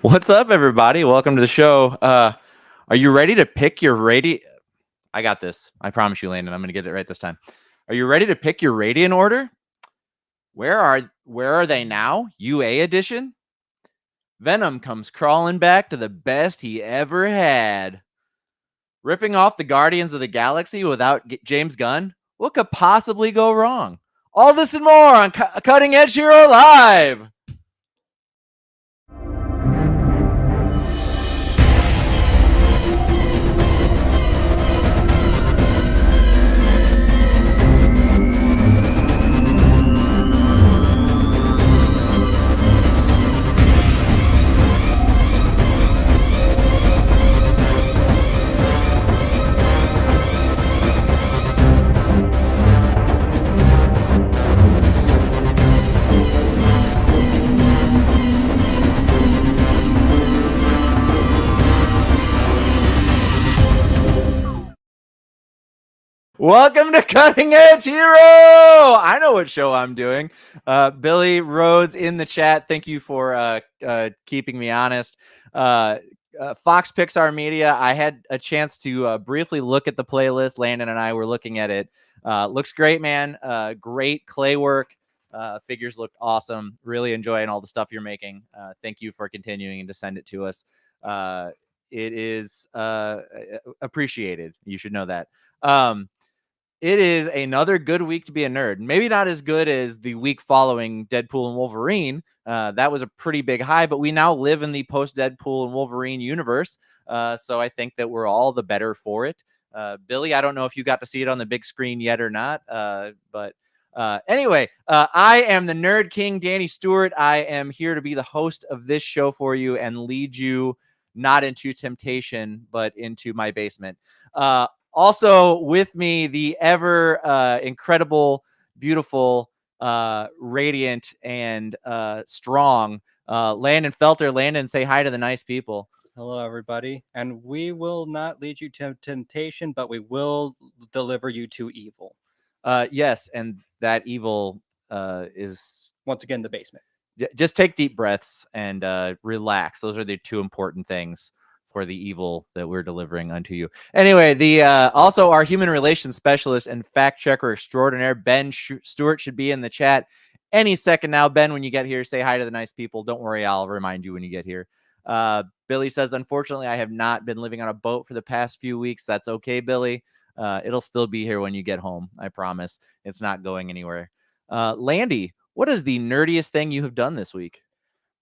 What's up, everybody? Welcome to the show. Are you ready to pick your I got this. I promise you, Landon. I'm going to get it right this time. Are you ready to pick your Radiant order? Where are they now? UA edition? Venom comes crawling back to the best he ever had. Ripping off the Guardians of the Galaxy without James Gunn? What could possibly go wrong? All this and more on Cutting Edge Hero Live. Welcome to Cutting Edge Hero. I know what show I'm doing. Billy Rhodes in the chat. Thank you for keeping me honest. Fox Pixar Media. I had a chance to briefly look at the playlist. Landon and I were looking at it. Looks great, man. Great clay work. Figures looked awesome. Really enjoying all the stuff you're making. Thank you for continuing to send it to us. It is appreciated. You should know that. It is another good week to be a nerd. Maybe not as good as the week following Deadpool and Wolverine. That was a pretty big high, but we now live in the post-Deadpool and Wolverine universe. So I think that we're all the better for it. Billy, I don't know if you got to see it on the big screen yet or not. But anyway, I am the Nerd King, Danny Stewart. I am here to be the host of this show for you and lead you not into temptation, but into my basement. Also with me, the ever incredible, beautiful, radiant, and strong Landon Felter. Landon, say hi to the nice people. Hello, everybody. And we will not lead you to temptation, but we will deliver you to evil. Yes, and that evil is... once again, the basement. Just take deep breaths and relax. Those are the two important things for the evil that we're delivering unto you. Anyway, the also our human relations specialist and fact checker extraordinaire, Ben Stewart, should be in the chat any second now. Ben, when you get here, say hi to the nice people. Don't worry, I'll remind you when you get here. Billy says, unfortunately, I have not been living on a boat for the past few weeks. That's okay, Billy. It'll still be here when you get home. I promise. It's not going anywhere. Landy, what is the nerdiest thing you have done this week?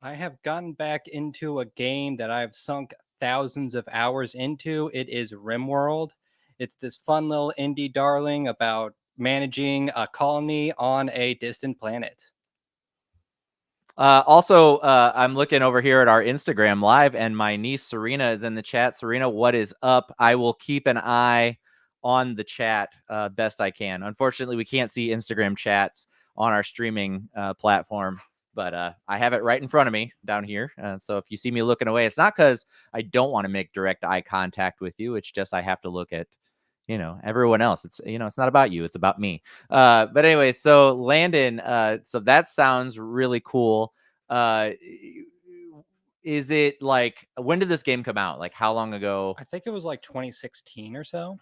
I have gotten back into a game that I've sunk thousands of hours into. It is RimWorld. It's this fun little indie darling about managing a colony on a distant planet. Also, I'm looking over here at our Instagram live, and my niece Serena is in the chat. Serena, what is up? I will keep an eye on the chat best I can. Unfortunately, we can't see Instagram chats on our streaming platform, but I have it right in front of me down here. So if you see me looking away, it's not because I don't want to make direct eye contact with you. It's just I have to look at, everyone else. It's, it's not about you. It's about me. But anyway, so Landon, so that sounds really cool. Is it like, when did this game come out? Like how long ago? I think it was like 2016 or so.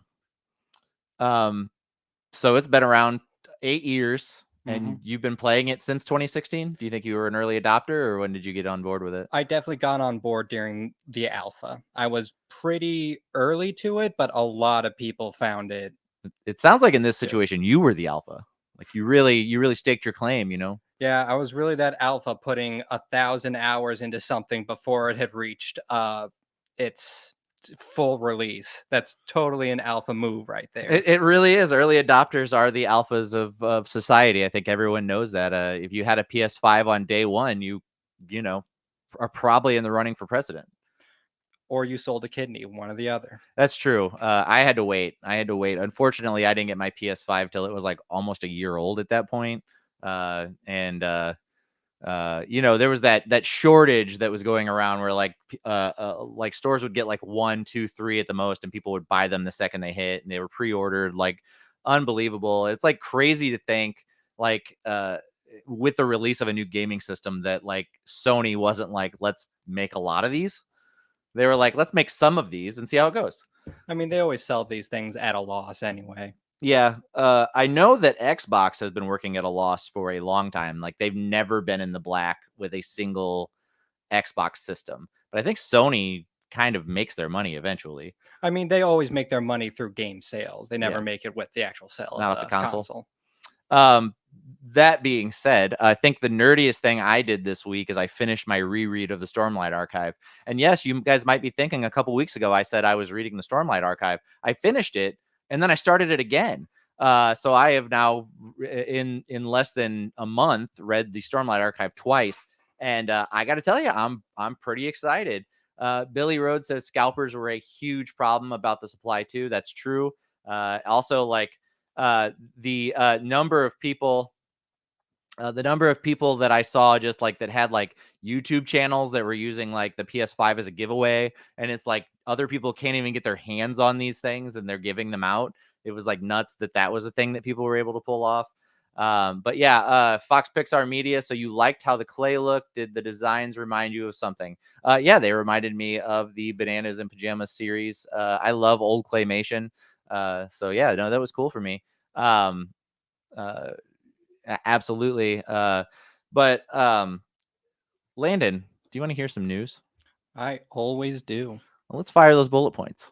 So it's been around 8 years. And you've been playing it since 2016? Do you think you were an early adopter, or when did you get on board with it? I definitely got on board during the alpha. I was pretty early to it, but a lot of people found it. It sounds like in this situation, you were the alpha. Like you really staked your claim, Yeah, I was really that alpha, putting 1,000 hours into something before it had reached its full release. That's totally an alpha move right there. It really is. Early adopters are the alphas of society. I think everyone knows that. If you had a PS5 on day one, you are probably in the running for president. Or you sold a kidney, one or the other. That's true. I had to wait. Unfortunately, I didn't get my PS5 till it was like almost a year old at that point. There was that shortage that was going around where like stores would get like 1, 2, 3 at the most, and people would buy them the second they hit, and they were pre-ordered. Like unbelievable. It's like crazy to think like with the release of a new gaming system that like Sony wasn't like, let's make a lot of these. They were like, let's make some of these and see how it goes. I mean, they always sell these things at a loss anyway. Yeah, I know that Xbox has been working at a loss for a long time. Like they've never been in the black with a single Xbox system. But I think Sony kind of makes their money eventually. I mean, they always make their money through game sales. They never Yeah. make it with the actual sale Not of off the the console. console. That being said, I think the nerdiest thing I did this week is I finished my reread of the Stormlight Archive. And yes, you guys might be thinking a couple weeks ago I said I was reading the Stormlight Archive. I finished it and then I started it again. So I have now in less than a month read the Stormlight Archive twice, and I got to tell you, I'm pretty excited. Billy Rhodes says scalpers were a huge problem about the supply too. That's true. Also, like the number of people that I saw just like that had like YouTube channels that were using like the PS5 as a giveaway, and it's like other people can't even get their hands on these things and they're giving them out. It was like nuts that was a thing that people were able to pull off. But yeah, Fox Pixar Media. So you liked how the clay looked? Did the designs remind you of something? Yeah, they reminded me of the Bananas and Pajamas series. I love old claymation. So yeah, no, that was cool for me. Absolutely. But Landon, do you want to hear some news? I always do. Well, let's fire those bullet points.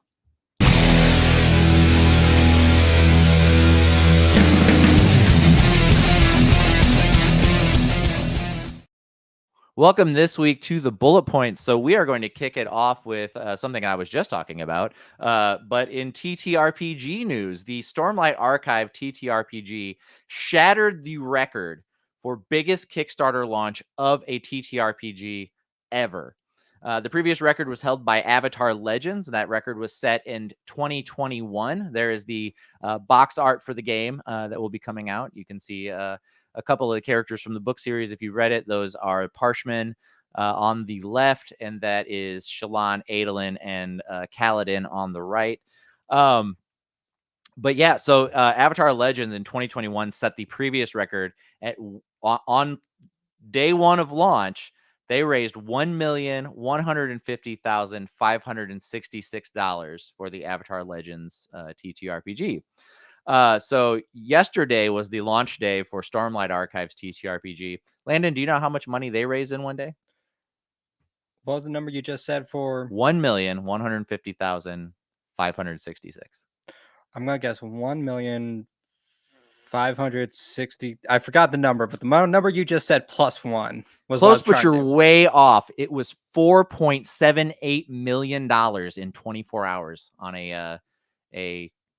Welcome this week to the bullet points. So we are going to kick it off with something I was just talking about. But in TTRPG news, the Stormlight Archive TTRPG shattered the record for biggest Kickstarter launch of a TTRPG ever. The previous record was held by Avatar Legends, and that record was set in 2021. There is the box art for the game that will be coming out. You can see a couple of the characters from the book series. If you've read it, those are Parshman on the left, and that is Shallan, Adolin, and Kaladin on the right. But yeah, so Avatar Legends in 2021 set the previous record on day one of launch. They raised $1,150,566 for the Avatar Legends TTRPG. So yesterday was the launch day for Stormlight Archives TTRPG. Landon, do you know how much money they raised in one day? What was the number you just said for? $1,150,566. I'm gonna guess 1,560,000. I forgot the number, but the number you just said plus one was close, but you're way off. It was $4.78 million in 24 hours on a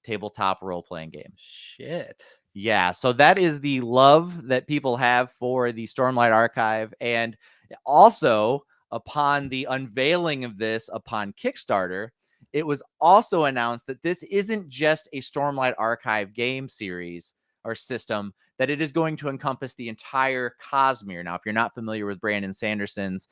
tabletop role-playing game. Shit. Yeah, so that is the love that people have for the Stormlight Archive. And also, upon the unveiling of this upon Kickstarter, it was also announced that this isn't just a Stormlight Archive game series or system, that it is going to encompass the entire Cosmere. Now, if you're not familiar with Brandon Sanderson's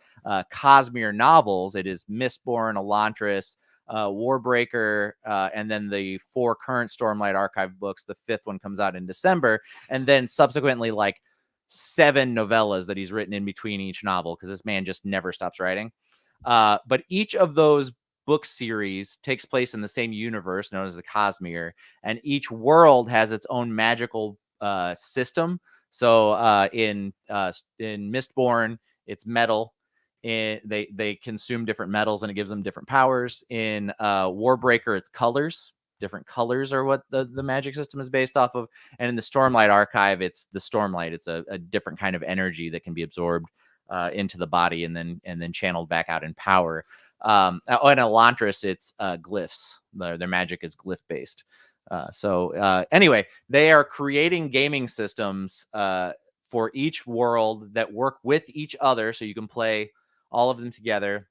Cosmere novels, it is Mistborn, Elantris, Warbreaker, and then the 4 current Stormlight Archive books. The 5th one comes out in December, and then subsequently like 7 novellas that he's written in between each novel, because this man just never stops writing. But each of those book series takes place in the same universe known as the Cosmere, and each world has its own magical system. So in Mistborn, it's metal. They consume different metals and it gives them different powers. In Warbreaker, it's colors. Different colors are what the magic system is based off of. And in the Stormlight Archive, it's the Stormlight. It's a different kind of energy that can be absorbed into the body and then channeled back out in power. And Elantris, it's glyphs. Their magic is glyph based. Anyway, they are creating gaming systems for each world that work with each other, so you can play all of them together.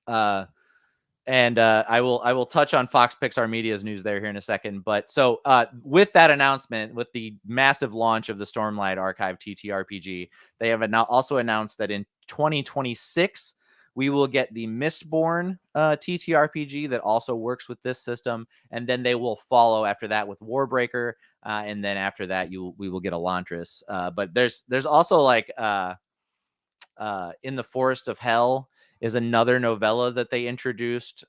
And I will touch on Fox Pixar Media's news there here in a second. But so with that announcement, with the massive launch of the Stormlight Archive TTRPG, they have also announced that in 2026, We will get the Mistborn TTRPG that also works with this system, and then they will follow after that with Warbreaker, and then after that we will get Elantris. But there's also like In the Forest of Hell is another novella that they introduced.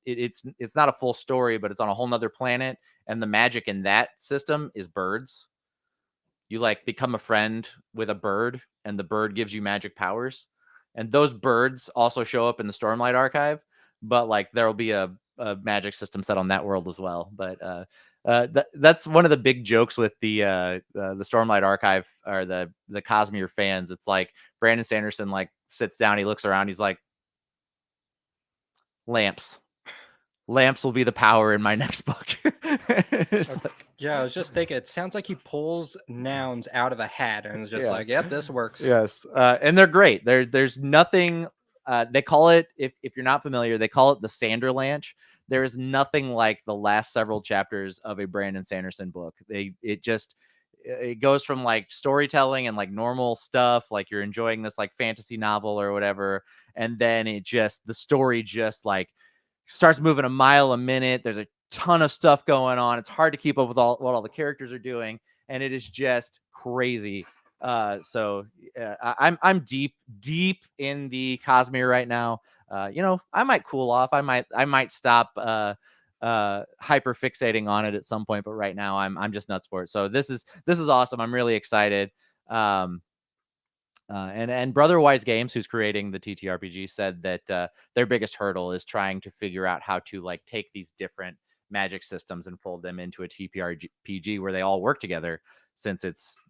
It's not a full story, but it's on a whole nother planet, and the magic in that system is birds. You like become a friend with a bird, and the bird gives you magic powers, and those birds also show up in the Stormlight Archive. But like there will be a magic system set on that world as well. But that's one of the big jokes with the Stormlight Archive or the Cosmere fans. It's like Brandon Sanderson like sits down, he looks around, he's like, lamps. Lamps will be the power in my next book. Yeah, I was just thinking, it sounds like he pulls nouns out of a hat and is just Yeah. like, yep, this works. Yes. And they're great. There's nothing, they call it, if you're not familiar, they call it the Sanderlanche. There is nothing like the last several chapters of a Brandon Sanderson book. It goes from like storytelling and like normal stuff, like you're enjoying this like fantasy novel or whatever, and then the story just like starts moving a mile a minute. There's a ton of stuff going on. It's hard to keep up with what all the characters are doing, and it is just crazy. I'm deep in the Cosmere right now. I might cool off. I might stop hyper fixating on it at some point, but right now I'm just nuts for it. So this is awesome. I'm really excited. And Brother Wise Games, who's creating the TTRPG, said that their biggest hurdle is trying to figure out how to like take these different magic systems and fold them into a TTRPG where they all work together, since it's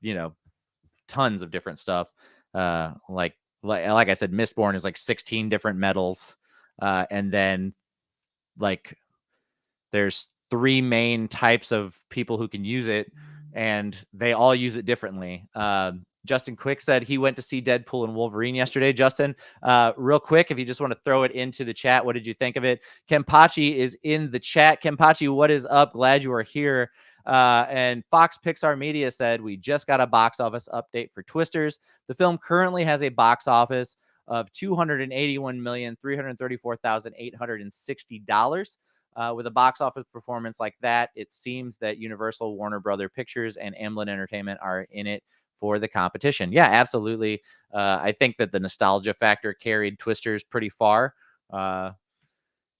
tons of different stuff. Like I said, Mistborn is like 16 different metals, and then like there's 3 main types of people who can use it, and they all use it differently. Justin Quick said he went to see Deadpool and Wolverine yesterday. Justin, real quick, if you just want to throw it into the chat, what did you think of it? Kempachi is in the chat. Kempachi, what is up? Glad you are here. And Fox Pixar Media said, we just got a box office update for Twisters. The film currently has a box office of $281,334,860. With a box office performance like that, it seems that Universal, Warner Brother Pictures, and Amblin Entertainment are in it for the competition. Yeah, absolutely. I think that the nostalgia factor carried Twisters pretty far.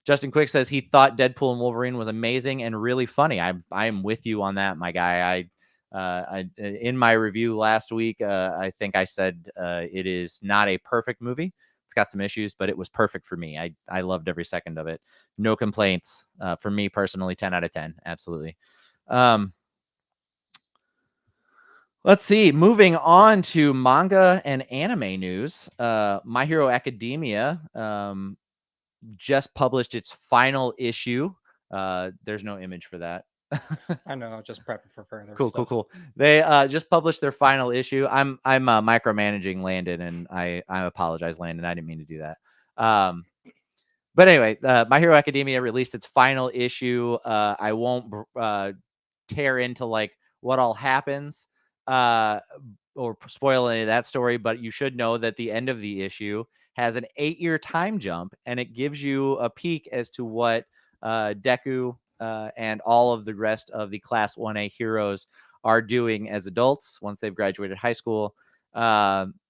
Justin Quick says he thought Deadpool and Wolverine was amazing and really funny. I am with you on that, my guy. I in my review last week, I think I said it is not a perfect movie. It's got some issues, but it was perfect for me. I loved every second of it. No complaints for me personally. 10 out of 10. Absolutely. Let's see. Moving on to manga and anime news. My Hero Academia just published its final issue. There's no image for that. I know, just prepping for further. Cool. They just published their final issue. I'm micromanaging Landon, and I apologize, Landon. I didn't mean to do that. But anyway, My Hero Academia released its final issue. I won't tear into like what all happens or spoil any of that story, but you should know that the end of the issue has an 8-year time jump, and it gives you a peek as to what Deku and all of the rest of the Class 1A heroes are doing as adults once they've graduated high school. It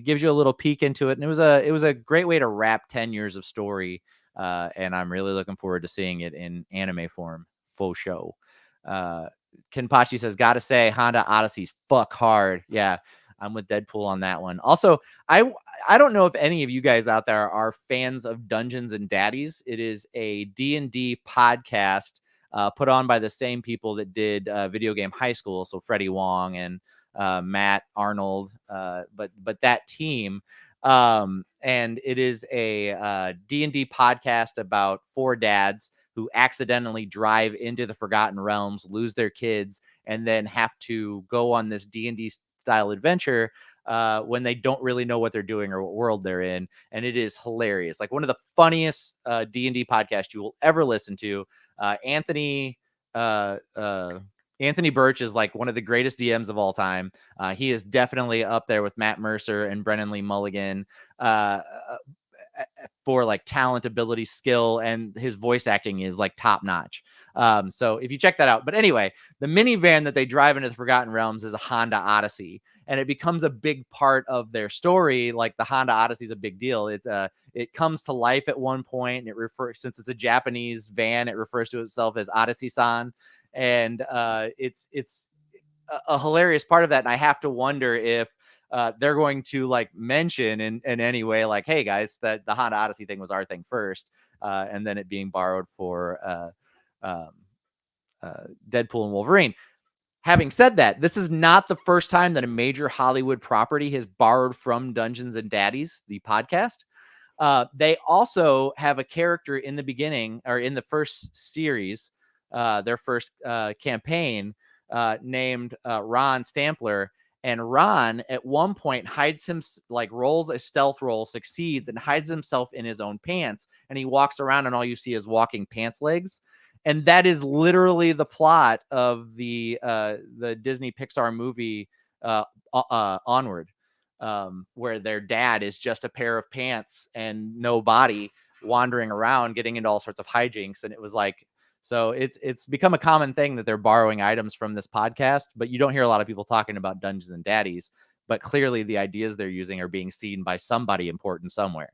gives you a little peek into it, and it was a great way to wrap 10 years of story, and I'm really looking forward to seeing it in anime form. Faux show. Kenpachi says, gotta say, Honda Odyssey's fuck hard. Yeah, I'm with Deadpool on that one. Also, I don't know if any of you guys out there are fans of Dungeons and Daddies. It is a D&D podcast put on by the same people that did Video Game High School, so Freddie Wong and Matt Arnold, but that team. And it is a D&D podcast about 4 dads who accidentally drive into the Forgotten Realms, lose their kids, and then have to go on this D&D style adventure when they don't really know what they're doing or what world they're in. And it is hilarious. Like one of the funniest D&D podcasts you will ever listen to. Anthony Anthony Birch is like one of the greatest DMs of all time. He is definitely up there with Matt Mercer and Brennan Lee Mulligan for like talent, ability, skill, and his voice acting is like top notch. So if you check that out, but anyway, the minivan that they drive into the Forgotten Realms is a Honda Odyssey, and it becomes a big part of their story. Like the Honda Odyssey is a big deal. It comes to life at one point, and it refers, since it's a Japanese van, it refers to itself as Odyssey-san, and it's a hilarious part of that. And I have to wonder if they're going to like mention in any way, like, hey guys, that the Honda Odyssey thing was our thing first, and then it being borrowed for Deadpool and Wolverine. Having said that, this is not the first time that a major Hollywood property has borrowed from Dungeons and Daddies, the podcast. They also have a character in the beginning, or in the first series, their first campaign, named Ron Stampler. And Ron, at one point, hides him, like rolls a stealth roll, succeeds, and hides himself in his own pants. And he walks around, and all you see is walking pants legs. And that is literally the plot of the Disney Pixar movie Onward, where their dad is just a pair of pants and no body, wandering around, getting into all sorts of hijinks. And it was like, so it's become a common thing that they're borrowing items from this podcast, but you don't hear a lot of people talking about Dungeons and Daddies. But clearly the ideas they're using are being seen by somebody important somewhere.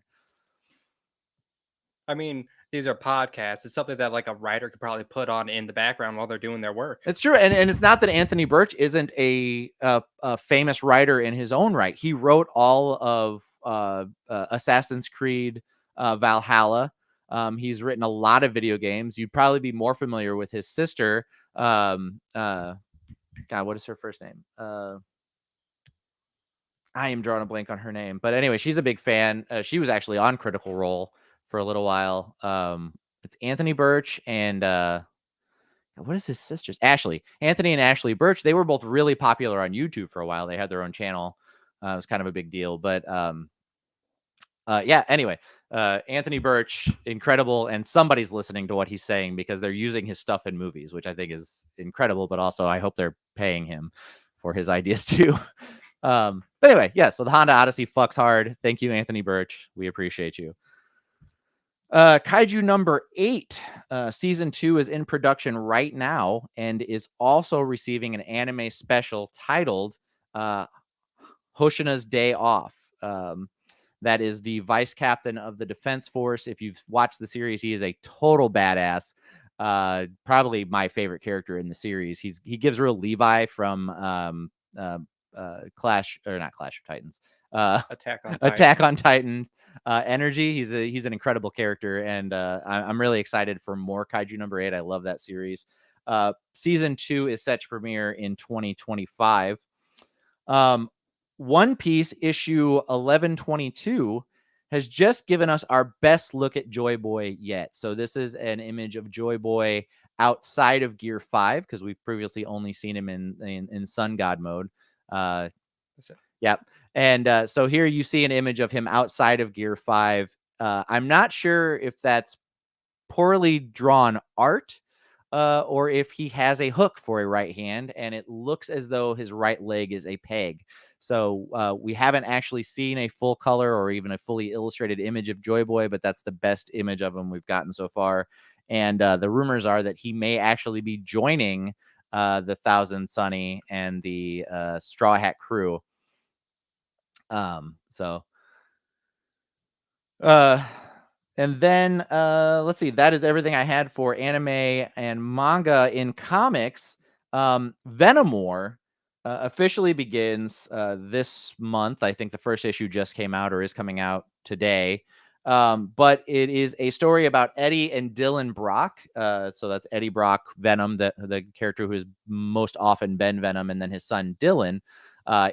I mean, these are podcasts. It's something that like a writer could probably put on in the background while they're doing their work. It's true. And it's not that Anthony Birch isn't a famous writer in his own right. He wrote all of Assassin's Creed Valhalla. He's written a lot of video games. You'd probably be more familiar with his sister. God, what is her first name? I am drawing a blank on her name. But anyway, she's a big fan. She was actually on Critical Role for a little while. It's Anthony Birch and what is his sister's? Ashley. Anthony and Ashley Birch. They were both really popular on YouTube for a while. They had their own channel. It was kind of a big deal. But yeah, anyway, Anthony Birch, incredible. And somebody's listening to what he's saying because they're using his stuff in movies, which I think is incredible. But also, I hope they're paying him for his ideas too. But anyway, yeah, so the Honda Odyssey fucks hard. Thank you, Anthony Birch. We appreciate you. Kaiju number 8, season 2 is in production right now and is also receiving an anime special titled Hoshina's Day Off. That is the vice captain of the Defense Force. If you've watched the series, he is a total badass. Probably my favorite character in the series. He gives real Levi from Clash, or not Clash of Titans. Attack on Titan energy. He's an incredible character, and I'm really excited for more Kaiju number 8. I love that series. Season 2 is set to premiere in 2025. One Piece issue 1122 has just given us our best look at Joy Boy yet. So this is an image of Joy Boy outside of Gear 5, because we've previously only seen him in Sun God mode. Yep. And so here you see an image of him outside of Gear 5. I'm not sure if that's poorly drawn art or if he has a hook for a right hand, and it looks as though his right leg is a peg. So we haven't actually seen a full color or even a fully illustrated image of Joy Boy, but that's the best image of him we've gotten so far. And the rumors are that he may actually be joining the Thousand Sunny and the Straw Hat crew. And then let's see, that is everything I had for anime and manga. In comics, Venom War officially begins this month. I think the first issue just came out or is coming out today. But it is a story about Eddie and Dylan Brock. So that's Eddie Brock, Venom, the character who has most often been Venom, and then his son Dylan.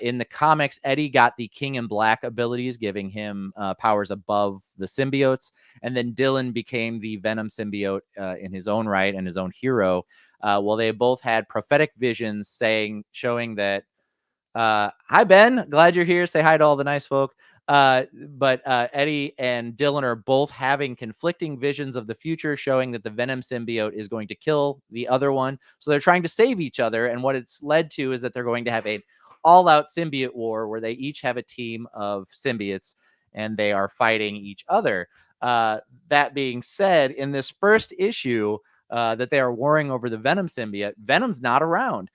In the comics, Eddie got the King in Black abilities, giving him powers above the symbiotes. And then Dylan became the Venom symbiote in his own right and his own hero. Well, they both had prophetic visions showing that, hi, Ben. Glad you're here. Say hi to all the nice folk. But Eddie and Dylan are both having conflicting visions of the future, showing that the Venom symbiote is going to kill the other one. So they're trying to save each other. And what it's led to is that they're going to have a all-out symbiote war where they each have a team of symbiotes and they are fighting each other. That being said, in this first issue, that they are warring over the Venom symbiote, Venom's not around.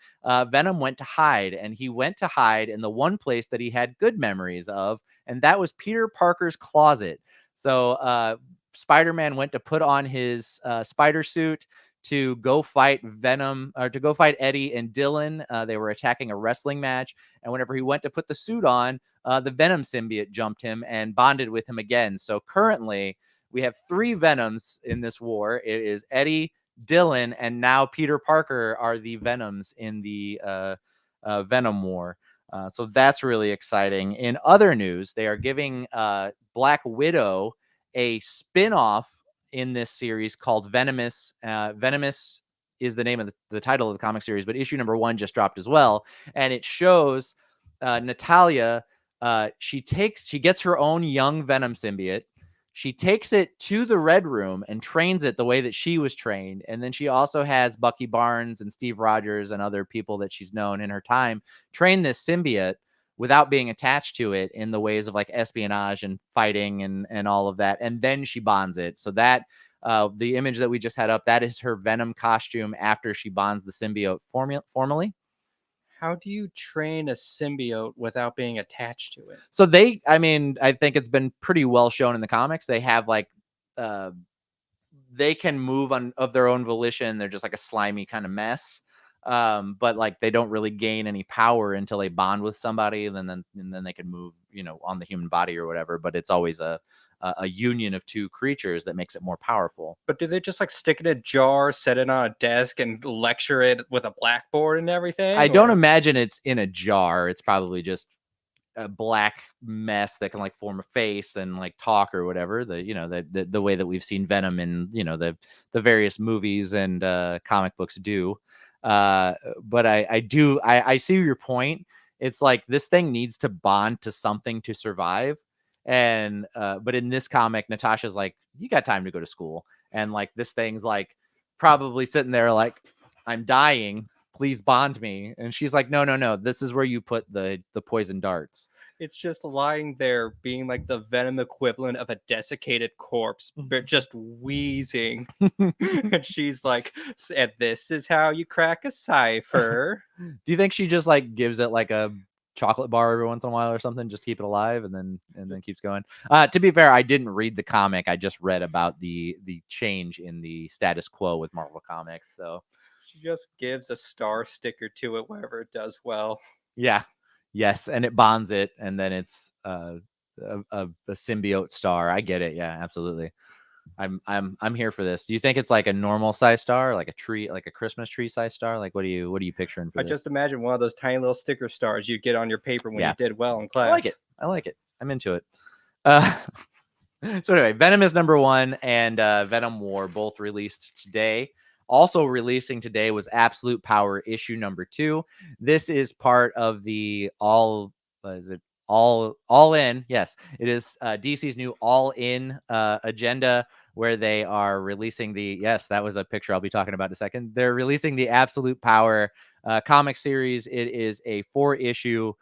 Venom went to hide, and he went to hide in the one place that he had good memories of, and that was Peter Parker's closet. So Spider-Man went to put on his spider suit to go fight Venom, or to go fight Eddie and Dylan. They were attacking a wrestling match, and whenever he went to put the suit on, the Venom symbiote jumped him and bonded with him again. So currently, we have 3 Venoms in this war. It is Eddie, Dylan, and now Peter Parker are the Venoms in the Venom War. So that's really exciting. In other news, they are giving Black Widow a spin-off in this series called Venomous. Venomous is the name of the title of the comic series, but issue number 1 just dropped as well. And it shows Natalia. She gets her own young Venom symbiote. She takes it to the Red Room and trains it the way that she was trained. And then she also has Bucky Barnes and Steve Rogers and other people that she's known in her time train this symbiote without being attached to it in the ways of like espionage and fighting and all of that. And then she bonds it. So that the image that we just had up, that is her Venom costume after she bonds the symbiote formally. How do you train a symbiote without being attached to it? So I think it's been pretty well shown in the comics. They have like, they can move of their own volition. They're just like a slimy kind of mess. But like they don't really gain any power until they bond with somebody, and then they can move, on the human body or whatever. But it's always a union of 2 creatures that makes it more powerful. But do they just like stick it in a jar, set it on a desk, and lecture it with a blackboard and everything? I don't imagine it's in a jar. It's probably just a black mess that can like form a face and like talk or whatever. The way that we've seen Venom in the various movies and comic books do. But I see your point. It's like this thing needs to bond to something to survive. And but in this comic, Natasha's like, you got time to go to school. And like this thing's like probably sitting there like, I'm dying. Please bond me. And she's like, no. This is where you put the poison darts. It's just lying there being like the Venom equivalent of a desiccated corpse, but just wheezing. And she's like, and this is how you crack a cipher. Do you think she just like gives it like a chocolate bar every once in a while or something, just keep it alive, and then keeps going? To be fair, I didn't read the comic. I just read about the change in the status quo with Marvel Comics. So she just gives a star sticker to it wherever it does well. Yeah. Yes, and it bonds it, and then it's a symbiote star. I get it. Yeah, absolutely. I'm here for this. Do you think it's like a normal size star, like a tree, like a Christmas tree size star? Like what are you picturing for this? I just imagine one of those tiny little sticker stars you get on your paper when you did well in class. I like it. I'm into it. So anyway, Venom is number 1, and Venom War both released today. Also releasing today was Absolute Power issue number 2. This is part of the all in. Yes, it is DC's new all in agenda, where they are releasing that was a picture I'll be talking about in a second. They're releasing the Absolute Power comic series. It is a 4-issue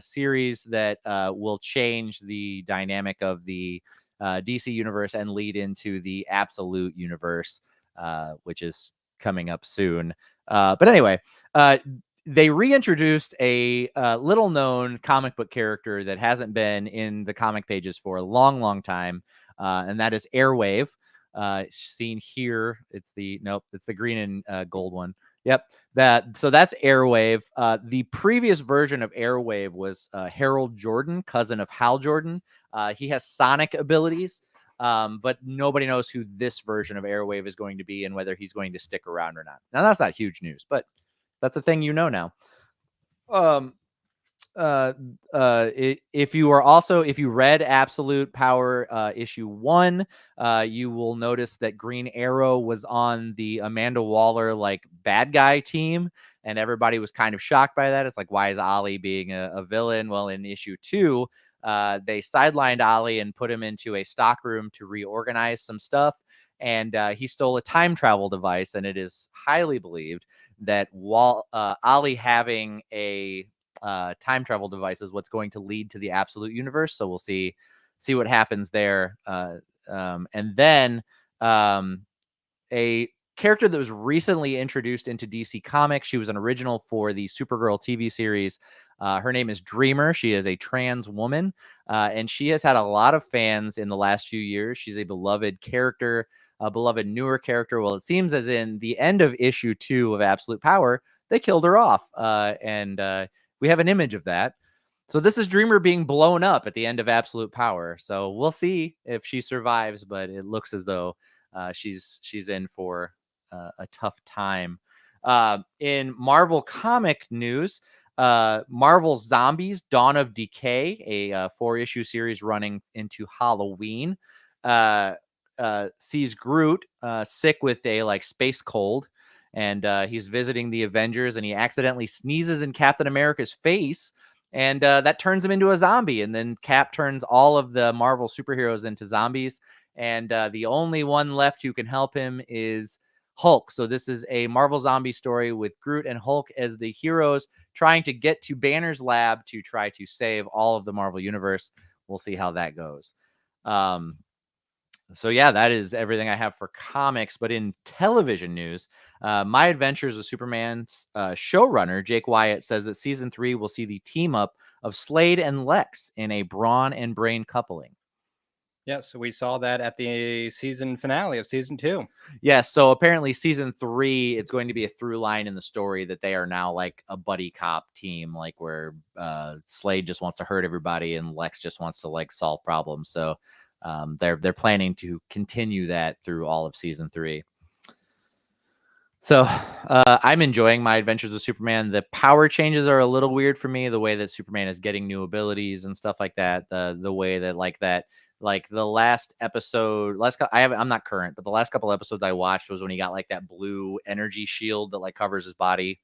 series that will change the dynamic of the DC universe and lead into the Absolute universe, which is coming up soon. But anyway, they reintroduced a little known comic book character that hasn't been in the comic pages for a long, long time. And that is Airwave. Seen here. It's the green and gold one. Yep. So that's Airwave. The previous version of Airwave was Harold Jordan, cousin of Hal Jordan. He has sonic abilities. But nobody knows who this version of Airwave is going to be and whether he's going to stick around or not. Now, that's not huge news, but that's a thing now. if you read Absolute Power issue 1, you will notice that Green Arrow was on the Amanda Waller like bad guy team, and everybody was kind of shocked by that. It's like, why is Ollie being a villain? Well, in issue 2, they sidelined Ollie and put him into a stock room to reorganize some stuff, and he stole a time travel device, and it is highly believed that while Ollie having a time travel device is what's going to lead to the Absolute universe. So we'll see what happens there. And then a character that was recently introduced into DC Comics. She was an original for the Supergirl TV series. Her name is Dreamer. She is a trans woman, and she has had a lot of fans in the last few years. She's a beloved character, a beloved newer character. Well, it seems as in the end of issue 2 of Absolute Power, they killed her off, and we have an image of that. So this is Dreamer being blown up at the end of Absolute Power. So we'll see if she survives, but it looks as though she's in for a tough time. In Marvel comic news, Marvel Zombies: Dawn of Decay, a 4-issue series running into Halloween, sees Groot sick with a like space cold, and he's visiting the Avengers, and he accidentally sneezes in Captain America's face, and that turns him into a zombie. And then Cap turns all of the Marvel superheroes into zombies, and the only one left who can help him is Hulk. So this is a Marvel zombie story with Groot and Hulk as the heroes trying to get to Banner's lab to try to save all of the Marvel universe. We'll see how that goes. So yeah, that is everything I have for comics. But in television news, My Adventures with Superman's showrunner Jake Wyatt says that season 3 will see the team up of Slade and Lex in a brawn and brain coupling. Yeah, so we saw that at the season finale of season 2. Yes, so apparently season 3, it's going to be a through line in the story that they are now like a buddy cop team, like where Slade just wants to hurt everybody and Lex just wants to like solve problems. So they're planning to continue that through all of season 3. So I'm enjoying My Adventures with Superman. The power changes are a little weird for me. The way that Superman is getting new abilities and stuff like that. The way that like the last episode, I'm not current, but the last couple episodes I watched was when he got like that blue energy shield that like covers his body.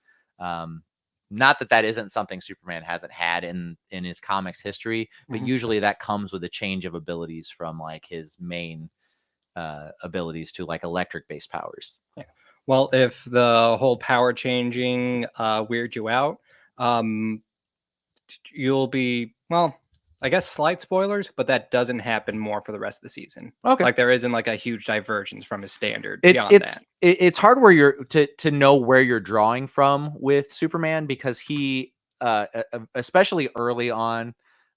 Not that isn't something Superman hasn't had in his comics history, but usually that comes with a change of abilities from like his main abilities to like electric based powers. Yeah. Well, if the whole power changing weirds you out, you'll be, well, I guess slight spoilers, but that doesn't happen more for the rest of the season. Okay. Like there isn't like a huge divergence from his standard beyond that. It's hard where you're to know where you're drawing from with Superman, because he especially early on,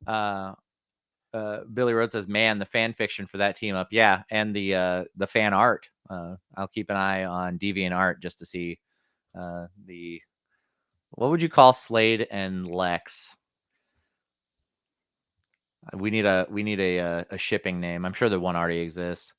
Billy Rhodes says, man, the fan fiction for that team up. Yeah. And the fan art. I'll keep an eye on DeviantArt just to see what would you call Slade and Lex? We need a shipping name. I'm sure the one already exists.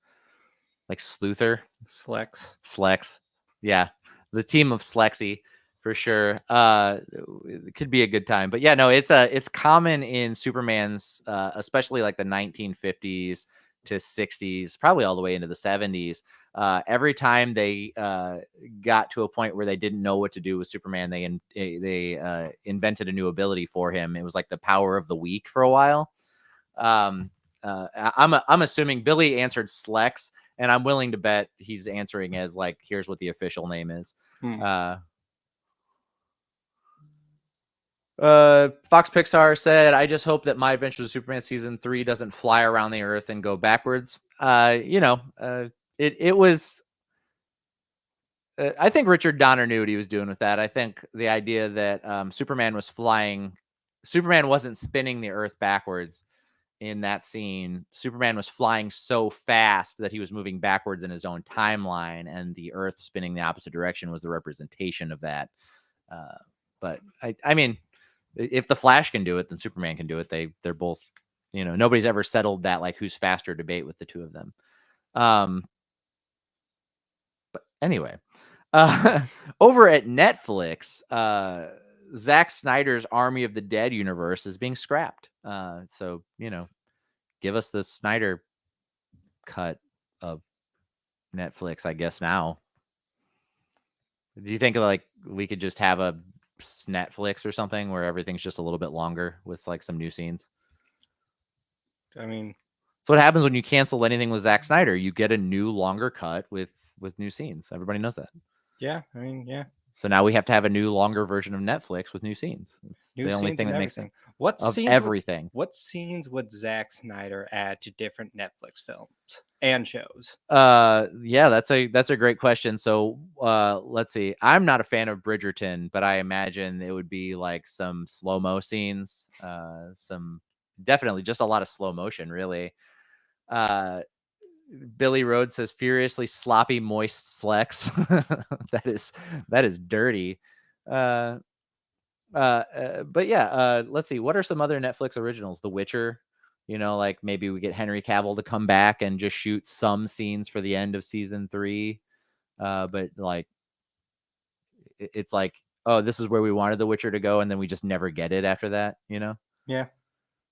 Like Sleuther. Slex. Yeah. The team of Slexy for sure. It could be a good time. But yeah, no, it's common in Superman's especially like the 1950s to 60s, probably all the way into the 70s. Every time they got to a point where they didn't know what to do with Superman, they invented a new ability for him. It was like the power of the week for a while. I'm assuming Billy answered Slex, and I'm willing to bet he's answering as like, here's what the official name is. Fox Pixar said, I just hope that My Adventures with Superman season 3 doesn't fly around the earth and go backwards. It was I think Richard Donner knew what he was doing with that. I think the idea that Superman wasn't spinning the earth backwards in that scene. Superman was flying so fast that he was moving backwards in his own timeline, and the earth spinning the opposite direction was the representation of that. But I mean, if the Flash can do it, then Superman can do it. They're both, nobody's ever settled that like who's faster debate with the two of them. But anyway, over at Netflix, Zack Snyder's Army of the Dead universe is being scrapped. So give us the Snyder cut of Netflix, I guess. Now, do you think like we could just have a Netflix or something where everything's just a little bit longer with like some new scenes? I mean, So what happens when you cancel anything with Zack Snyder? You get a new longer cut with new scenes. Everybody knows that. yeah. I mean, yeah. So now we have to have a new longer version of Netflix with new scenes. It's New the only scenes thing and that makes everything. sense What of scenes? everything. What scenes would Zack Snyder add to different Netflix films and shows? Yeah, that's a great question. So let's see. I'm not a fan of Bridgerton, but I imagine it would be like some slow-mo scenes, some definitely just a lot of slow motion, really. Billy Rhodes says furiously sloppy, moist Slex. that is dirty. Uh, but yeah, let's see. What are some other Netflix originals? The Witcher. Like maybe we get Henry Cavill to come back and just shoot some scenes for the end of season 3. But like, it's like, oh, this is where we wanted The Witcher to go, and then we just never get it after that. Yeah,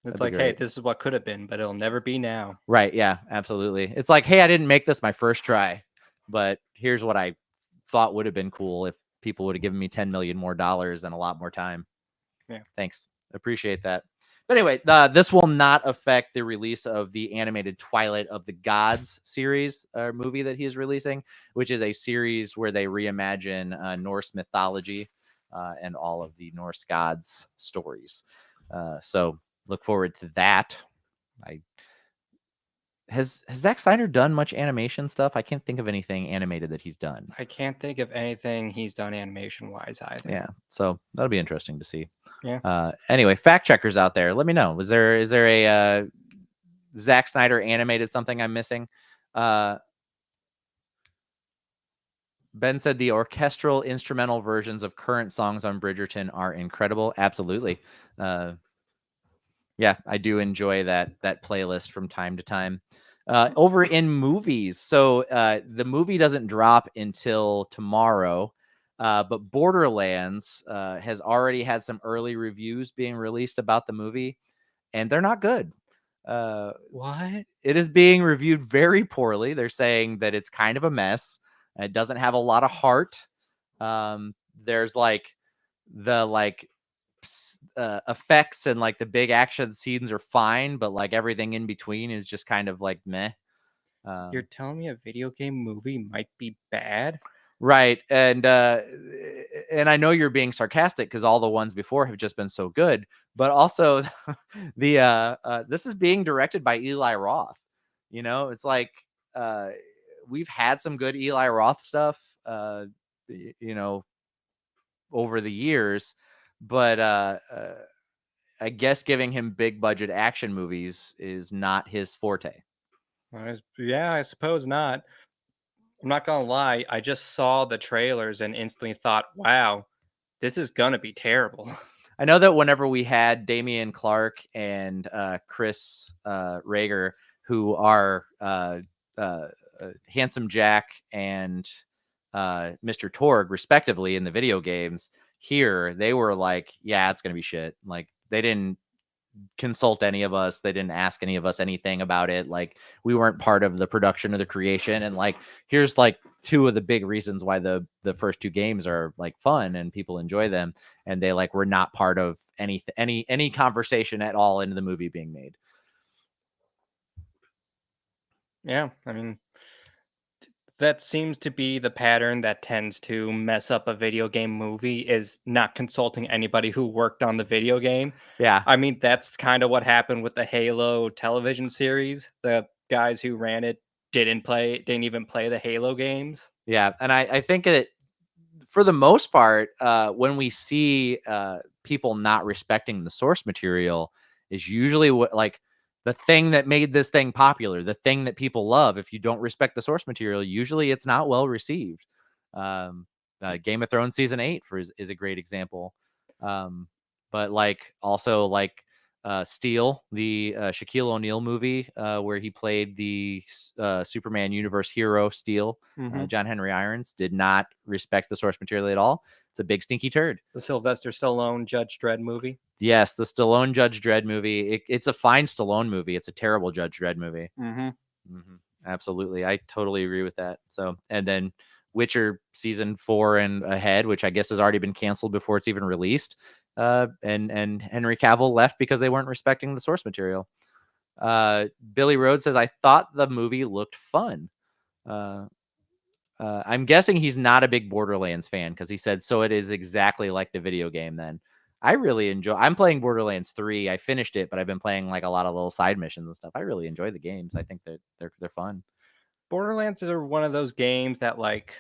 That'd it's be like, hey, great. this is what could have been, but it'll never be now. Right. Yeah, absolutely. It's like, hey, I didn't make this my first try, but here's what I thought would have been cool if people would have given me $10 million more dollars and a lot more time. Yeah. Thanks. Appreciate that. But anyway, this will not affect the release of the animated Twilight of the Gods series movie that he is releasing, which is a series where they reimagine Norse mythology and all of the Norse gods' stories. So look forward to that. Has Zack Snyder done much animation stuff? I can't think of anything animated that he's done. I can't think of anything he's done animation wise either. Yeah, so that'll be interesting to see. Yeah. Anyway, fact checkers out there, let me know. Is there a Zack Snyder animated something I'm missing? Ben said the orchestral instrumental versions of current songs on Bridgerton are incredible. Absolutely. Yeah, I do enjoy that playlist from time to time. Over in movies, so the movie doesn't drop until tomorrow, but Borderlands has already had some early reviews being released about the movie, and they're not good. What? It is being reviewed very poorly. They're saying that it's kind of a mess. It doesn't have a lot of heart. There's like the effects and like the big action scenes are fine, but like everything in between is just kind of like meh. You're telling me a video game movie might be bad? Right. And I know you're being sarcastic because all the ones before have just been so good, but also the this is being directed by Eli Roth. It's like we've had some good Eli Roth stuff over the years, but I guess giving him big budget action movies is not his forte. Yeah, I suppose not. I'm not gonna lie, I just saw the trailers and instantly thought, wow, this is gonna be terrible. I know that whenever we had Damian Clark and Chris Rager, who are Handsome Jack and Mr. Torg, respectively, in the video games, here they were like, yeah, it's gonna be shit. Like they didn't consult any of us. They didn't ask any of us anything about it. Like we weren't part of the production or the creation. And like here's like two of the big reasons why the first two games are like fun and people enjoy them. And they like were not part of any conversation at all into the movie being made. Yeah, I mean, that seems to be the pattern that tends to mess up a video game movie is not consulting anybody who worked on the video game. Yeah. I mean, that's kind of what happened with the Halo television series. The guys who ran it didn't even play the Halo games. Yeah. And I think that for the most part, when we see people not respecting the source material is usually what like the thing that made this thing popular, the thing that people love. If you don't respect the source material, usually it's not well received. Game of Thrones season 8 is a great example. But like also like Steel, the Shaquille O'Neal movie where he played the Superman universe hero Steel, Mm-hmm. John Henry Irons, did not respect the source material at all. It's a big stinky turd. The Sylvester Stallone Judge Dredd movie. Yes, the Stallone Judge Dredd movie. It's a fine Stallone movie. It's a terrible Judge Dredd movie. Absolutely, I totally agree with that. So, and then Witcher season 4 and ahead, which I guess has already been canceled before it's even released. And Henry Cavill left because they weren't respecting the source material. Billy Rhodes says, I thought the movie looked fun. I'm guessing he's not a big Borderlands fan because he said, so it is exactly like the video game then. I really enjoy. I'm playing Borderlands 3. I finished it, but I've been playing like a lot of little side missions and stuff. I really enjoy the games. I think that they're fun. Borderlands are one of those games that like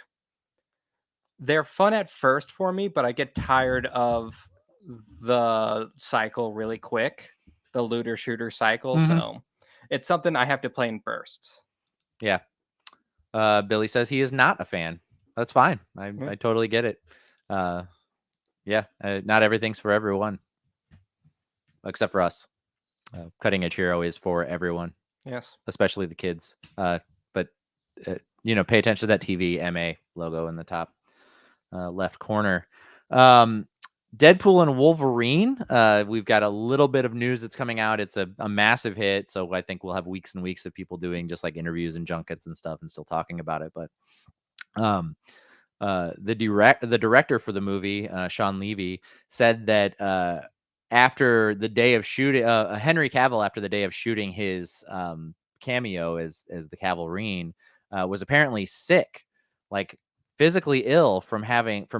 they're fun at first for me, but I get tired of the cycle really quick, the looter shooter cycle. So it's something I have to play in bursts. Yeah. Billy says he is not a fan. That's fine. I totally get it. Yeah, not everything's for everyone, except for us. Cutting Edge Hero is for everyone. Yes, especially the kids. But pay attention to that TV MA logo in the top left corner. Deadpool and Wolverine. We've got a little bit of news that's coming out. It's a massive hit, so I think we'll have weeks and weeks of people doing just like interviews and junkets and stuff, and still talking about it. But the director for the movie, Sean Levy, said that after the day of shooting, Henry Cavill, after the day of shooting his cameo as the Cavalrine, was apparently sick, like physically ill from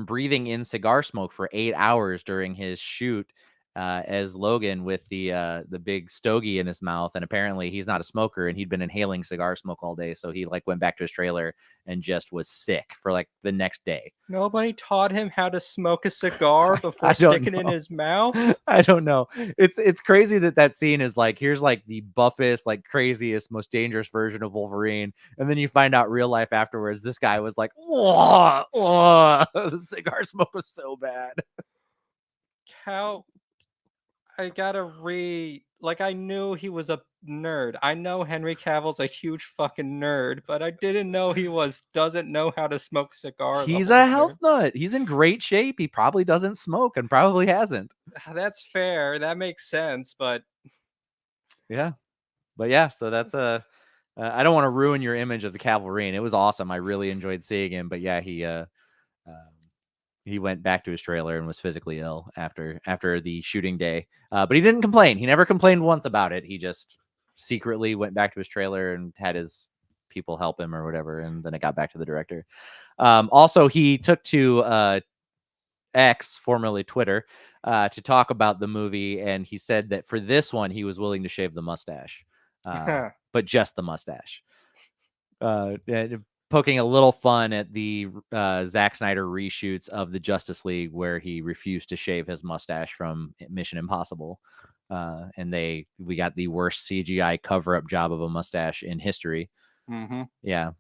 breathing in cigar smoke for 8 hours during his shoot as Logan with the big stogie in his mouth. And apparently he's not a smoker, and he'd been inhaling cigar smoke all day, so he like went back to his trailer and just was sick for like the next day. Nobody taught him how to smoke a cigar before sticking it in his mouth. I don't know. It's crazy that scene is like, here's like the buffest, like craziest, most dangerous version of Wolverine, and then you find out real life afterwards this guy was like, the cigar smoke was so bad. How I gotta I knew he was a nerd. I know Henry Cavill's a huge fucking nerd, but I didn't know he doesn't know how to smoke cigars. He's a health nut. He's in great shape. He probably doesn't smoke and probably hasn't. That's fair. That makes sense, but yeah. So that's I don't want to ruin your image of the Cavalrine. It was awesome. I really enjoyed seeing him, but yeah, he went back to his trailer and was physically ill after the shooting day. But he didn't complain. He never complained once about it. He just secretly went back to his trailer and had his people help him or whatever. And then it got back to the director. Also, he took to X, formerly Twitter, to talk about the movie. And he said that for this one, he was willing to shave the mustache, but just the mustache. Poking a little fun at the Zack Snyder reshoots of the Justice League, where he refused to shave his mustache from Mission Impossible, and we got the worst CGI cover-up job of a mustache in history. Yeah.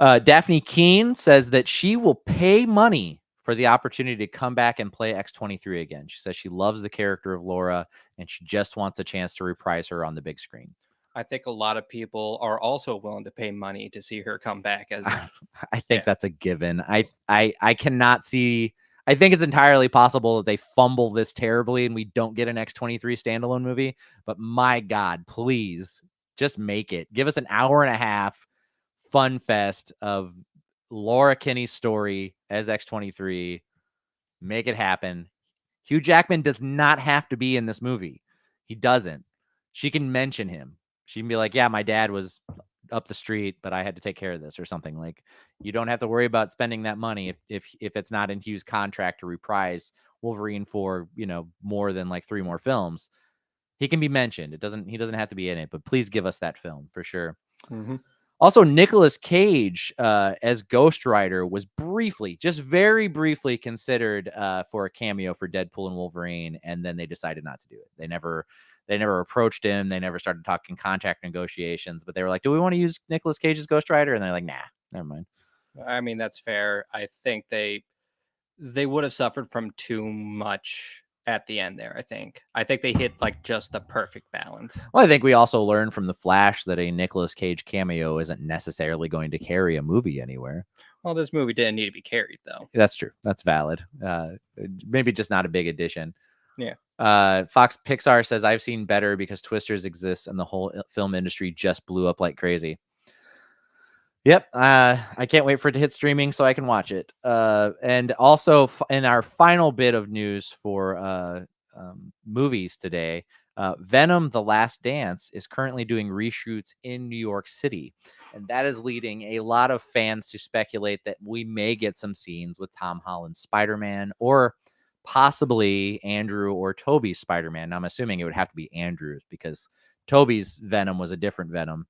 Daphne Keene says that she will pay money for the opportunity to come back and play X-23 again. She says she loves the character of Laura, and she just wants a chance to reprise her on the big screen. I think a lot of people are also willing to pay money to see her come back as. I think that's a given. I cannot see. I think it's entirely possible that they fumble this terribly and we don't get an X-23 standalone movie. But my God, please just make it. Give us an hour and a half fun fest of Laura Kinney's story as X-23. Make it happen. Hugh Jackman does not have to be in this movie. He doesn't. She can mention him. She can be like, yeah, my dad was up the street, but I had to take care of this or something. Like, you don't have to worry about spending that money if it's not in Hugh's contract to reprise Wolverine for, more than like 3 more films. He can be mentioned. He doesn't have to be in it, but please give us that film for sure. Also, Nicolas Cage as Ghost Rider was just very briefly considered for a cameo for Deadpool and Wolverine, and then they decided not to do it. They never approached him. They never started talking contract negotiations, but they were like, do we want to use Nicolas Cage as Ghost Rider? And they're like, nah, never mind. I mean, that's fair. I think they would have suffered from too much at the end there. I think they hit like just the perfect balance. Well, I think we also learned from The Flash that a Nicolas Cage cameo isn't necessarily going to carry a movie anywhere. Well, this movie didn't need to be carried, though. That's true. That's valid. Maybe just not a big addition. Yeah. Fox Pixar says I've seen better because Twisters exists and the whole film industry just blew up like crazy. Yep. I can't wait for it to hit streaming so I can watch it. And also in our final bit of news for movies today, Venom: The Last Dance is currently doing reshoots in New York City. And that is leading a lot of fans to speculate that we may get some scenes with Tom Holland's Spider-Man or possibly Andrew or Toby's Spider-Man. Now, I'm assuming it would have to be Andrew's because Toby's Venom was a different Venom.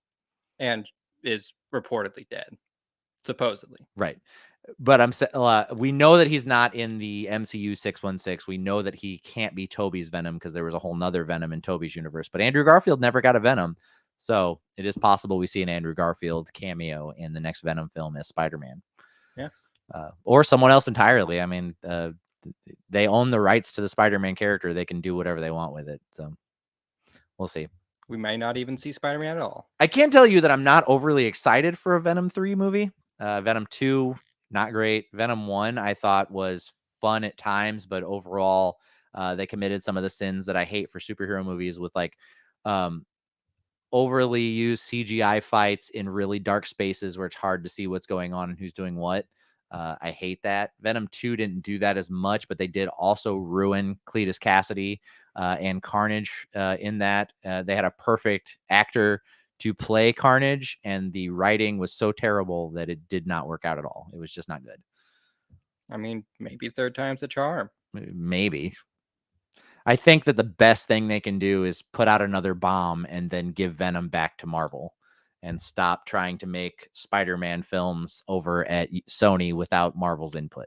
And is reportedly dead, supposedly. Right. But we know that he's not in the MCU 616. We know that he can't be Toby's Venom because there was a whole nother Venom in Toby's universe. But Andrew Garfield never got a Venom. So it is possible we see an Andrew Garfield cameo in the next Venom film as Spider-Man. Yeah. Or someone else entirely. I mean, they own the rights to the Spider-Man character. They can do whatever they want with it. So we'll see. We may not even see Spider-Man at all. I can tell you that I'm not overly excited for a Venom 3 movie. Venom 2, not great. Venom 1, I thought was fun at times, but overall, they committed some of the sins that I hate for superhero movies with like overly used CGI fights in really dark spaces where it's hard to see what's going on and who's doing what. I hate that. Venom 2 didn't do that as much, but they did also ruin Cletus Cassidy and Carnage in that. They had a perfect actor to play Carnage, and the writing was so terrible that it did not work out at all. It was just not good. I mean, maybe third time's the charm. Maybe. I think that the best thing they can do is put out another bomb and then give Venom back to Marvel and stop trying to make Spider-Man films over at Sony without Marvel's input.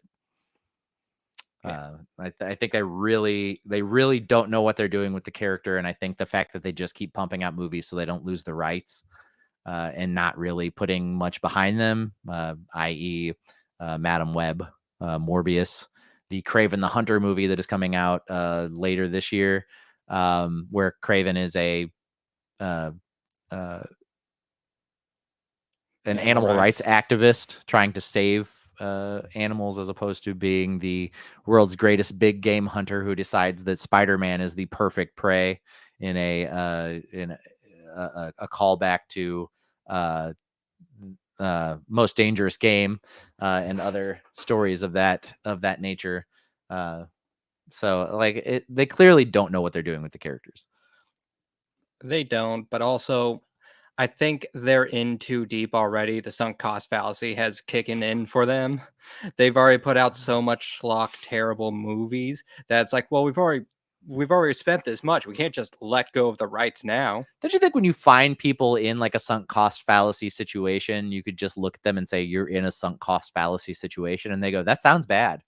Yeah. I think they really don't know what they're doing with the character. And I think the fact that they just keep pumping out movies so they don't lose the rights and not really putting much behind them, i.e. Madam Web, Morbius, the Kraven the Hunter movie that is coming out later this year, where Kraven is an animal rights activist trying to save animals as opposed to being the world's greatest big game hunter who decides that Spider-Man is the perfect prey in a callback to Most Dangerous Game and other stories of that nature. So like they clearly don't know what they're doing with the characters. They don't, but also I think they're in too deep already. The sunk cost fallacy has kicking in for them. They've already put out so much schlock, terrible movies that it's like, well, we've already spent this much. We can't just let go of the rights now. Don't you think when you find people in like a sunk cost fallacy situation, you could just look at them and say, you're in a sunk cost fallacy situation, and they go, that sounds bad.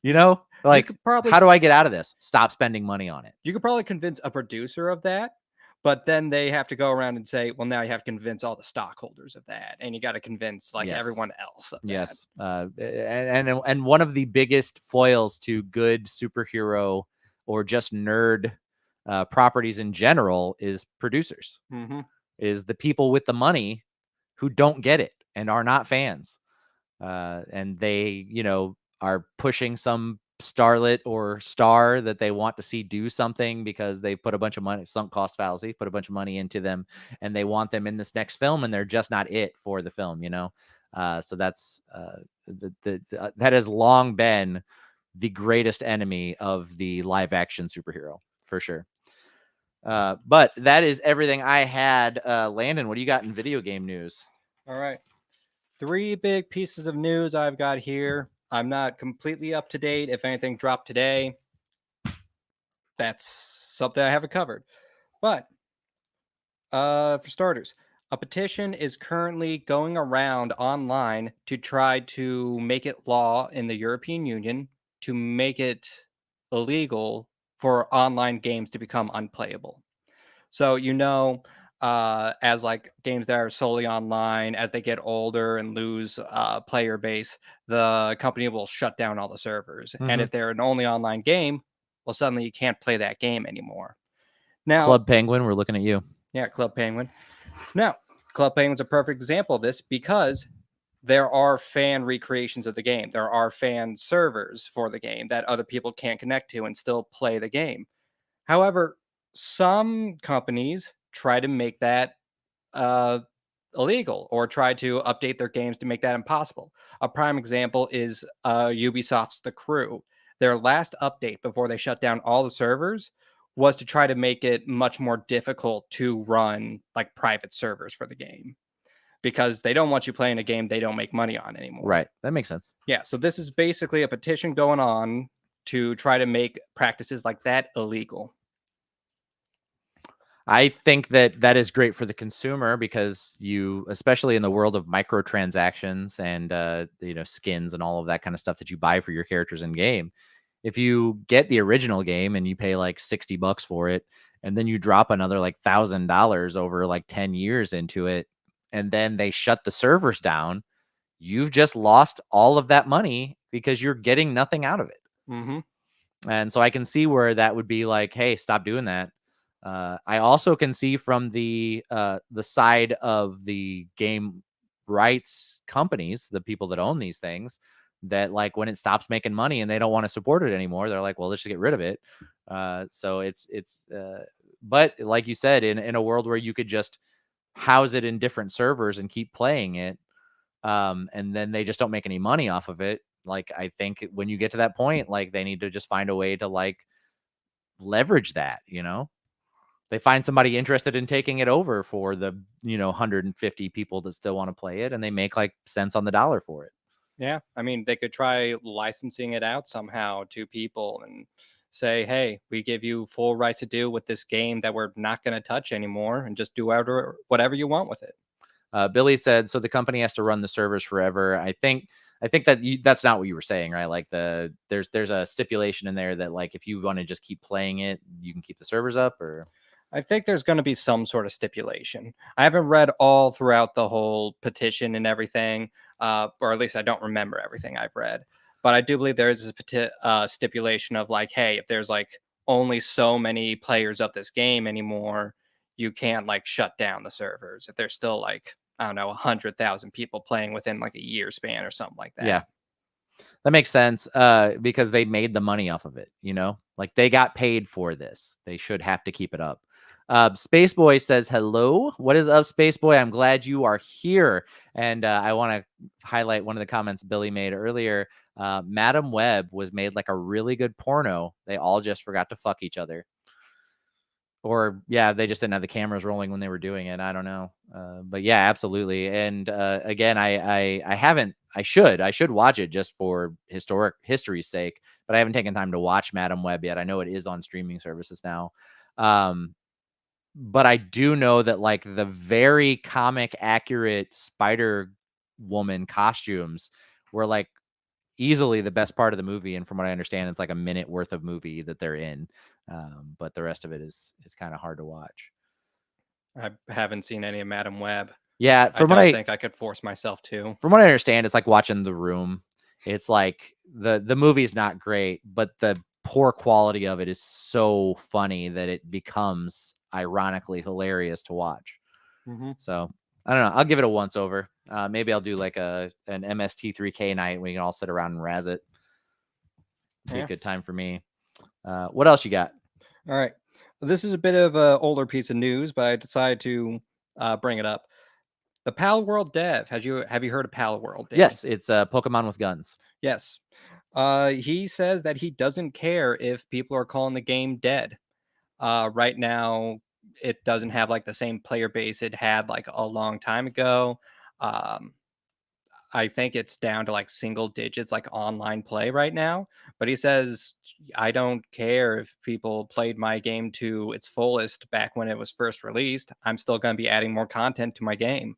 You know, like, how do I get out of this? Stop spending money on it. You could probably convince a producer of that, but then they have to go around and say, well, now you have to convince all the stockholders of that. And you got to convince like everyone else of that. Yes. And one of the biggest foils to good superhero or just nerd properties in general is producers, is the people with the money who don't get it and are not fans. And they, are pushing some starlet or star that they want to see do something because they put a bunch of money, sunk cost fallacy, put a bunch of money into them, and they want them in this next film, and they're just not it for the film, So that's that has long been the greatest enemy of the live action superhero for sure. But that is everything I had. Landon, what do you got in video game news? All right. 3 big pieces of news I've got here. I'm not completely up to date. If anything dropped today, that's something I haven't covered. But for starters, a petition is currently going around online to try to make it law in the European Union to make it illegal for online games to become unplayable. So, as like games that are solely online, as they get older and lose player base, the company will shut down all the servers. And if they're an only online game, well, suddenly you can't play that game anymore. Now, Club Penguin, we're looking at you. Yeah, Club Penguin. Now, Club Penguin's a perfect example of this because there are fan recreations of the game. There are fan servers for the game that other people can't connect to and still play the game. However, some companies try to make that uh, illegal or try to update their games to make that impossible. A prime example is Ubisoft's The Crew. Their last update before they shut down all the servers was to try to make it much more difficult to run like private servers for the game because they don't want you playing a game they don't make money on anymore. Right. That makes sense. Yeah, so this is basically a petition going on to try to make practices like that illegal. I think that is great for the consumer because you, especially in the world of microtransactions and skins and all of that kind of stuff that you buy for your characters in game, if you get the original game and you pay like $60 for it, and then you drop another like $1,000 over like 10 years into it, and then they shut the servers down, you've just lost all of that money because you're getting nothing out of it. Mm-hmm. And so I can see where that would be like, hey, stop doing that. I also can see from the side of the game rights companies, the people that own these things, that like when it stops making money and they don't want to support it anymore, they're like, well, let's just get rid of it. But like you said, in a world where you could just house it in different servers and keep playing it, and then they just don't make any money off of it. Like, I think when you get to that point, like they need to just find a way to like leverage that, they find somebody interested in taking it over for the 150 people that still want to play it, and they make like cents on the dollar for it. Yeah, I mean, they could try licensing it out somehow to people and say, hey, we give you full rights to do with this game that we're not going to touch anymore, and just do whatever you want with it. Billy said, so the company has to run the servers forever. I think that's not what you were saying, right? Like there's a stipulation in there that like if you want to just keep playing it, you can keep the servers up, or I think there's going to be some sort of stipulation. I haven't read all throughout the whole petition and everything, or at least I don't remember everything I've read. But I do believe there is a stipulation of like, hey, if there's like only so many players of this game anymore, you can't like shut down the servers. If there's still like, I don't know, 100,000 people playing within like a year span or something like that. Yeah. That makes sense, because they made the money off of it, like they got paid for this. They should have to keep it up. Space Boy says, hello. What is up, Space Boy? I'm glad you are here. And I want to highlight one of the comments Billy made earlier. Madam Web was made like a really good porno. They all just forgot to fuck each other. Or yeah, they just didn't have the cameras rolling when they were doing it. I don't know. But yeah, absolutely. And again, I should watch it just for historic history's sake, but I haven't taken time to watch Madam Web yet. I know it is on streaming services now. But I do know that like the very comic accurate Spider Woman costumes were like easily the best part of the movie. And from what I understand, it's like a minute worth of movie that they're in. But the rest of it is kind of hard to watch. I haven't seen any of Madam Web. Yeah, I don't think I could force myself to. From what I understand, it's like watching The Room. It's like the movie is not great, but the poor quality of it is so funny that it becomes ironically hilarious to watch. Mm-hmm. So I don't know. I'll give it a once over. Maybe I'll do like an MST3K night where we can all sit around and razz it. Be a good time for me. What else you got? All right. This is a bit of an older piece of news, but I decided to bring it up. The Pal World dev. Have you heard of Pal World? Dave? Yes, it's Pokemon with guns. Yes. He says that he doesn't care if people are calling the game dead. Right now, it doesn't have like the same player base it had like a long time ago. I think it's down to like single digits, like online play right now. But he says, I don't care if people played my game to its fullest back when it was first released. I'm still going to be adding more content to my game.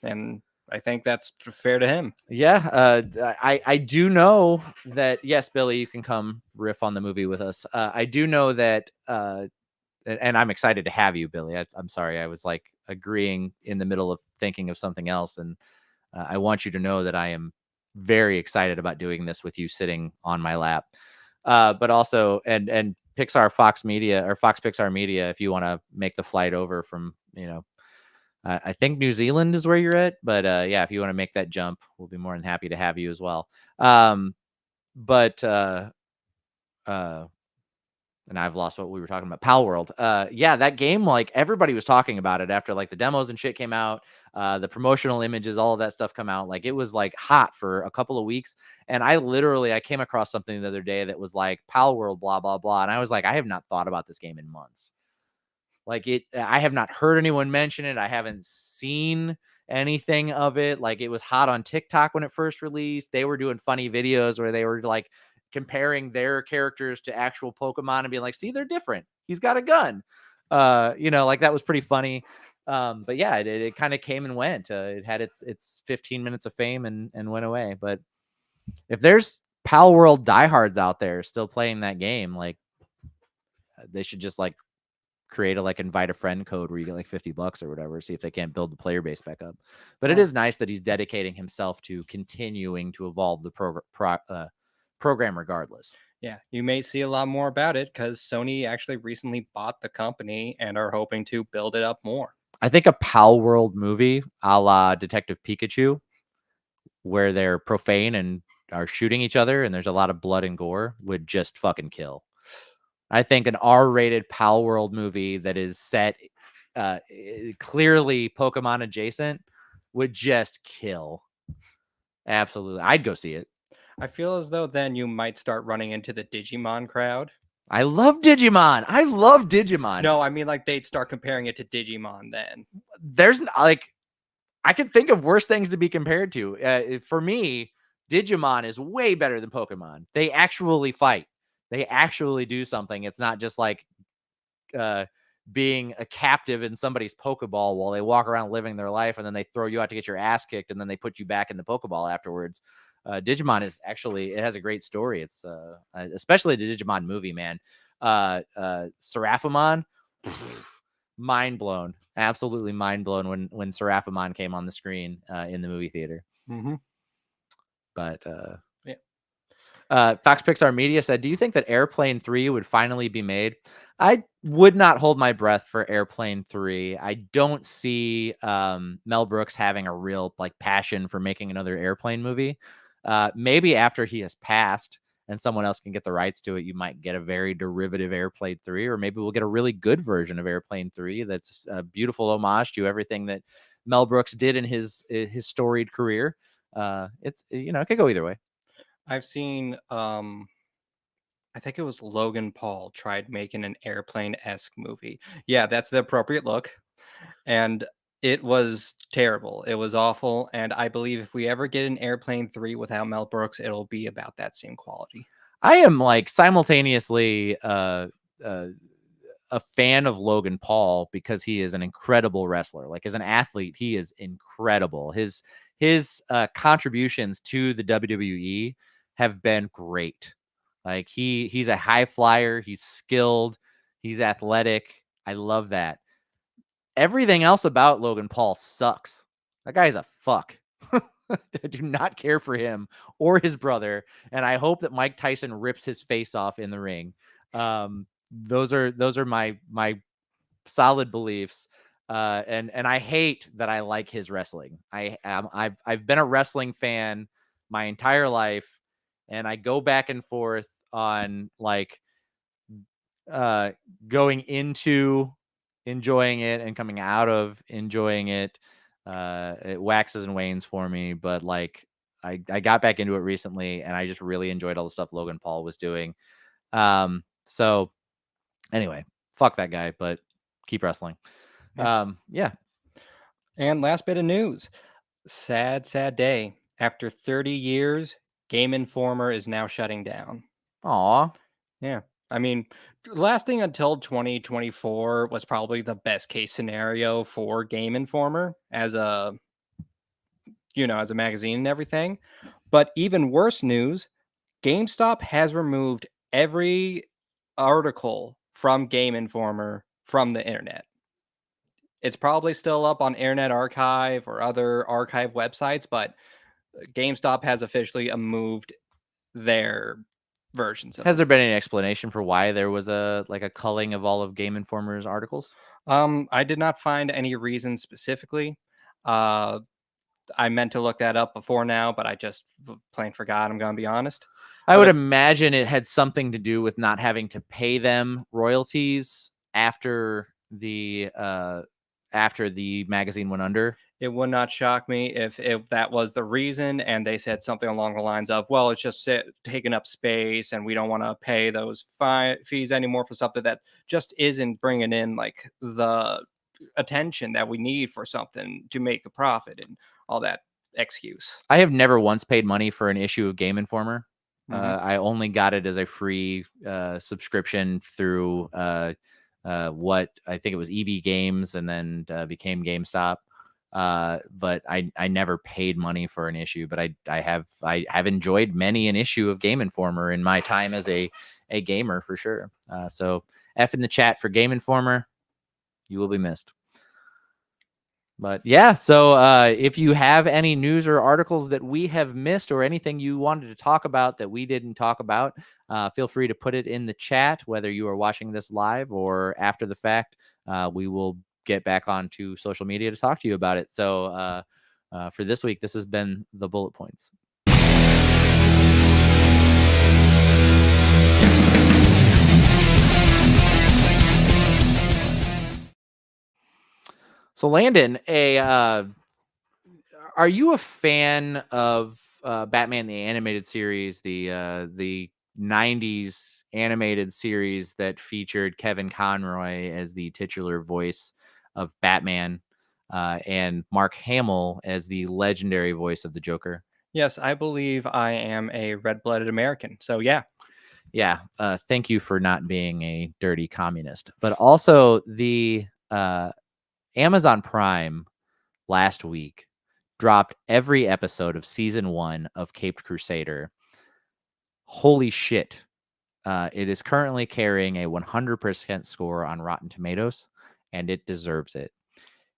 And I think that's fair to him. Yeah. I do know that, yes, Billy, you can come riff on the movie with us. I do know that, and I'm excited to have you, Billy. I'm sorry. I was like agreeing in the middle of thinking of something else. And I want you to know that I am very excited about doing this with you sitting on my lap. But also, and Pixar Fox Media or Fox Pixar Media, if you want to make the flight over from, I think New Zealand is where you're at, but yeah, if you want to make that jump, we'll be more than happy to have you as well. But and I've lost what we were talking about. Pal World. Yeah, that game, like everybody was talking about it after like the demos and shit came out, the promotional images, all of that stuff come out. Like it was like hot for a couple of weeks. And I came across something the other day that was like Pal World, blah, blah, blah. And I was like, I have not thought about this game in months. Like I have not heard anyone mention it. I haven't seen anything of it. Like it was hot on TikTok when it first released. They were doing funny videos where they were like comparing their characters to actual Pokemon and being like, see, they're different. He's got a gun. Like that was pretty funny. But yeah, it kind of came and went. It had its 15 minutes of fame and went away. But if there's Pal World diehards out there still playing that game, like they should just like create a like invite a friend code where you get like $50 or whatever, see if they can't build the player base back up. But it is nice that he's dedicating himself to continuing to evolve the program regardless. Yeah, you may see a lot more about it because Sony actually recently bought the company and are hoping to build it up more. I think a Pal World movie a la Detective Pikachu, where they're profane and are shooting each other and there's a lot of blood and gore, would just fucking kill. I think an R-rated Pal World movie that is set clearly Pokemon adjacent would just kill. Absolutely. I'd go see it. I feel as though then you might start running into the Digimon crowd. I love Digimon. I love Digimon. No, I mean like they'd start comparing it to Digimon then. There's like, I can think of worse things to be compared to. For me, Digimon is way better than Pokemon. They actually fight. They actually do something. It's not just like being a captive in somebody's Pokeball while they walk around living their life and then they throw you out to get your ass kicked and then they put you back in the Pokeball afterwards. Digimon is actually, it has a great story. It's especially the Digimon movie, man. Seraphimon, mind blown, absolutely mind blown when Seraphimon came on the screen in the movie theater. Mm-hmm. But Fox Pixar Media said, do you think that Airplane 3 would finally be made? I would not hold my breath for Airplane 3. I don't see Mel Brooks having a real like passion for making another Airplane movie. Maybe after he has passed and someone else can get the rights to it, you might get a very derivative Airplane 3, or maybe we'll get a really good version of Airplane 3 that's a beautiful homage to everything that Mel Brooks did in his storied career. It's, it could go either way. I've seen I think it was Logan Paul tried making an Airplane-esque movie. Yeah, that's the appropriate look. And it was terrible. It was awful. And I believe if we ever get an Airplane 3 without Mel Brooks, it'll be about that same quality. I am like simultaneously a fan of Logan Paul because he is an incredible wrestler. Like as an athlete, he is incredible. His contributions to the WWE have been great. Like he's a high flyer, he's skilled, he's athletic. I love that. Everything else about Logan Paul sucks. That guy's a fuck. I do not care for him or his brother, and I hope that Mike Tyson rips his face off in the ring. Those are my solid beliefs. And I hate that I like his wrestling. I've been a wrestling fan my entire life, and I go back and forth on like going into enjoying it and coming out of enjoying it. It waxes and wanes for me, but like I got back into it recently and I just really enjoyed all the stuff Logan Paul was doing. So anyway, fuck that guy, but keep wrestling. Yeah. And last bit of news. Sad day. After 30 years, Game Informer is now shutting down. Aw. Yeah. I mean, lasting until 2024 was probably the best case scenario for Game Informer as a magazine and everything. But even worse news, GameStop has removed every article from Game Informer from the internet. It's probably still up on Internet Archive or other archive websites, but GameStop has officially moved their versions of Has the there been any explanation for why there was a culling of all of Game Informer's articles? I did not find any reason specifically. Uh, I meant to look that up before now, but I just plain forgot. I'm gonna be honest. I But would if imagine it had something to do with not having to pay them royalties after the magazine went under. it would not shock me if that was the reason, and they said something along the lines of, "Well, it's just taking up space, and we don't want to pay those fees anymore for something that just isn't bringing in like the attention that we need for something to make a profit and all that excuse." I have never once paid money for an issue of Game Informer. Hmm. I only got it as a free subscription through what I think it was EB Games, and then became GameStop. But I never paid money for an issue, but I have enjoyed many an issue of Game Informer in my time as a gamer, for sure. So F in the chat for Game Informer. You will be missed. But yeah, so if you have any news or articles that we have missed, or anything you wanted to talk about that we didn't talk about, feel free to put it in the chat, whether you are watching this live or after the fact. We will get back onto social media to talk to you about it. So for this week, this has been the bullet points. So Landon, are you a fan of Batman the Animated Series, the 90s animated series that featured Kevin Conroy as the titular voice of Batman, and Mark Hamill as the legendary voice of the Joker? Yes, I believe I am a red-blooded American. So yeah. Yeah, thank you for not being a dirty communist. But also, the Amazon Prime last week dropped every episode of season 1 of Caped Crusader. Holy shit. It is currently carrying a 100% score on Rotten Tomatoes, and it deserves it.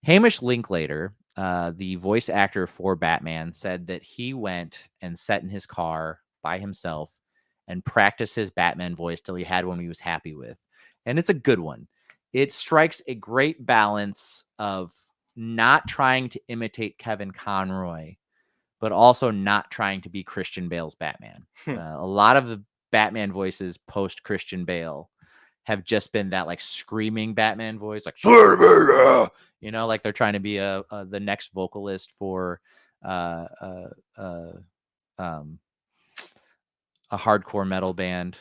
Hamish Linklater, the voice actor for Batman, said that he went and sat in his car by himself and practiced his Batman voice till he had one he was happy with. And it's a good one. It strikes a great balance of not trying to imitate Kevin Conroy, but also not trying to be Christian Bale's Batman. A lot of the Batman voices post Christian Bale have just been that like screaming Batman voice, like like they're trying to be the next vocalist for uh, uh, uh, um, a hardcore metal band.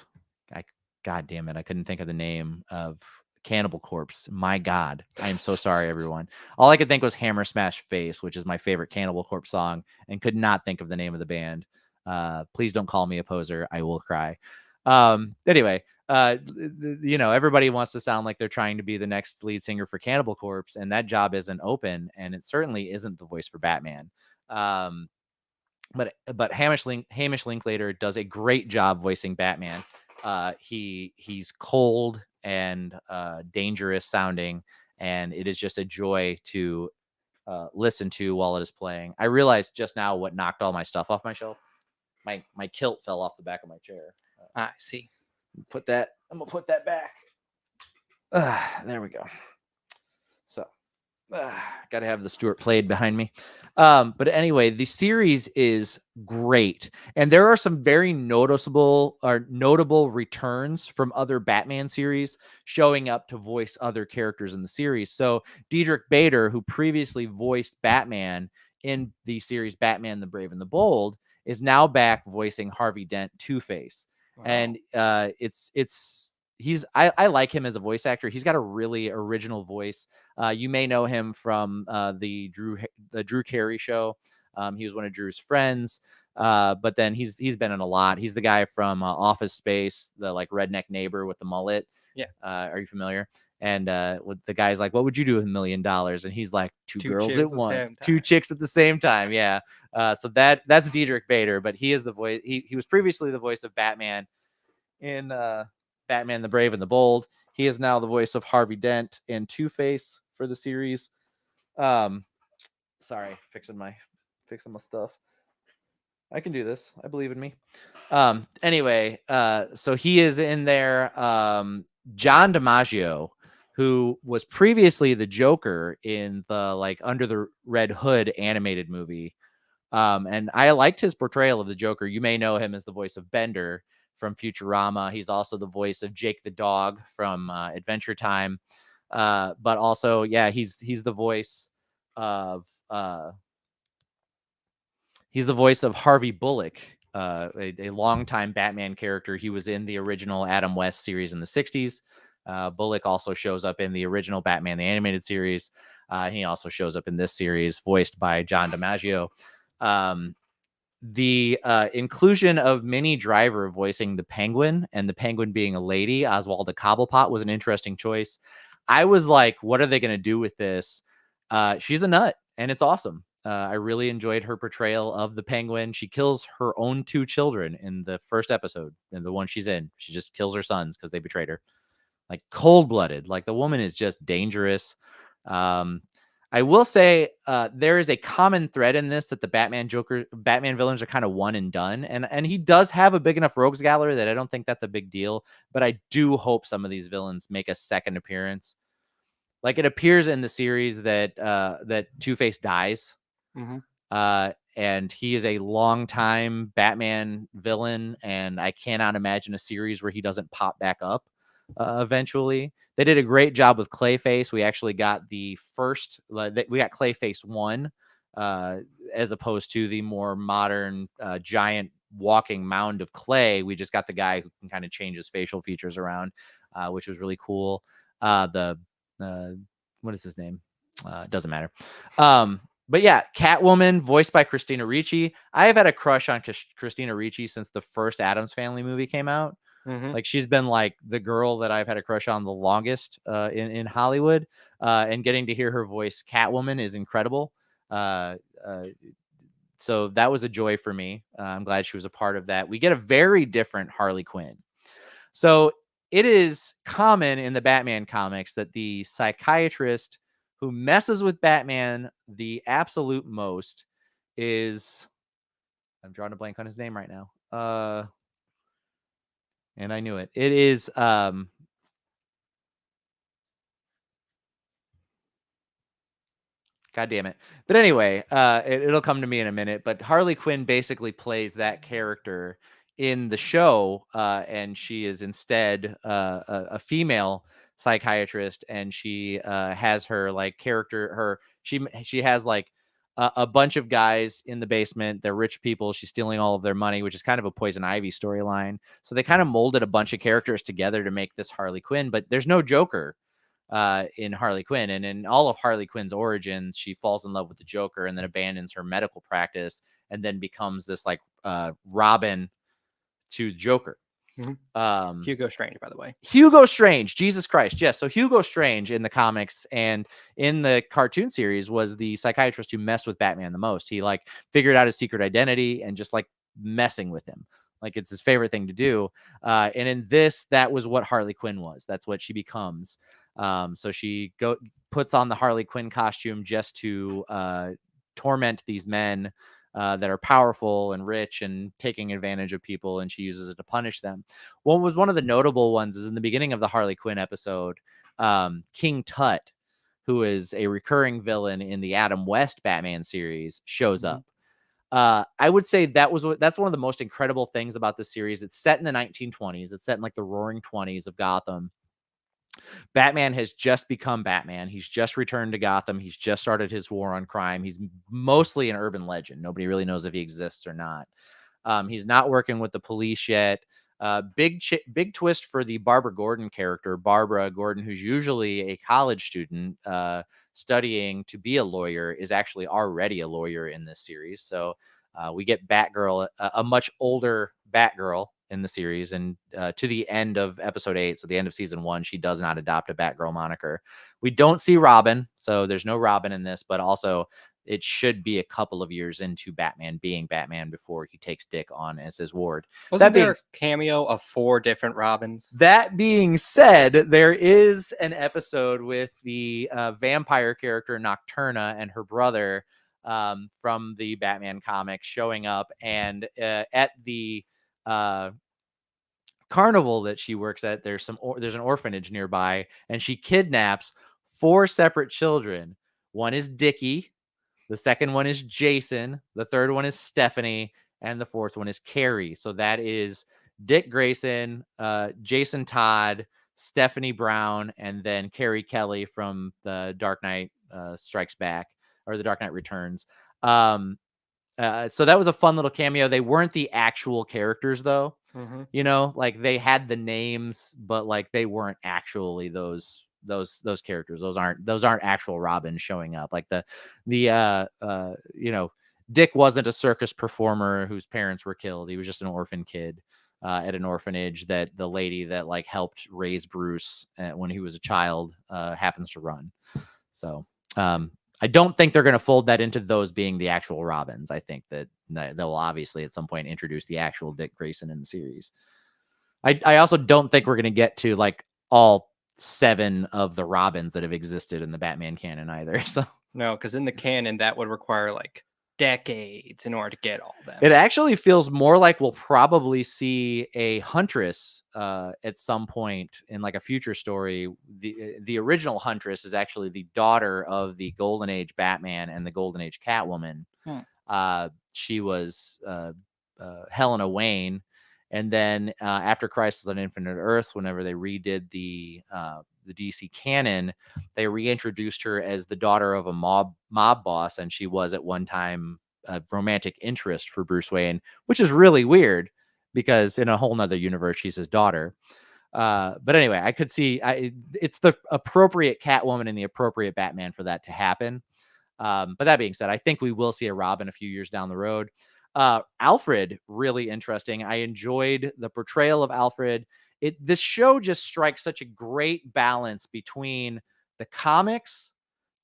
God damn it, I couldn't think of the name of Cannibal Corpse. My God, I am so sorry, everyone. All I could think was Hammer Smash Face, which is my favorite Cannibal Corpse song, and could not think of the name of the band. Please don't call me a poser. I will cry. Anyway, everybody wants to sound like they're trying to be the next lead singer for Cannibal Corpse, and that job isn't open, and it certainly isn't the voice for Batman. But Hamish Linklater does a great job voicing Batman. He's cold and dangerous sounding, and it is just a joy to listen to while it is playing. I realized just now what knocked all my stuff off my shelf. My kilt fell off the back of my chair. I see. I'm gonna put that back. There we go. So got to have the Stuart played behind me. But anyway, the series is great, and there are some very notable returns from other Batman series showing up to voice other characters in the series. So Diedrich Bader, who previously voiced Batman in the series Batman the Brave and the Bold, is now back voicing Harvey Dent, Two-Face. Wow. And I like him as a voice actor. He's got a really original voice. You may know him from the Drew Carey show. He was one of Drew's friends, but then he's been in a lot. He's the guy from Office Space, the like redneck neighbor with the mullet. Yeah. Are you familiar? And with the guy's like, "What would you do with $1 million?" And he's like, two girls at once, two chicks at the same time." Yeah. So that's Diedrich Bader, but he is the voice. He was previously the voice of Batman in Batman the Brave and the Bold. He is now the voice of Harvey Dent and Two-Face for the series. Sorry, fixing my stuff. I can do this. I believe in me. Anyway, so he is in there. John DiMaggio, who was previously the Joker in the like Under the Red Hood animated movie. And I liked his portrayal of the Joker. You may know him as the voice of Bender from Futurama. He's also the voice of Jake the dog from Adventure Time. But also, yeah, he's the voice of he's the voice of Harvey Bullock, a longtime Batman character. He was in the original Adam West series in the 60s. Bullock also shows up in the original Batman, the animated series. He also shows up in this series, voiced by John DiMaggio. The inclusion of Minnie Driver voicing the Penguin, and the Penguin being a lady, Oswalda Cobblepot, was an interesting choice. I was like, what are they going to do with this? She's a nut, and it's awesome. I really enjoyed her portrayal of the Penguin. She kills her own 2 children in the first episode, and the one she's in. She just kills her sons because they betrayed her. Like cold-blooded. Like the woman is just dangerous. I will say there is a common thread in this that the Batman villains are kind of one and done. And he does have a big enough rogues gallery that I don't think that's a big deal. But I do hope some of these villains make a second appearance. Like it appears in the series that that Two-Face dies. And he is a longtime Batman villain, and I cannot imagine a series where he doesn't pop back up eventually. They did a great job with Clayface. We actually got the first, we got Clayface 1, as opposed to the more modern giant walking mound of clay. We just got the guy who can kind of change his facial features around, which was really cool. What is his name? Doesn't matter. But yeah, Catwoman, voiced by Christina Ricci. I have had a crush on Christina Ricci since the first Addams Family movie came out. Like she's been like the girl that I've had a crush on the longest in Hollywood. And getting to hear her voice Catwoman is incredible. So that was a joy for me. I'm glad she was a part of that. We get a very different Harley Quinn. So it is common in the Batman comics that the psychiatrist who messes with Batman the absolute most is, I'm drawing a blank on his name right now. And I knew it. It is God damn it. But anyway, it'll come to me in a minute. But Harley Quinn basically plays that character in the show, and she is instead a female psychiatrist, and she has her like character. She has like a bunch of guys in the basement. They're rich people. She's stealing all of their money, which is kind of a Poison Ivy storyline. So they kind of molded a bunch of characters together to make this Harley Quinn. But there's no Joker in Harley Quinn. And in all of Harley Quinn's origins, she falls in love with the Joker and then abandons her medical practice and then becomes this like Robin to Joker. Hugo Strange, by the way. Hugo Strange, Jesus Christ. Yes. So Hugo Strange in the comics and in the cartoon series was the psychiatrist who messed with Batman the most. He like figured out his secret identity and just like messing with him. Like it's his favorite thing to do. And in this, that was what Harley Quinn was. That's what she becomes. So she puts on the Harley Quinn costume just to torment these men that are powerful and rich and taking advantage of people, and she uses it to punish them. What was one of the notable ones is in the beginning of the Harley Quinn episode, King Tut, who is a recurring villain in the Adam West Batman series, shows up. I would say that's one of the most incredible things about the series. It's set in the 1920s. It's set in like the roaring 20s of Gotham. Batman has just become Batman. He's just returned to Gotham. He's just started his war on crime. He's mostly an urban legend. Nobody really knows if he exists or not. He's not working with the police yet. Big twist for the Barbara Gordon character, Barbara Gordon, who's usually a college student studying to be a lawyer, is actually already a lawyer in this series. So we get Batgirl, a much older Batgirl in the series, and to the end of episode 8, so the end of season 1, she does not adopt a Batgirl moniker. We don't see Robin, so there's no Robin in this, but also it should be a couple of years into Batman being Batman before he takes Dick on as his ward. Wasn't there a cameo of 4 different Robins? That being said, there is an episode with the vampire character Nocturna and her brother from the Batman comics showing up, and at the carnival that she works at, there's an orphanage nearby, and she kidnaps 4 separate children. One is Dickie, the second one is Jason, the third one is Stephanie, and the fourth one is Carrie. So that is Dick Grayson, Jason Todd, Stephanie Brown, and then Carrie Kelly from the Dark Knight Strikes Back, or the Dark Knight Returns. So that was a fun little cameo. They weren't the actual characters though. Like they had the names, but like they weren't actually those characters. Those aren't actual Robins showing up. Like the Dick wasn't a circus performer whose parents were killed. He was just an orphan kid at an orphanage that the lady that like helped raise Bruce when he was a child happens to run. So I don't think they're going to fold that into those being the actual Robins. I think that they'll obviously at some point introduce the actual Dick Grayson in the series. I also don't think we're going to get to like all 7 of the Robins that have existed in the Batman canon either. So no, because in the canon that would require like decades in order to get all of them. It actually feels more like we'll probably see a Huntress at some point in like a future story. The original Huntress is actually the daughter of the Golden Age Batman and the Golden Age Catwoman. She was Helena Wayne. And then after Crisis on Infinite Earths, whenever they redid the DC canon, they reintroduced her as the daughter of a mob boss, and she was at one time a romantic interest for Bruce Wayne, which is really weird because in a whole nother universe, she's his daughter. But anyway, I could see it's the appropriate Catwoman and the appropriate Batman for that to happen. But that being said, I think we will see a Robin a few years down the road. Alfred, really interesting. I enjoyed the portrayal of Alfred. This show just strikes such a great balance between the comics,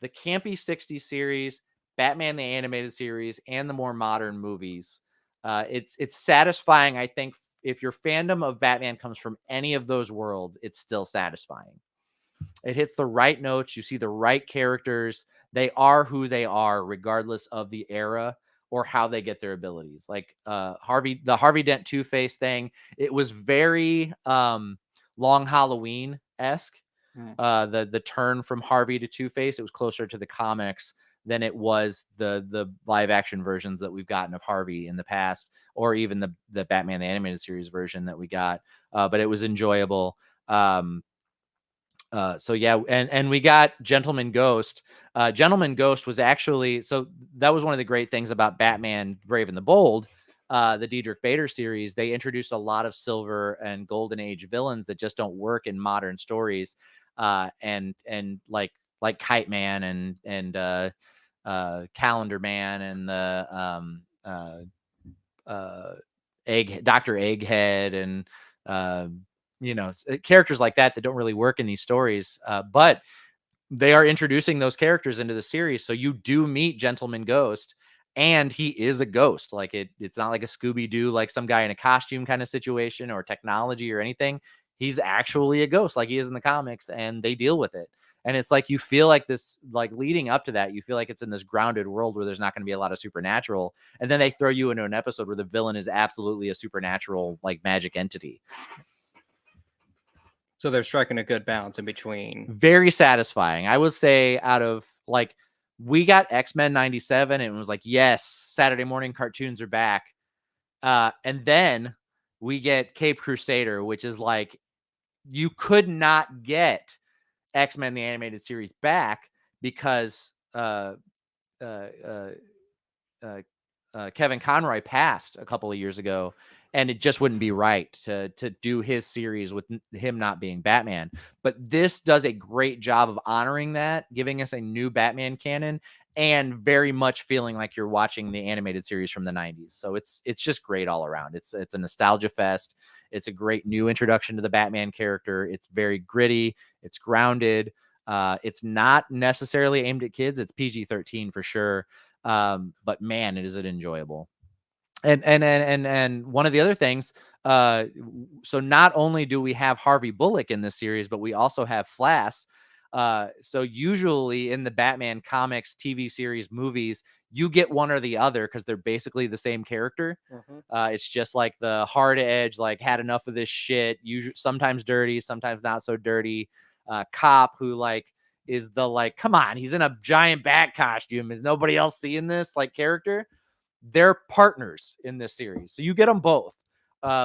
the campy 60s series, Batman the Animated Series, and the more modern movies. It's satisfying, I think. If your fandom of Batman comes from any of those worlds, it's still satisfying. It hits the right notes. You see the right characters. They are who they are, regardless of the era or how they get their abilities. Like the Harvey Dent Two-Face thing, it was very Long Halloween-esque. The turn from Harvey to Two-Face, it was closer to the comics than it was the live action versions that we've gotten of Harvey in the past, or even the Batman the Animated Series version that we got. But it was enjoyable. So yeah, and we got Gentleman Ghost. Gentleman Ghost was actually, so that was one of the great things about Batman Brave and the Bold, the Diedrich Bader series. They introduced a lot of Silver and Golden Age villains that just don't work in modern stories, and like Kite Man and Calendar Man and the Dr. Egghead and characters like that don't really work in these stories, but they are introducing those characters into the series. So you do meet Gentleman Ghost, and he is a ghost. Like it's not like a Scooby-Doo, like some guy in a costume kind of situation or technology or anything. He's actually a ghost like he is in the comics, and they deal with it. And it's like, you feel like this, like leading up to that, you feel like it's in this grounded world where there's not going to be a lot of supernatural. And then they throw you into an episode where the villain is absolutely a supernatural, like magic entity. So they're striking a good balance in between. Very satisfying. I would say out of like, we got X-Men 97 and it was like, yes, Saturday morning cartoons are back. And then we get Cape Crusader, which is like, you could not get X-Men the Animated Series back because Kevin Conroy passed a couple of years ago, and it just wouldn't be right to do his series with him not being Batman. But this does a great job of honoring that, giving us a new Batman canon, and very much feeling like you're watching the animated series from the 90s. So it's just great all around. It's a nostalgia fest. It's a great new introduction to the Batman character. It's very gritty. It's grounded. It's not necessarily aimed at kids. It's PG-13 for sure. But man, is it enjoyable. And one of the other things, so not only do we have Harvey Bullock in this series, but we also have Flass. So usually in the Batman comics, TV series, movies, you get one or the other because they're basically the same character. It's just like the hard edge, like had enough of this shit. Usually, sometimes dirty, sometimes not so dirty. Cop who like is the like, come on, he's in a giant bat costume. Is nobody else seeing this like character? They're partners in this series, so you get them both,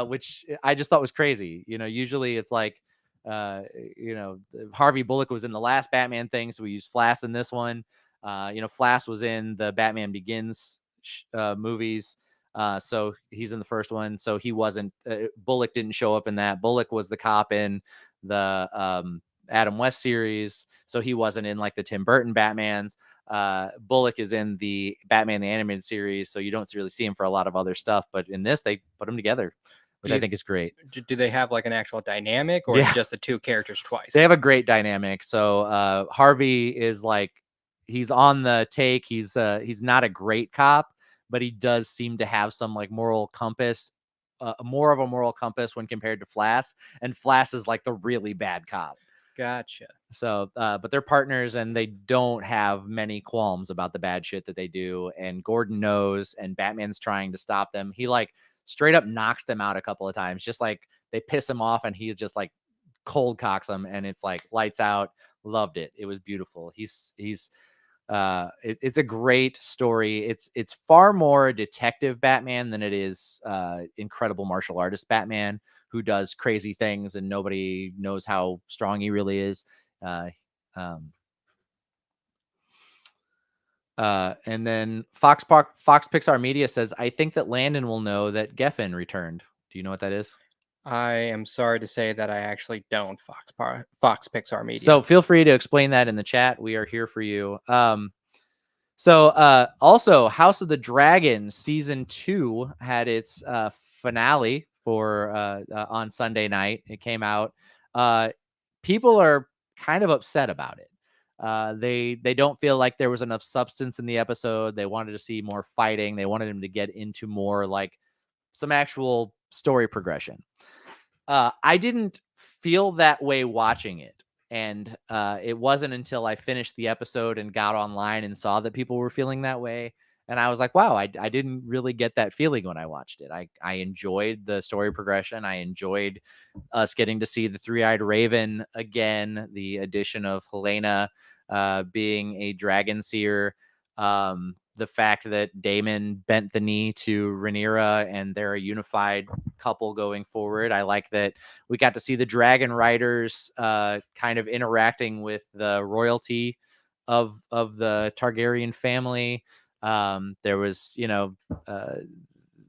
which I just thought was crazy. Usually it's like, Harvey Bullock was in the last Batman thing, so we used Flash in this one. Flash was in the Batman Begins movies, so he's in the first one. So he wasn't. Bullock didn't show up in that. Bullock was the cop in the Adam West series, so he wasn't in like the Tim Burton Batmans. Bullock is in the Batman the Animated Series, so you don't really see him for a lot of other stuff. But in this, they put him together, which I think is great. Do they have like an actual dynamic, or is it just the two characters twice? They have a great dynamic. So Harvey is like, he's on the take. He's not a great cop, but he does seem to have some like moral compass, more of a moral compass when compared to Flash. And Flash is like the really bad cop. Gotcha. So, but they're partners and they don't have many qualms about the bad shit that they do. And Gordon knows, and Batman's trying to stop them. He like straight up knocks them out a couple of times, just like they piss him off and he just like cold cocks them, and it's like lights out. Loved it. It was beautiful. It's a great story. It's far more detective Batman than it is incredible martial artist Batman who does crazy things and nobody knows how strong he really is. And then Fox Pixar Media says, I think that Landon will know that Geffen returned. Do you know what that is? I am sorry to say that I actually don't Fox Pixar Media. So feel free to explain that in the chat. We are here for you. So also House of the Dragon season 2 had its finale for on Sunday night. It came out. People are kind of upset about it. They don't feel like there was enough substance in the episode. They wanted to see more fighting. They wanted him to get into more like some actual story progression. I didn't feel that way watching it. And it wasn't until I finished the episode and got online and saw that people were feeling that way. And I was like, wow, I didn't really get that feeling when I watched it. I enjoyed the story progression. I enjoyed us getting to see the Three-Eyed Raven again, the addition of Helena being a dragon seer. The fact that Damon bent the knee to Rhaenyra and they're a unified couple going forward. I like that we got to see the dragon riders kind of interacting with the royalty of the Targaryen family. There was,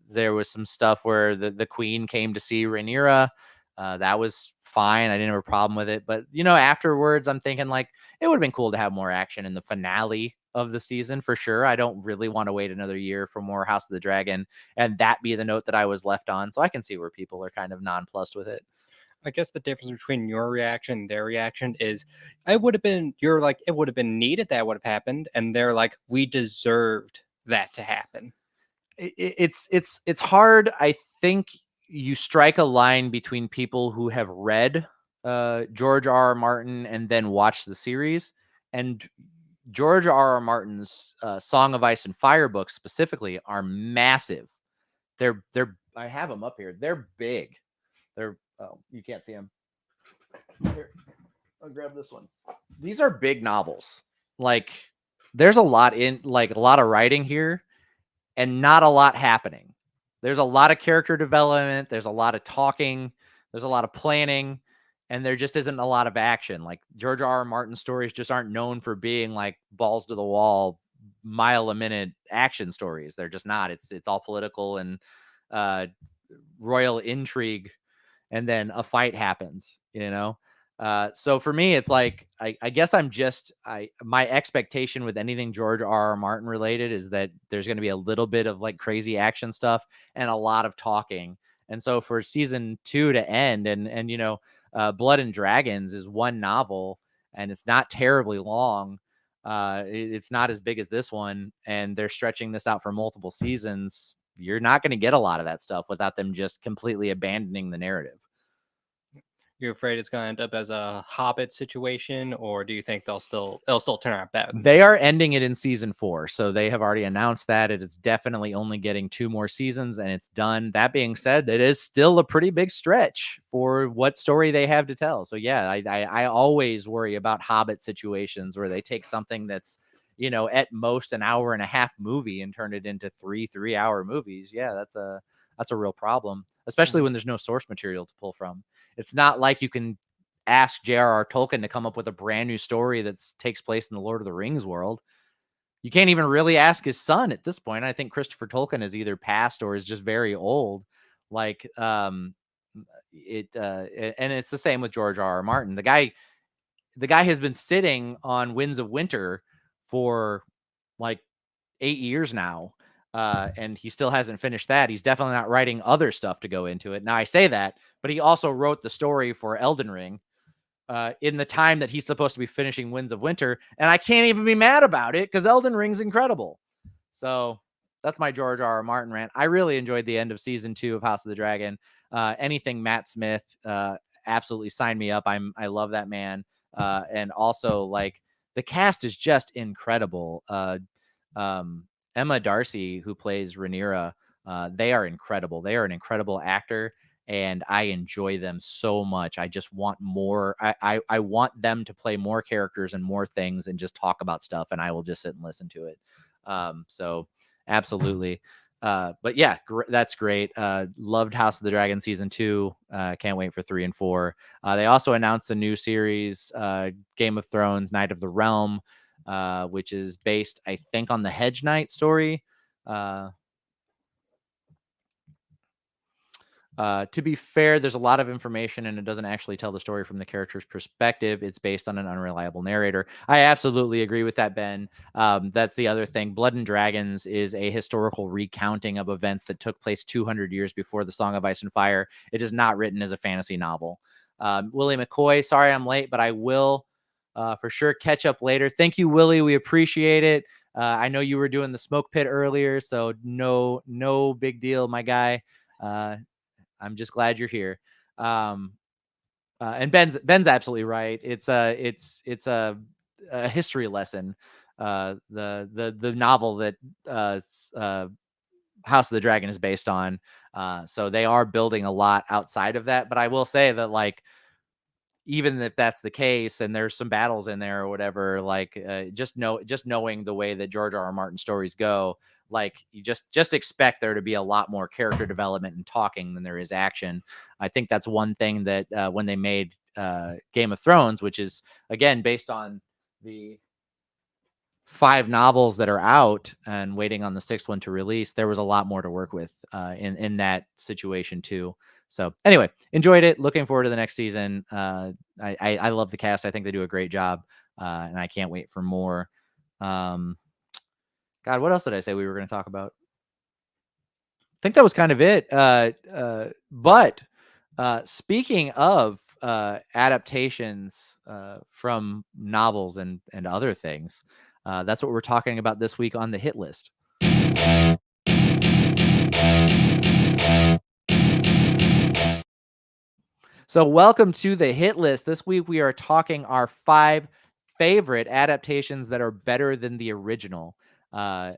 there was some stuff where the queen came to see Rhaenyra. That was fine. I didn't have a problem with it. But, afterwards, I'm thinking like it would have been cool to have more action in the finale of the season for sure. I don't really want to wait another year for more House of the Dragon and that be the note that I was left on. So I can see where people are kind of nonplussed with it. I guess the difference between your reaction and their reaction is it would have been needed that would have happened. And they're like, we deserved that to happen. It's hard. I think you strike a line between people who have read George R.R. Martin and then watched the series, and George R.R. Martin's Song of Ice and Fire books specifically are massive. They're I have them up here. They're big. You can't see them. Here, I'll grab this one. These are big novels. Like there's a lot of writing here and not a lot happening. There's a lot of character development. There's a lot of talking. There's a lot of planning. And there just isn't a lot of action. Like George R.R. Martin stories just aren't known for being like balls to the wall, mile a minute action stories. They're just not. It's all political and royal intrigue, and then a fight happens. So for me, it's like I guess my expectation with anything George R.R. Martin related is that there's going to be a little bit of like crazy action stuff and a lot of talking. And so for season 2 to end, and Blood and Dragons is one novel, and it's not terribly long. It's not as big as this one, and they're stretching this out for multiple seasons. You're not going to get a lot of that stuff without them just completely abandoning the narrative. You afraid it's going to end up as a Hobbit situation, or do you think it'll still turn out bad? They are ending it in season 4, so they have already announced that it is definitely only getting 2 more seasons, and it's done. That being said, it is still a pretty big stretch for what story they have to tell. So yeah, I always worry about Hobbit situations where they take something that's, you know, at most an hour and a half movie and turn it into 3-hour movies. Yeah, that's a real problem, especially when there's no source material to pull from. It's not like you can ask J.R.R. Tolkien to come up with a brand new story that takes place in the Lord of the Rings world. You can't even really ask his son at this point. I think Christopher Tolkien is either passed or is just very old. Like, and it's the same with George R.R. Martin. The guy has been sitting on Winds of Winter for like 8 years now. And he still hasn't finished that. He's definitely not writing other stuff to go into it. Now I say that, but he also wrote the story for Elden Ring in the time that he's supposed to be finishing Winds of Winter. And I can't even be mad about it because Elden Ring's incredible. So that's my George R.R. Martin rant. I really enjoyed the end of season 2 of House of the Dragon. Anything Matt Smith, absolutely sign me up. I love that man. And also, like, the cast is just incredible. Emma Darcy, who plays Rhaenyra, they are incredible. They are an incredible actor, and I enjoy them so much. I just want more. I want them to play more characters and more things and just talk about stuff, and I will just sit and listen to it. So absolutely. But yeah, that's great. Loved House of the Dragon season 2. Can't wait for 3 and 4. They also announced a new series, Game of Thrones, Night of the Realm, which is based, I think, on the Hedge Knight story. To be fair, there's a lot of information and it doesn't actually tell the story from the character's perspective. It's based on an unreliable narrator. I absolutely agree with that, Ben. That's the other thing. Blood and Dragons is a historical recounting of events that took place 200 years before the Song of Ice and Fire. It is not written as a fantasy novel. Willie McCoy, sorry I'm late, but I will for sure catch up later. Thank you, Willie. We appreciate it. I know you were doing the smoke pit earlier, so no big deal, my guy. I'm just glad you're here. And Ben's absolutely right. It's a history lesson. The novel that House of the Dragon is based on. So they are building a lot outside of that. But I will say that, like, even if that's the case and there's some battles in there or whatever, like, just knowing the way that George R.R. Martin stories go, like, you just expect there to be a lot more character development and talking than there is action. I think that's one thing that when they made Game of Thrones, which is again based on the 5 novels that are out and waiting on the 6th one to release, there was a lot more to work with in that situation too. So anyway, enjoyed it. Looking forward to the next season. I love the cast. I think they do a great job, and I can't wait for more. God, what else did I say we were going to talk about? I think that was kind of it. But speaking of adaptations from novels and other things, that's what we're talking about this week on the hit list. So welcome to the hit list. This week we are talking our 5 favorite adaptations that are better than the original. I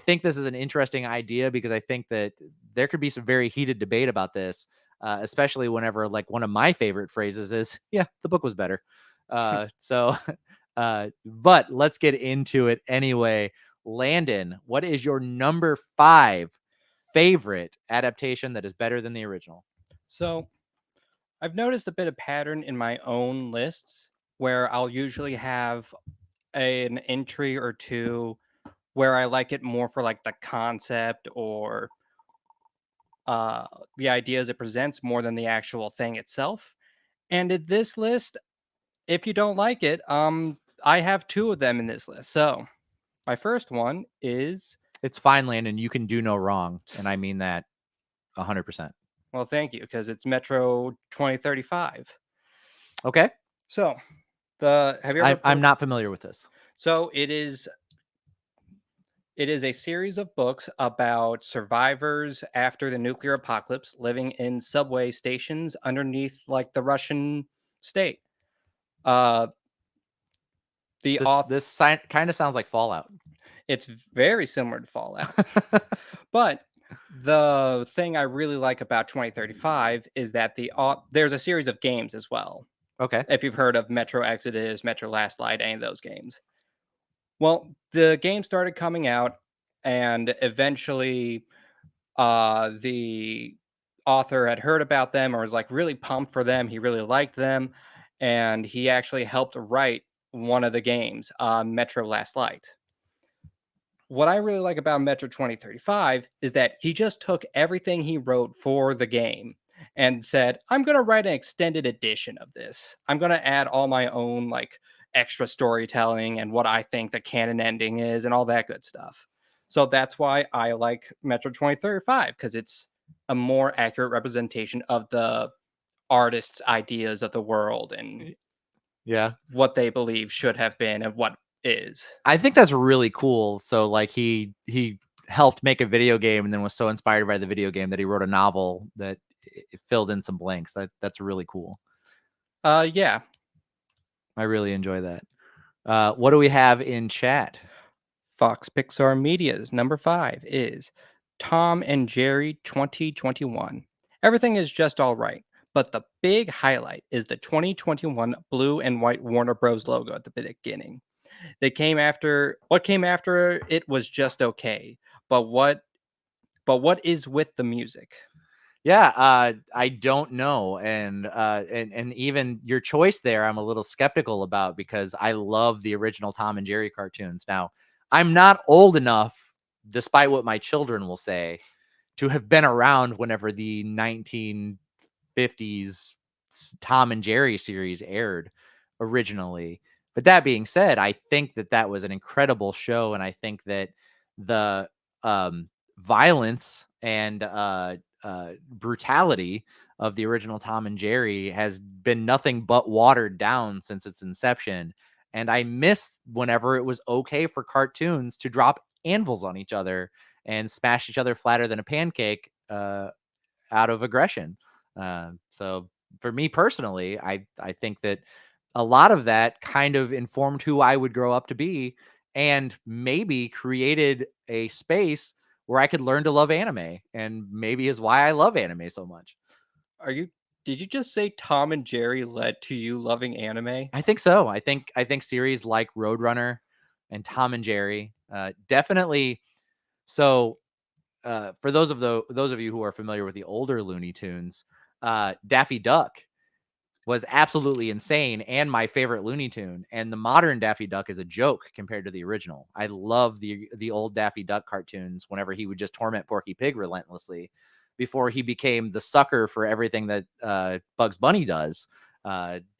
think this is an interesting idea because I think that there could be some very heated debate about this, especially whenever, like, one of my favorite phrases is, "Yeah, the book was better." But let's get into it anyway. Landon, what is your number 5 favorite adaptation that is better than the original? So I've noticed a bit of pattern in my own lists where I'll usually have an entry or two where I like it more for like the concept or the ideas it presents more than the actual thing itself. And in this list, if you don't like it, I have 2 of them in this list. So my first one is It's fine, Landon. You can do no wrong, and I mean that 100%. well, thank you, because it's Metro 2035. Okay. So the have you ever I'm not familiar with this. So it is It is a series of books about survivors after the nuclear apocalypse living in subway stations underneath like the Russian state. Uh, the This author, this kind of sounds like Fallout. it's very similar to Fallout. But the thing I really like about 2035 is that there's a series of games as well. Okay. If you've heard of Metro Exodus, Metro Last Light, any of those games. Well, the game started coming out, and eventually, the author had heard about them or was like really pumped for them. He really liked them, and he actually helped write one of the games, Metro Last Light. What I really like about Metro 2035 is that he just took everything he wrote for the game and said, I'm going to write an extended edition of this. I'm going to add all my own like extra storytelling and what I think the canon ending is and all that good stuff. So that's why I like Metro 2035 because it's a more accurate representation of the artist's ideas of the world and Yeah. what they believe should have been and what is. I think that's really cool. So like he helped make a video game and then was so inspired by the video game that he wrote a novel that it filled in some blanks. That's really cool. Yeah. I really enjoy that. What do we have in chat? Fox Pixar Media's number 5 is Tom and Jerry 2021. Everything is just all right, but the big highlight is the 2021 blue and white Warner Bros. Logo at the beginning. What came after it was just okay, but what is with the music? Yeah, I don't know, and even your choice there, I'm a little skeptical about because I love the original Tom and Jerry cartoons. Now, I'm not old enough, despite what my children will say, to have been around whenever the 1950s Tom and Jerry series aired originally. But that being said, I think that was an incredible show, and I think that the violence and brutality of the original Tom and Jerry has been nothing but watered down since its inception. And I miss whenever it was okay for cartoons to drop anvils on each other and smash each other flatter than a pancake out of aggression. So for me personally, I think that a lot of that kind of informed who I would grow up to be and maybe created a space where I could learn to love anime and maybe is why I love anime so much. Did you just say Tom and Jerry led to you loving anime? I think so. I think series like Roadrunner and Tom and Jerry definitely. So for those of you who are familiar with the older Looney Tunes, Daffy Duck was absolutely insane and my favorite Looney Tune. And the modern Daffy Duck is a joke compared to the original. I love the old Daffy Duck cartoons whenever he would just torment Porky Pig relentlessly before he became the sucker for everything that Bugs Bunny does.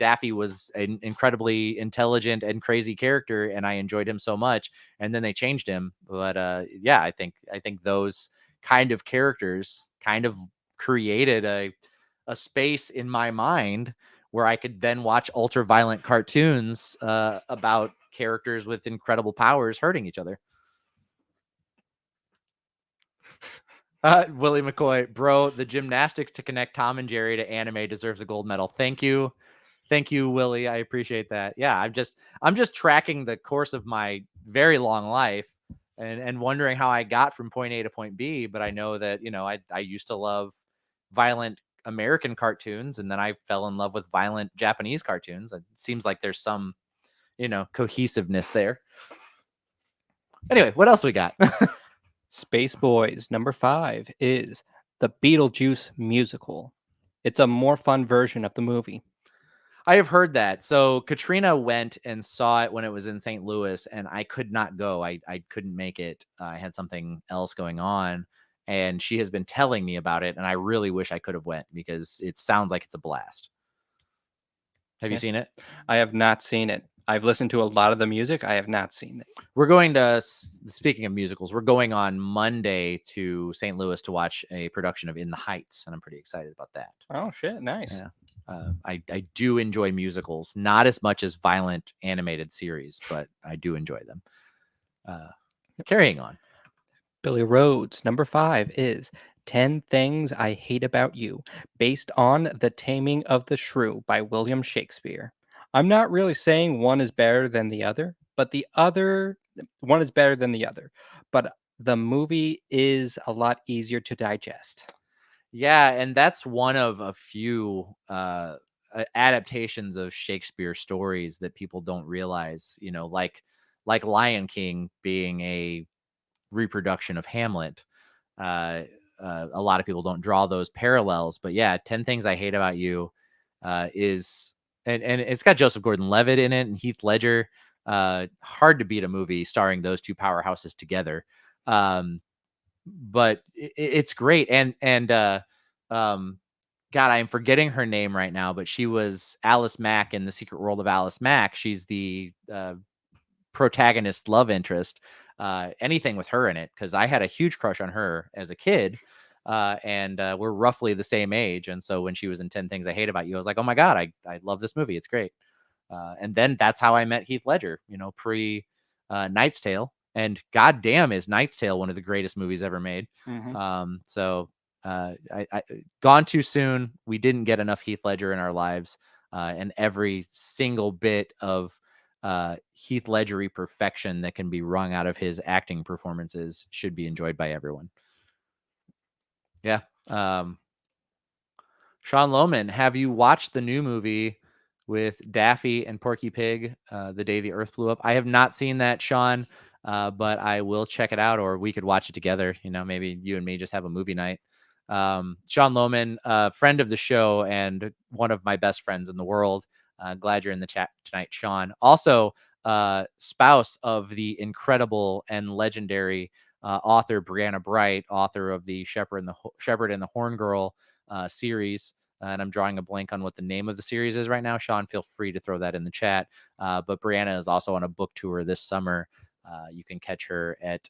Daffy was an incredibly intelligent and crazy character, and I enjoyed him so much. And then they changed him, but yeah, I think those kind of characters kind of created a space in my mind where I could then watch ultra violent cartoons about characters with incredible powers hurting each other. Willie McCoy, bro, the gymnastics to connect Tom and Jerry to anime deserves a gold medal. Thank you, Willie. I appreciate that. Yeah, I'm just tracking the course of my very long life and wondering how I got from point A to point B. But I know that I used to love violent American cartoons, and then I fell in love with violent Japanese cartoons. It seems like there's some cohesiveness there. Anyway, what else we got? Space Boys number 5 is the Beetlejuice musical. It's a more fun version of the movie. I have heard that. So Katrina went and saw it when it was in St. Louis, and I could not go. I couldn't make it. I had something else going on, and she has been telling me about it, and I really wish I could have went because it sounds like it's a blast. Have you seen it? I have not seen it. I've listened to a lot of the music. I have not seen it. We're going to, speaking of musicals, we're going on Monday to St. Louis to watch a production of In the Heights, and I'm pretty excited about that. Oh, shit. Nice. Yeah. I do enjoy musicals, not as much as violent animated series, but I do enjoy them. Carrying on. Billy Rhodes. Number 5 is 10 Things I Hate About You, based on The Taming of the Shrew by William Shakespeare. I'm not really saying one is better than the other, but one is better than the other. But the movie is a lot easier to digest. Yeah, and that's one of a few adaptations of Shakespeare stories that people don't realize. Like Lion King being a reproduction of Hamlet. Uh, a lot of people don't draw those parallels, but yeah, 10 Things I Hate About You is, and it's got Joseph Gordon-Levitt in it and Heath Ledger. Hard to beat a movie starring those two powerhouses together. But it's great. And um, God, I'm forgetting her name right now, but she was Alice Mack in The Secret World of Alice Mack. She's the protagonist love interest. Anything with her in it, because I had a huge crush on her as a kid. And we're roughly the same age. And so when she was in 10 Things I Hate About You, I was like, oh my God, I love this movie. It's great. And then that's how I met Heath Ledger, pre Knight's Tale. And goddamn, is Knight's Tale one of the greatest movies ever made. So I gone too soon. We didn't get enough Heath Ledger in our lives. And every single bit of Heath Ledgery perfection that can be wrung out of his acting performances should be enjoyed by everyone. Yeah. Sean Lohman, have you watched the new movie with Daffy and Porky Pig, The Day the Earth Blew Up? I have not seen that, Sean, but I will check it out, or we could watch it together. Maybe you and me just have a movie night. Sean Lohman, friend of the show and one of my best friends in the world. Glad you're in the chat tonight, Sean. Also, spouse of the incredible and legendary author Brianna Bright, author of the Shepherd and the Horn Girl series. And I'm drawing a blank on what the name of the series is right now. Sean, feel free to throw that in the chat. But Brianna is also on a book tour this summer. You can catch her at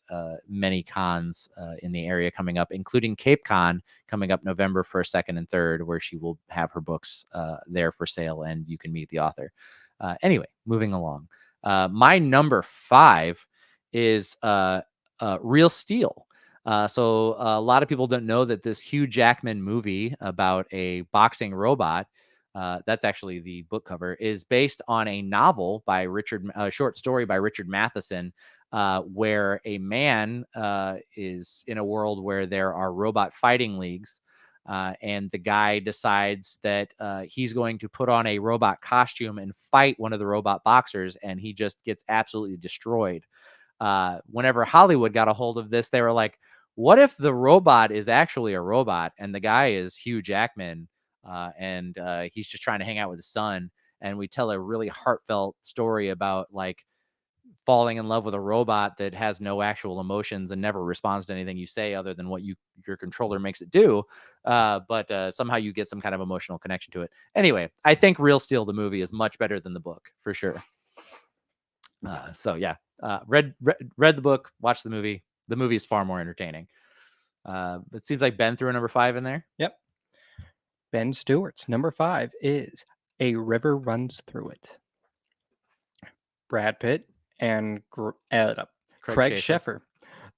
many cons in the area coming up, including Cape Con coming up November 1st, 2nd, and 3rd, where she will have her books there for sale and you can meet the author. Anyway, moving along. My number 5 is Real Steel. So a lot of people don't know that this Hugh Jackman movie about a boxing robot, that's actually the book cover, is based on a novel by a short story by Richard Matheson, where a man is in a world where there are robot fighting leagues. And the guy decides that he's going to put on a robot costume and fight one of the robot boxers, and he just gets absolutely destroyed. Whenever Hollywood got a hold of this, they were like, what if the robot is actually a robot and the guy is Hugh Jackman and he's just trying to hang out with his son? And we tell a really heartfelt story about like falling in love with a robot that has no actual emotions and never responds to anything you say other than what your controller makes it do. But somehow you get some kind of emotional connection to it. Anyway, I think Real Steel, the movie, is much better than the book for sure. So yeah, read the book, watch the movie. The movie is far more entertaining. It seems like Ben threw a number 5 in there. Yep. Ben Stewart's number 5 is A River Runs Through It. Brad Pitt and Craig Sheffer.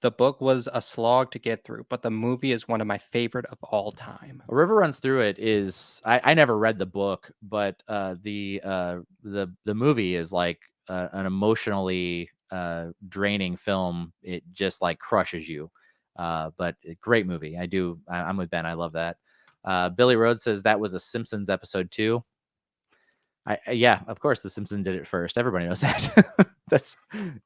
The book was a slog to get through, but the movie is one of my favorite of all time. A River Runs Through It is, I never read the book, but the movie is like an emotionally draining film. It just like crushes you. But great movie. I'm with Ben. I love that. Billy Rhodes says that was a Simpsons episode too. Yeah, of course the Simpsons did it first. Everybody knows that.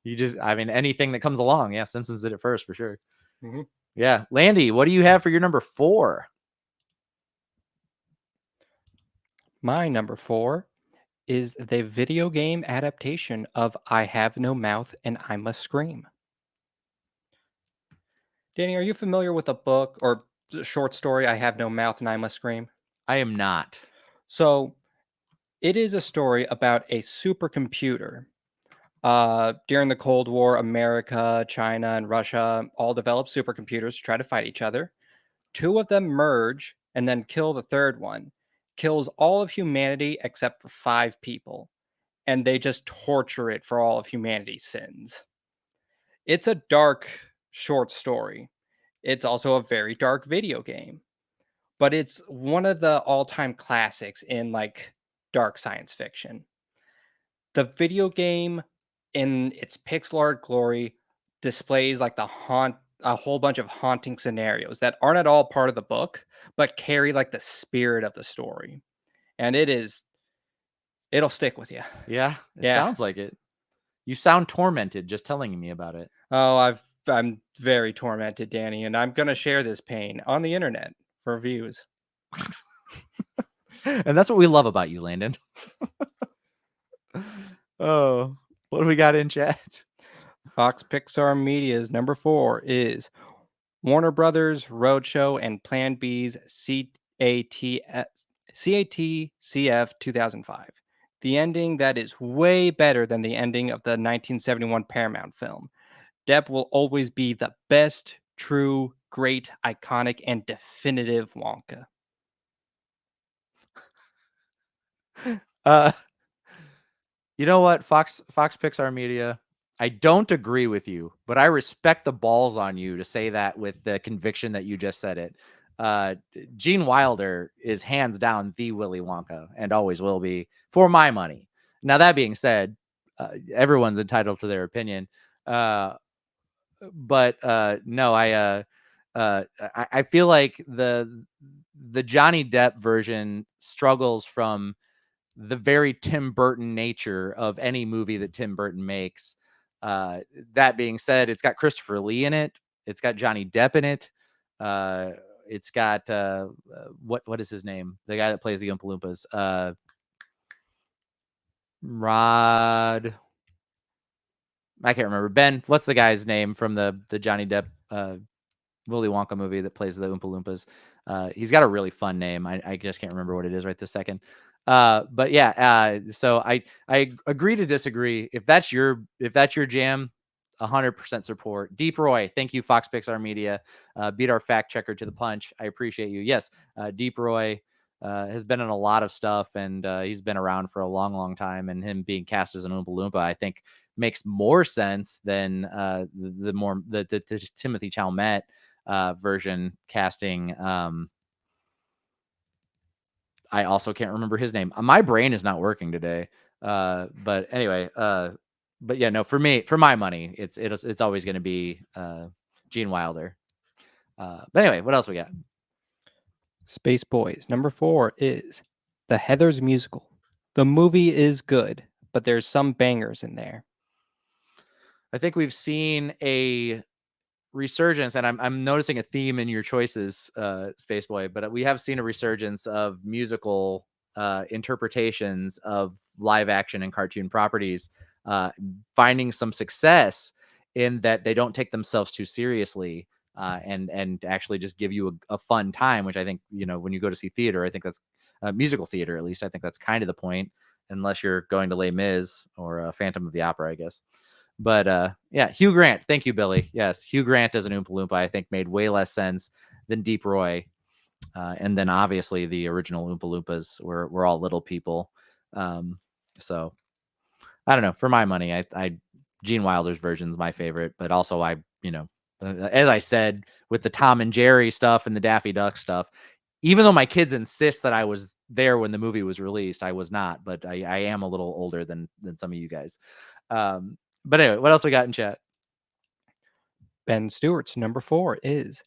Anything that comes along. Yeah, Simpsons did it first for sure. Mm-hmm. Yeah. Landy, what do you have for your number 4? My number 4 is the video game adaptation of I Have No Mouth and I Must Scream. Danny, are you familiar with the book or the short story I Have No Mouth and I Must Scream? I am not. So it is a story about a supercomputer. During the Cold War, America, China, and Russia all developed supercomputers to try to fight each other. 2 of them merge and then kill the third one. Kills all of humanity except for 5 people. And they just torture it for all of humanity's sins. It's a dark short story. It's also a very dark video game, but it's one of the all-time classics in like dark science fiction. The video game in its pixel art glory displays like a whole bunch of haunting scenarios that aren't at all part of the book, but carry like the spirit of the story. And it'll stick with you. Yeah, it Yeah. sounds like it. You sound tormented just telling me about it. Oh, I'm very tormented, Danny, and I'm gonna share this pain on the internet for views. And that's what we love about you, Landon. Oh, what do we got in chat? Fox Pixar Media's number 4 is Warner Brothers Roadshow and Plan B's CATCF 2005. The ending that is way better than the ending of the 1971 Paramount film. Depp will always be the best, true, great, iconic, and definitive Wonka. You know what, Fox Pixar Media, I don't agree with you, but I respect the balls on you to say that with the conviction that you just said it. Gene Wilder is hands down the Willy Wonka and always will be, for my money. Now, that being said, everyone's entitled to their opinion. But no, I feel like the Johnny Depp version struggles from the very Tim Burton nature of any movie that Tim Burton makes. That being said, it's got Christopher Lee in it. It's got Johnny Depp in it. It's got what is his name? The guy that plays the Oompa Loompas. Rod. I can't remember. Ben, what's the guy's name from the Johnny Depp Willy Wonka movie that plays the Oompa Loompas? He's got a really fun name. I just can't remember what it is right this second. But yeah, so I agree to disagree. If that's your jam, 100% support. Deep Roy, thank you, Fox Pixar Media. Beat our fact checker to the punch. I appreciate you. Yes, Deep Roy has been in a lot of stuff, and he's been around for a long, long time. And him being cast as an Oompa Loompa, I think, makes more sense than the Timothy Chalamet version casting. I also can't remember his name. My brain is not working today. But anyway, but yeah, no, for my money, it's always going to be Gene Wilder. But anyway, what else we got? Space Boys. Number 4 is The Heathers Musical. The movie is good, but there's some bangers in there. I think we've seen a resurgence, and I'm noticing a theme in your choices, Space Boy, but we have seen a resurgence of musical interpretations of live action and cartoon properties, finding some success in that they don't take themselves too seriously, and actually just give you a fun time, which I think, when you go to see theater, I think that's musical theater, at least I think that's kind of the point, unless you're going to Les Mis or Phantom of the Opera, I guess. But yeah, Hugh Grant. Thank you, Billy. Yes, Hugh Grant as an Oompa Loompa, I think, made way less sense than Deep Roy. And then obviously the original Oompa Loompas were all little people. So I don't know. For my money, I Gene Wilder's version is my favorite, but also as I said, with the Tom and Jerry stuff and the Daffy Duck stuff, even though my kids insist that I was there when the movie was released, I was not. But I am a little older than some of you guys. But anyway, what else we got in chat? Ben Stewart's number 4 is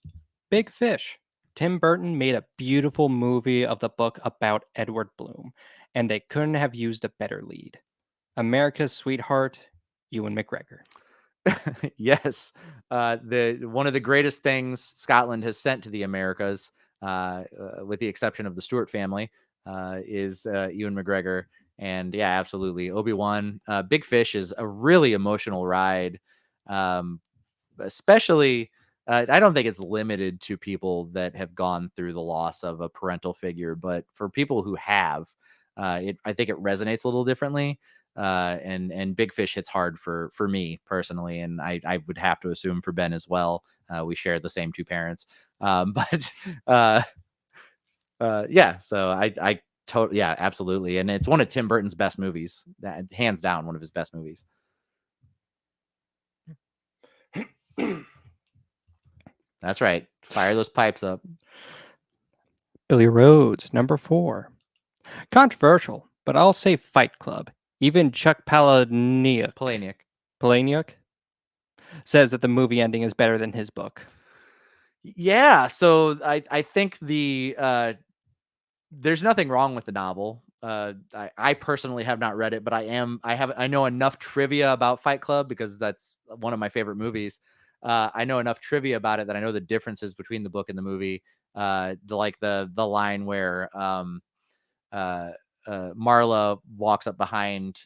Big Fish. Tim Burton made a beautiful movie of the book about Edward Bloom, and they couldn't have used a better lead. America's sweetheart, Ewan McGregor. Yes, one of the greatest things Scotland has sent to the Americas, with the exception of the Stewart family, is Ewan McGregor. And yeah, absolutely. Obi-Wan, Big Fish is a really emotional ride. Especially, I don't think it's limited to people that have gone through the loss of a parental figure, but for people who have, I think it resonates a little differently. And Big Fish hits hard for me personally, and I would have to assume for Ben as well. We share the same two parents. But yeah, so I totally, yeah, absolutely. And it's one of Tim Burton's best movies, hands down, one of his best movies. That's right. Fire those pipes up. Billy Rhodes, number 4. Controversial, but I'll say Fight Club. Even Chuck Palaniuk. Palahniuk says that the movie ending is better than his book. Yeah, so I think there's nothing wrong with the novel. I personally have not read it, but I know enough trivia about Fight Club because that's one of my favorite movies. I know enough trivia about it that I know the differences between the book and the movie. The line where Marla walks up behind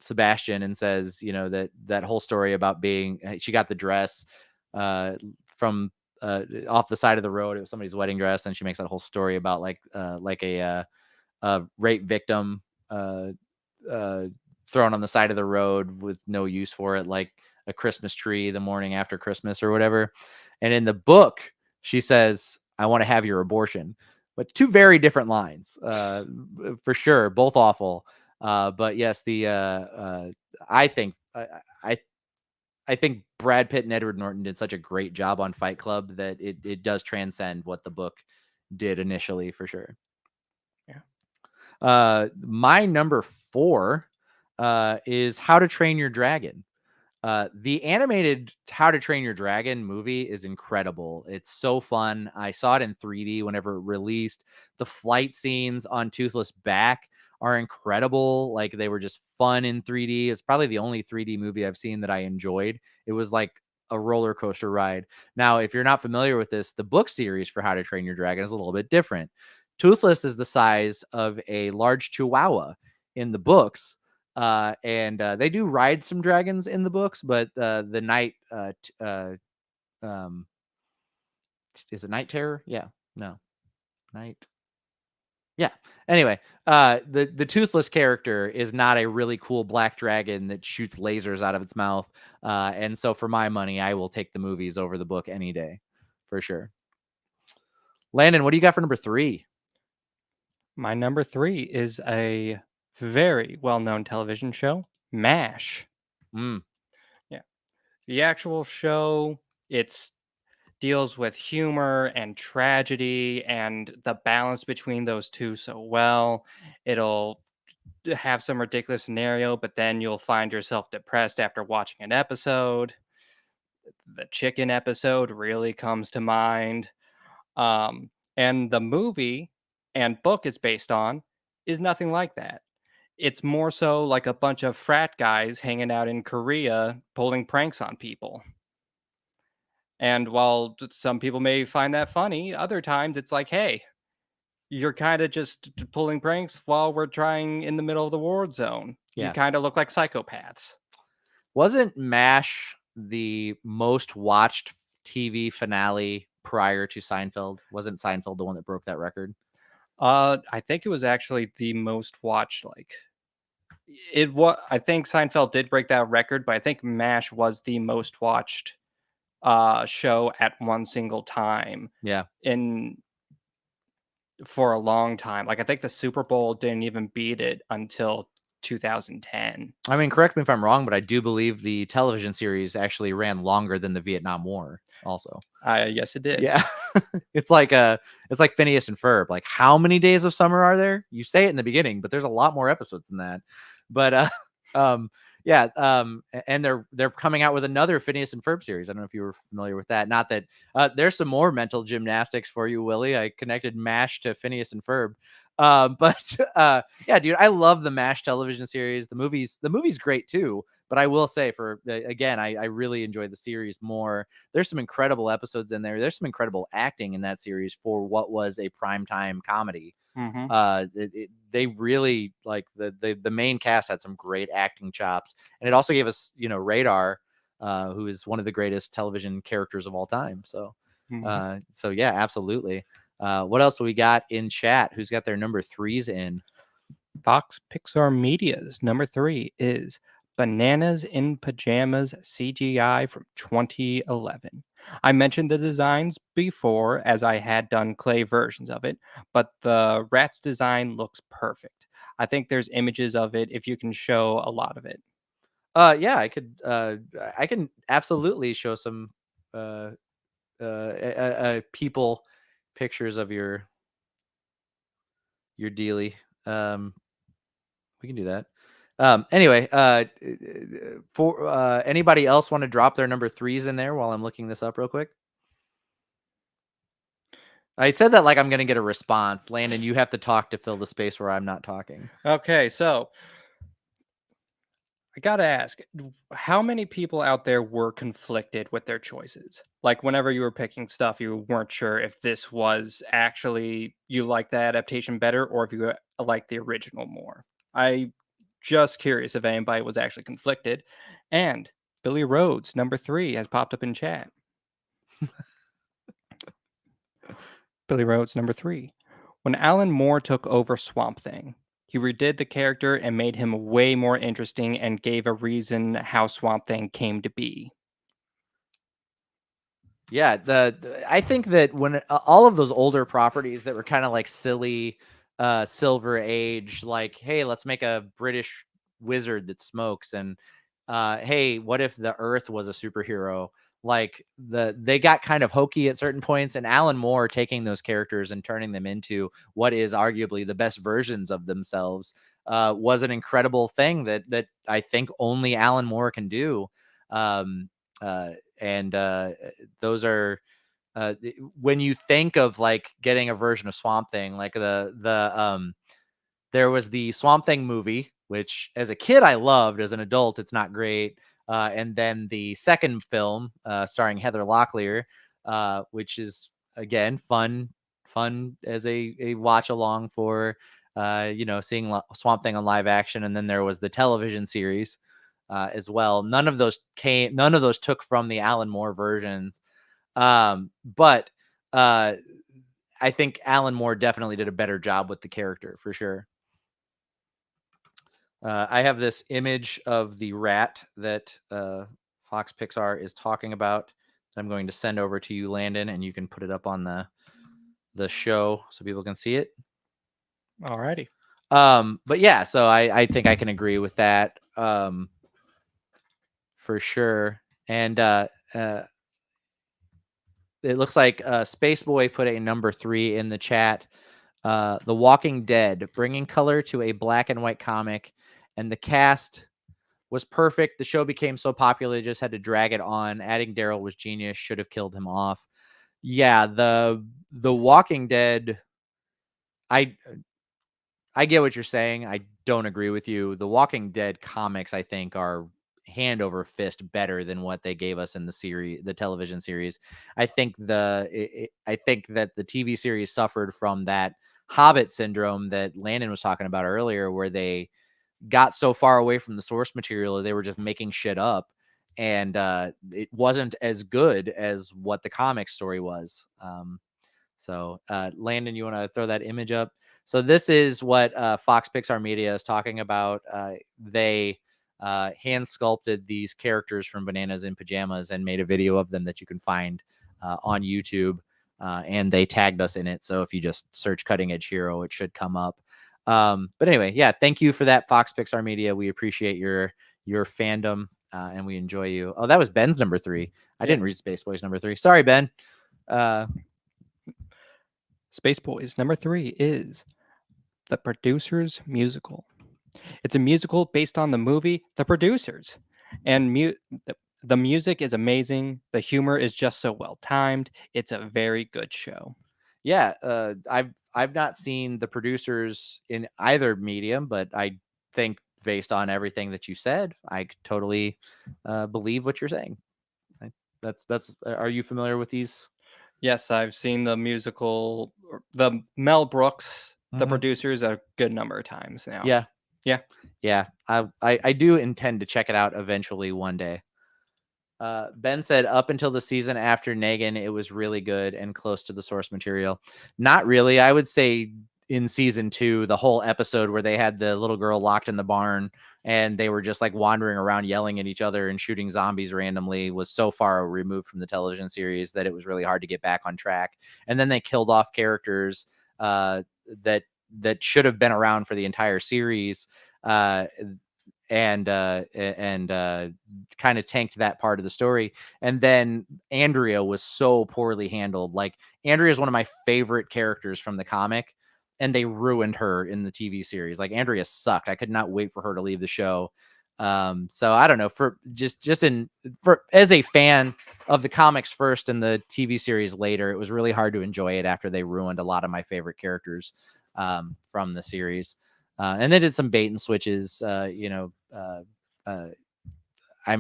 Sebastian and says, that whole story about being she got the dress from off the side of the road. It was somebody's wedding dress, and she makes that whole story about a rape victim thrown on the side of the road with no use for it, like a Christmas tree the morning after Christmas or whatever. And in the book, she says, "I want to have your abortion." But two very different lines, for sure, both awful. But yes, I think I think Brad Pitt and Edward Norton did such a great job on Fight Club that it does transcend what the book did initially, for sure. Yeah. My number 4 is How to Train Your Dragon. The animated How to Train Your Dragon movie is incredible. It's so fun. I saw it in 3D whenever it released. The flight scenes on Toothless Back are incredible. Like, they were just fun in 3D. It's probably the only 3D movie I've seen that I enjoyed. It was like a roller coaster ride. Now, if you're not familiar with this, the book series for How to Train Your Dragon is a little bit different. Toothless is the size of a large chihuahua in the books. And they do ride some dragons in the books, but the night is it Night Terror? Yeah, no, Night. Yeah. Anyway, the Toothless character is not a really cool black dragon that shoots lasers out of its mouth. And so for my money, I will take the movies over the book any day, for sure. Landon, what do you got for number 3? My number 3 is a very well-known television show, MASH. Mm. Yeah. The actual show, it's deals with humor and tragedy and the balance between those two so well. It'll have some ridiculous scenario, but then you'll find yourself depressed after watching an episode. The chicken episode really comes to mind. And the movie and book it's based on is nothing like that. It's more so like a bunch of frat guys hanging out in Korea pulling pranks on people. And while some people may find that funny, other times it's like, hey, you're kind of just pulling pranks while we're trying in the middle of the war zone. You Yeah. kind of look like psychopaths. Wasn't MASH the most watched TV finale prior to Seinfeld? Wasn't Seinfeld the one that broke that record? I think it was actually the most watched. Like it was. I think Seinfeld did break that record, but I think MASH was the most watched show at one single time. Yeah. In for a long time. Like I think the Super Bowl didn't even beat it until 2010. I mean, correct me if I'm wrong, but I do believe the television series actually ran longer than the Vietnam War also. Yes, it did. Yeah. it's like Phineas and Ferb. Like, how many days of summer are there? You say it in the beginning, but there's a lot more episodes than that. But yeah, and they're coming out with another Phineas and Ferb series. I don't know if you were familiar with that. Not that there's some more mental gymnastics for you, Willie. I connected MASH to Phineas and Ferb. But yeah, dude, I love the MASH television series. The movie's great too. But I will say, for again, I really enjoyed the series more. There's some incredible episodes in there. There's some incredible acting in that series for what was a primetime comedy. Mm-hmm. They really, like, the main cast had some great acting chops, and it also gave us, Radar, who is one of the greatest television characters of all time. So Mm-hmm. so yeah, absolutely. What else do we got in chat? Who's got their number 3s in? Fox Pixar Media's number 3 is Bananas in Pajamas CGI from 2011. I mentioned the designs before as I had done clay versions of it, but the rat's design looks perfect. I think there's images of it if you can show a lot of it. Yeah, I can absolutely show some people pictures of your dealie. We can do that. Anyway, for anybody else want to drop their number 3s in there while I'm looking this up real quick? I said that like I'm going to get a response. Landon, you have to talk to fill the space where I'm not talking. Okay, so I gotta ask, how many people out there were conflicted with their choices? Like, whenever you were picking stuff, you weren't sure if this was actually you like the adaptation better or if you like the original more. I just curious if anybody was actually conflicted. And Billy Rhodes, number 3, has popped up in chat. Billy Rhodes, number 3. When Alan Moore took over Swamp Thing, he redid the character and made him way more interesting and gave a reason how Swamp Thing came to be. Yeah, I think that when all of those older properties that were kind of like silly Silver Age, like, hey, let's make a British wizard that smokes, and hey, what if the Earth was a superhero? Like they got kind of hokey at certain points, and Alan Moore taking those characters and turning them into what is arguably the best versions of themselves was an incredible thing that I think only Alan Moore can do. Um, and those are when you think of like getting a version of Swamp Thing, like there was the Swamp Thing movie, which as a kid I loved. As an adult, it's not great. And then the second film, starring Heather Locklear, which is again fun as a watch along for seeing Swamp Thing on live action. And then there was the television series as well. None of those took from the Alan Moore versions. But I think Alan Moore definitely did a better job with the character for sure. I have this image of the rat that Fox Pixar is talking about that I'm going to send over to you, Landon, and you can put it up on the show so people can see it. Alrighty. But yeah, so I think I can agree with that for sure. And it looks like Spaceboy put a number 3 in the chat. The Walking Dead, bringing color to a black and white comic, and the cast was perfect. The show became so popular, they just had to drag it on. Adding Daryl was genius. Should have killed him off. Yeah, the Walking Dead. I get what you're saying. I don't agree with you. The Walking Dead comics, I think, are hand over fist better than what they gave us in the television series. I think I think that the TV series suffered from that Hobbit syndrome that Landon was talking about earlier, where they got so far away from the source material, they were just making shit up, and it wasn't as good as what the comic story was. So Landon, you want to throw that image up? So this is what Fox Pixar Media is talking about. They hand sculpted these characters from Bananas in Pajamas and made a video of them that you can find on YouTube. And they tagged us in it. So if you just search Cutting Edge Hero, it should come up. But anyway, yeah, thank you for that, Fox Pixar Media. We appreciate your fandom and we enjoy you. Oh, that was Ben's number 3. I didn't read Space Boy's number 3. Sorry, Ben. Space Boys, number 3 is The Producers Musical. It's a musical based on the movie The Producers. And the music is amazing. The humor is just so well timed. It's a very good show. Yeah, I've not seen The Producers in either medium, but I think based on everything that you said, I totally believe what you're saying. That's. Are you familiar with these? Yes, I've seen the musical, the Mel Brooks, The Producers, a good number of times now. Yeah. I do intend to check it out eventually one day. Ben said up until the season after Negan, it was really good and close to the source material. Not really. I would say in season 2, the whole episode where they had the little girl locked in the barn and they were just like wandering around yelling at each other and shooting zombies randomly was so far removed from the television series that it was really hard to get back on track. And then they killed off characters that should have been around for the entire series. and kind of tanked that part of the story. And then Andrea was so poorly handled. Like, Andrea is one of my favorite characters from the comic, and they ruined her in the TV series. Like, Andrea sucked. I could not wait for her to leave the show. So I don't know, for as a fan of the comics first and the TV series later, it was really hard to enjoy it after they ruined a lot of my favorite characters from the series. And they did some bait and switches. I'm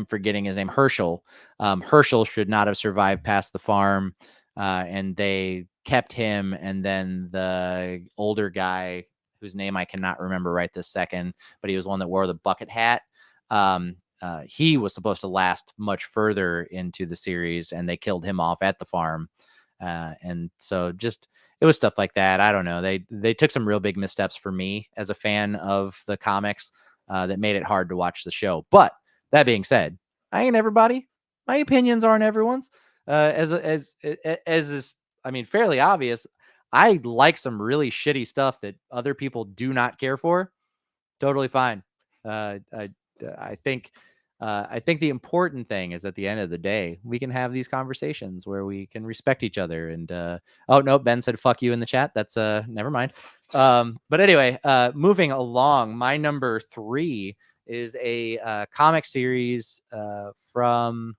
forgetting his name, Herschel. Herschel should not have survived past the farm, and they kept him. And then the older guy, whose name I cannot remember right this second, but he was one that wore the bucket hat. He was supposed to last much further into the series, and they killed him off at the farm. And so just it was stuff like that. I don't know. They took some real big missteps for me as a fan of the comics that made it hard to watch the show. But that being said, I ain't everybody. My opinions aren't everyone's. As is, I mean, fairly obvious. I like some really shitty stuff that other people do not care for. Totally fine. I think the important thing is, at the end of the day, we can have these conversations where we can respect each other. And oh no, Ben said "fuck you" in the chat. That's never mind. But anyway, moving along, my number 3 is a comic series from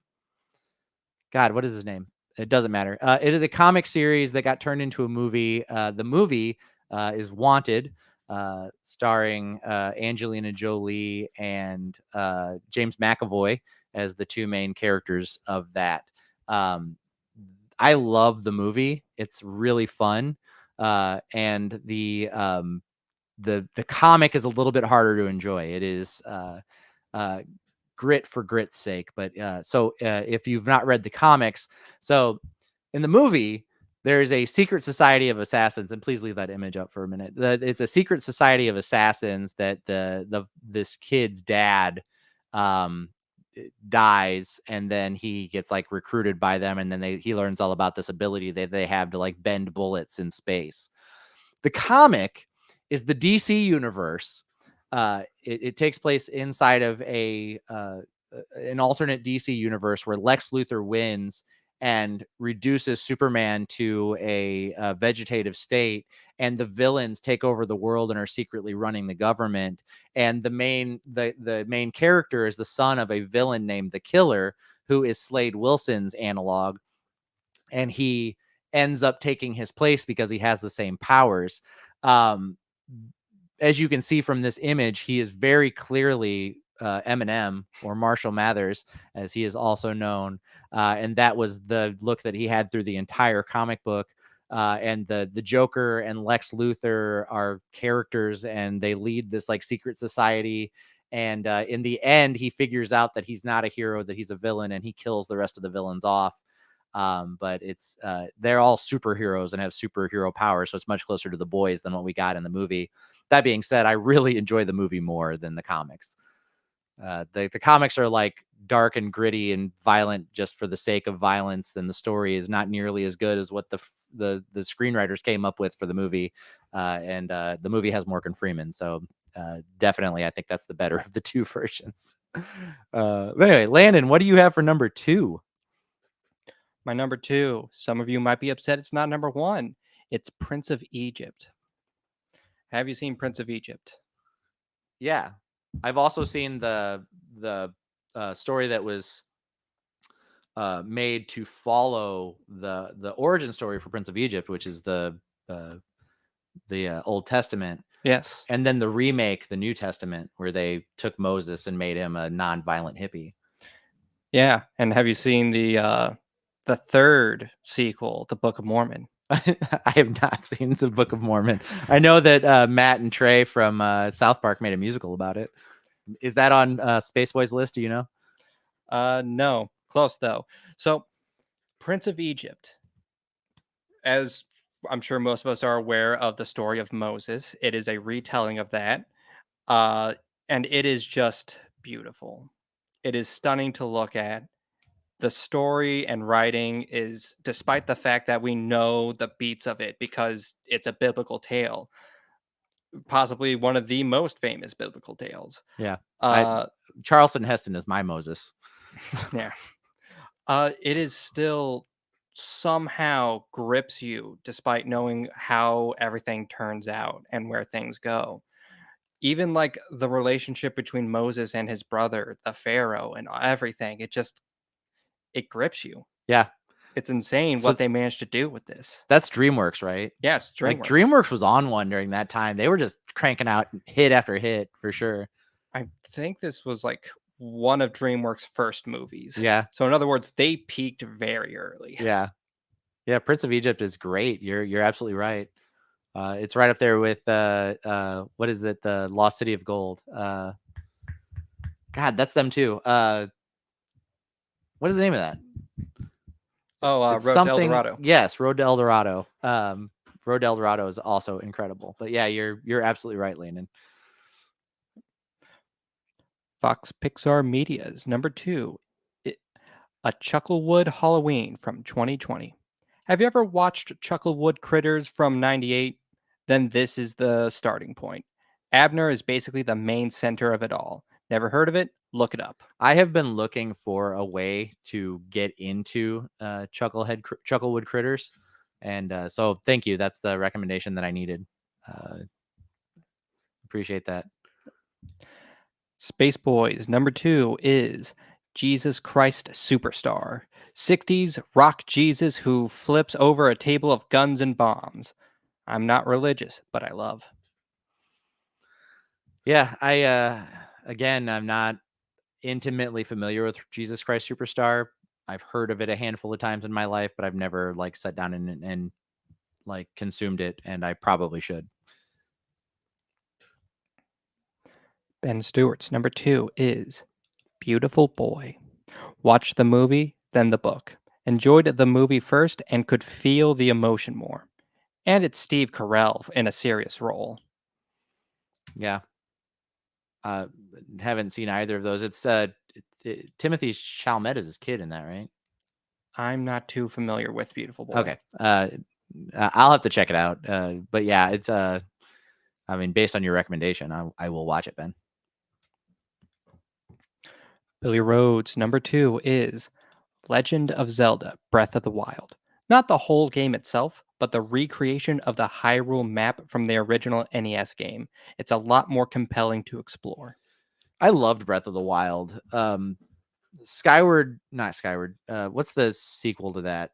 God. What is his name? It doesn't matter. It is a comic series that got turned into a movie. The movie is Wanted, starring Angelina Jolie and James McAvoy as the two main characters of that. I love the movie. It's really fun. And the comic is a little bit harder to enjoy. It is grit for grit's sake. But if you've not read the comics, so in the movie, there's a secret society of assassins, and please leave that image up for a minute. It's a secret society of assassins that this kid's dad dies, and then he gets like recruited by them, and then he learns all about this ability that they have to like bend bullets in space. The comic is the DC universe. It takes place inside of an alternate DC universe where Lex Luthor wins and reduces Superman to a vegetative state, and the villains take over the world and are secretly running the government. And the main character is the son of a villain named the Killer, who is Slade Wilson's analog, and he ends up taking his place because he has the same powers. As you can see from this image, he is very clearly Eminem, or Marshall Mathers, as he is also known. And that was the look that he had through the entire comic book. And the Joker and Lex Luthor are characters, and they lead this like secret society. And in the end, he figures out that he's not a hero, that he's a villain, and he kills the rest of the villains off. But it's they're all superheroes and have superhero powers, so it's much closer to The Boys than what we got in the movie. That being said, I really enjoy the movie more than the comics. The comics are like dark and gritty and violent just for the sake of violence. Then the story is not nearly as good as what the screenwriters came up with for the movie. And the movie has Morgan Freeman, so definitely I think that's the better of the two versions. But anyway, Landon, what do you have for number 2? My number 2, some of you might be upset it's not number 1. It's Prince of Egypt. Have you seen Prince of Egypt? Yeah, I've also seen the story that was made to follow the origin story for Prince of Egypt, which is the Old Testament. Yes. And then the remake, the New Testament, where they took Moses and made him a non-violent hippie. Yeah, and have you seen the third sequel, the Book of Mormon? I have not seen the Book of Mormon. I know that Matt and Trey from South Park made a musical about it. Is that on Spaceboy's list? Do you know? No, close though. So, Prince of Egypt, as I'm sure most of us are aware of the story of Moses, it is a retelling of that, and it is just beautiful. It is stunning to look at. The story and writing is, despite the fact that we know the beats of it because it's a biblical tale, possibly one of the most famous biblical tales. Yeah. Uh, Charleston Heston is my Moses. yeah. It is still somehow grips you despite knowing how everything turns out and where things go. Even like the relationship between Moses and his brother, the Pharaoh, and everything, it grips you. Yeah. It's insane So what they managed to do with this. that's DreamWorks, right? Yes, Like DreamWorks. DreamWorks was on one during that time. They were just cranking out hit after hit for sure. I think this was like one of DreamWorks' first movies. Yeah. So in other words, they peaked very early. Yeah. Yeah. Prince of Egypt is great. You're absolutely right. It's right up there with what is it? The Lost City of Gold. God, that's them too. What is the name of that? Oh, It's Road to El something. Dorado. Yes, Road to El Dorado. Road to El Dorado is also incredible. But yeah, you're absolutely right, Landon. Fox Pixar Media's number 2, A Chucklewood Halloween from 2020. Have you ever watched Chucklewood Critters from 98? Then this is the starting point. Abner is basically the main center of it all. Never heard of it? Look it up. I have been looking for a way to get into Chucklewood Critters, and so thank you. That's the recommendation that I needed. Appreciate that. Space Boys number 2 is Jesus Christ Superstar. 60s rock Jesus who flips over a table of guns and bombs. I'm not religious, but I love. Yeah, I again, I'm not intimately familiar with Jesus Christ Superstar. I've heard of it a handful of times in my life, but I've never like sat down and like consumed it, and I probably should. Ben Stewart's number 2 is Beautiful Boy. Watched the movie, then the book. Enjoyed the movie first and could feel the emotion more. And it's Steve Carell in a serious role. Yeah. Haven't seen either of those. It's Timothy Chalamet is his kid in that, right? I'm not too familiar with Beautiful Boy. Okay. I'll have to check it out. But yeah, it's I mean, based on your recommendation, I will watch it, Ben. Billy Rhodes' number 2 is Legend of Zelda Breath of the Wild. Not the whole game itself, but the recreation of the Hyrule map from the original NES game. It's a lot more compelling to explore. I loved Breath of the Wild. Not Skyward. What's the sequel to that?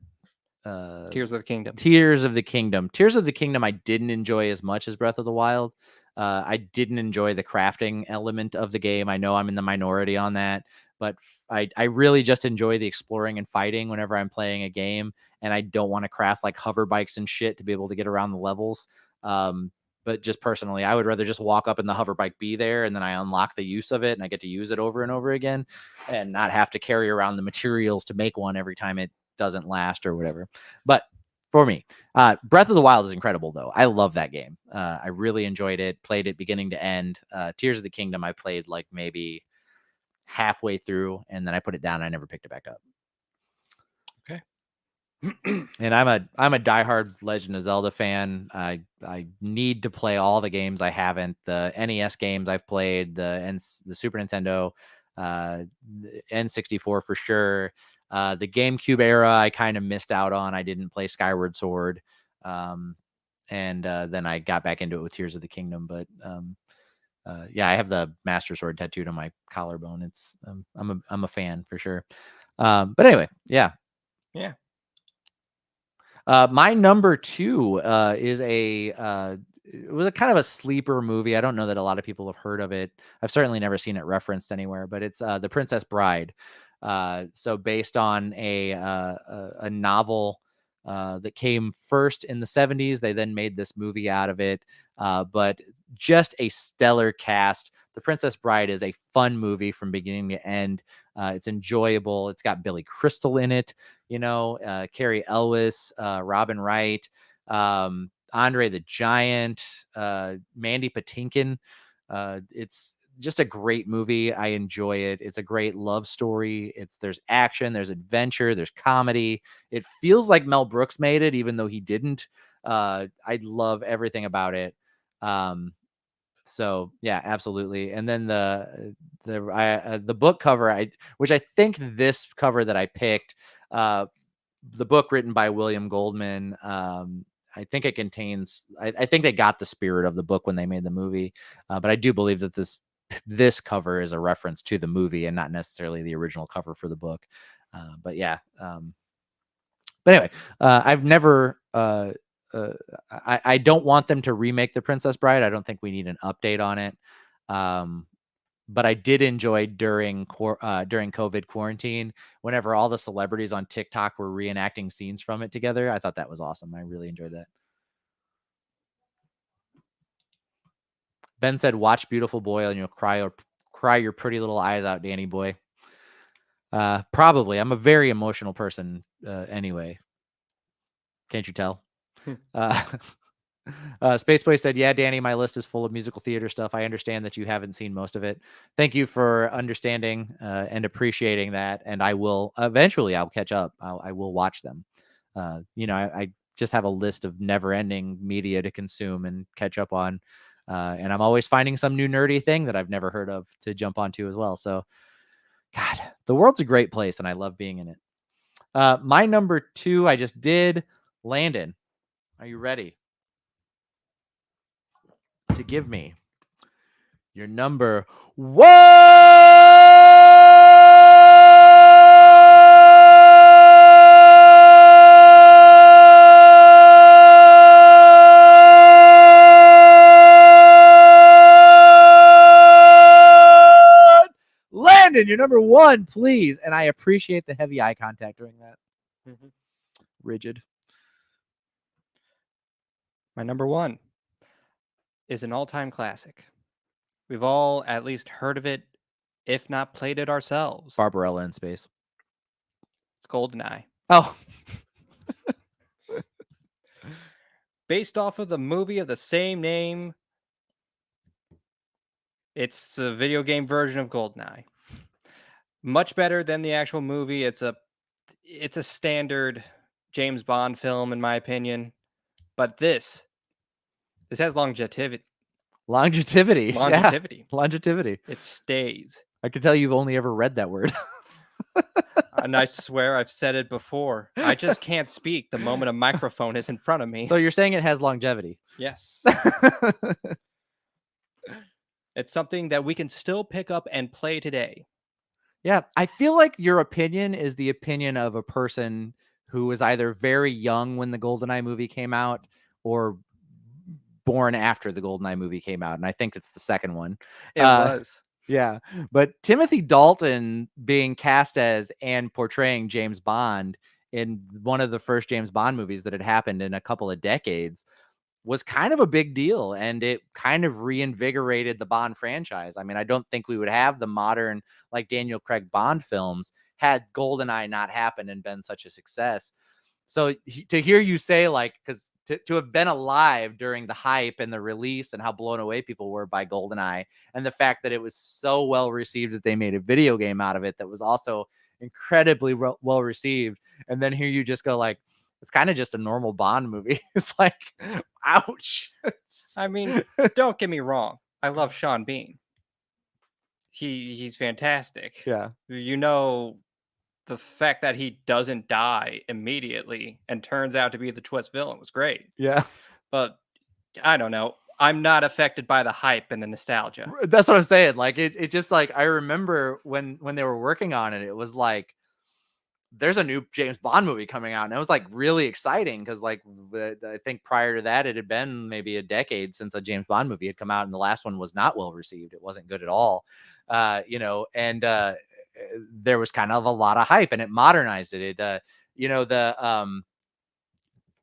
Tears of the Kingdom. Tears of the Kingdom. Tears of the Kingdom I didn't enjoy as much as Breath of the Wild. I didn't enjoy the crafting element of the game. I know I'm in the minority on that, but I really just enjoy the exploring and fighting whenever I'm playing a game, and I don't want to craft like hover bikes and shit to be able to get around the levels. But just personally, I would rather just walk up and the hover bike be there, and then I unlock the use of it, and I get to use it over and over again, and not have to carry around the materials to make one every time it doesn't last or whatever. But for me, Breath of the Wild is incredible, though. I love that game. I really enjoyed it, played it beginning to end. Tears of the Kingdom, I played like maybe halfway through, and then I put it down. And I never picked it back up. Okay. And I'm a diehard Legend of Zelda fan. I need to play all the games I haven't. The NES games I've played, the Super Nintendo, the N64 for sure. The GameCube era I kind of missed out on. I didn't play Skyward Sword, and then I got back into it with Tears of the Kingdom. But yeah, I have the Master Sword tattooed on my collarbone. It's I'm a fan for sure. But anyway, yeah. My number 2 is it was a kind of a sleeper movie. I don't know that a lot of people have heard of it. I've certainly never seen it referenced anywhere, but it's The Princess Bride. So based on a novel that came first in the 70s. They then made this movie out of it. But just a stellar cast. The Princess Bride is a fun movie from beginning to end. It's enjoyable. It's got Billy Crystal in it, Carrie Elwes, Robin Wright, Andre the Giant, Mandy Patinkin. It's just a great movie. I enjoy it. It's a great love story. There's action, there's adventure, there's comedy. It feels like Mel Brooks made it, even though he didn't. I love everything about it. So yeah, absolutely. And then the book cover, which I think this cover that I picked, the book written by William Goldman, I think it contains. I think they got the spirit of the book when they made the movie, but I do believe that this cover is a reference to the movie and not necessarily the original cover for the book. But yeah. But anyway, I've never. I don't want them to remake The Princess Bride. I don't think we need an update on it. But I did enjoy during COVID quarantine, whenever all the celebrities on TikTok were reenacting scenes from it together. I thought that was awesome. I really enjoyed that. Ben said, "Watch Beautiful Boy and you'll cry your pretty little eyes out, Danny boy." Probably. I'm a very emotional person anyway. Can't you tell? Space Boy said, "Yeah, Danny, my list is full of musical theater stuff. I understand that you haven't seen most of it. Thank you for understanding and appreciating that. And I will eventually. I'll catch up. I will watch them. I just have a list of never-ending media to consume and catch up on, and I'm always finding some new nerdy thing that I've never heard of to jump onto as well. So, God, the world's a great place, and I love being in it. My number 2, I just did. Landon, are you ready to give me your number 1? Landon, your number 1, please. And I appreciate the heavy eye contact during that. Mm-hmm. Rigid. My number 1 is an all-time classic. We've all at least heard of it, if not played it ourselves. Barbarella in space. It's GoldenEye. Oh. Based off of the movie of the same name, it's a video game version of GoldenEye. Much better than the actual movie. It's a standard James Bond film, in my opinion. But this has longevity. Longevity. Longevity. Yeah. Longevity. It stays. I can tell you've only ever read that word. And I swear I've said it before. I just can't speak the moment a microphone is in front of me. So you're saying it has longevity? Yes. It's something that we can still pick up and play today. Yeah, I feel like your opinion is the opinion of a person who was either very young when the GoldenEye movie came out or born after the GoldenEye movie came out. And I think it's the second one. It was. Yeah. But Timothy Dalton being cast as and portraying James Bond in one of the first James Bond movies that had happened in a couple of decades was kind of a big deal, and it kind of reinvigorated the Bond franchise. I mean, I don't think we would have the modern, like, Daniel Craig Bond films had GoldenEye not happened and been such a success. So to hear you say, like, because to have been alive during the hype and the release and how blown away people were by GoldenEye, and the fact that it was so well received that they made a video game out of it that was also incredibly well received, and then hear you just go like, it's kind of just a normal Bond movie. It's like, ouch. I mean, don't get me wrong. I love Sean Bean. He's fantastic. Yeah. You know, the fact that he doesn't die immediately and turns out to be the twist villain was great. Yeah. But I don't know. I'm not affected by the hype and the nostalgia. That's what I'm saying. Like, it just, like, I remember when they were working on it, it was like, there's a new James Bond movie coming out, and it was like really exciting because, like, I think prior to that it had been maybe a decade since a James Bond movie had come out, and the last one was not well received. It wasn't good at all, and there was kind of a lot of hype, and it modernized it. The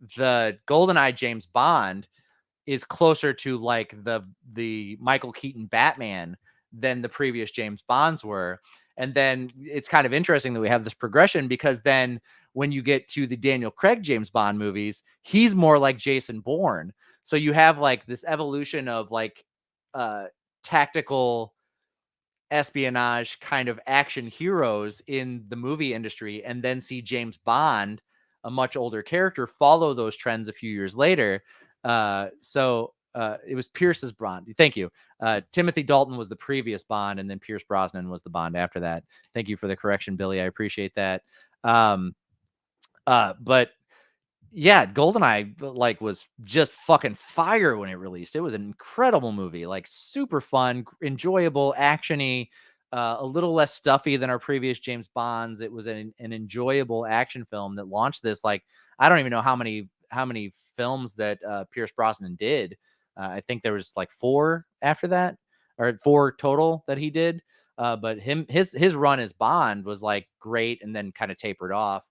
GoldenEye James Bond is closer to like the Michael Keaton Batman than the previous James Bonds were. And then it's kind of interesting that we have this progression, because then when you get to the Daniel Craig James Bond movies, he's more like Jason Bourne. So you have like this evolution of like tactical espionage kind of action heroes in the movie industry, and then see James Bond, a much older character, follow those trends a few years later. So it was Pierce's Bond. Thank you. Timothy Dalton was the previous Bond, and then Pierce Brosnan was the Bond after that. Thank you for the correction, Billy. I appreciate that. But yeah, GoldenEye like was just fucking fire when it released. It was an incredible movie, like super fun, enjoyable, actiony, a little less stuffy than our previous James Bonds. It was an enjoyable action film that launched this. Like, I don't even know how many films that Pierce Brosnan did. I think there was like 4 after that, or 4 total that he did. But his run as Bond was like great, and then kind of tapered off.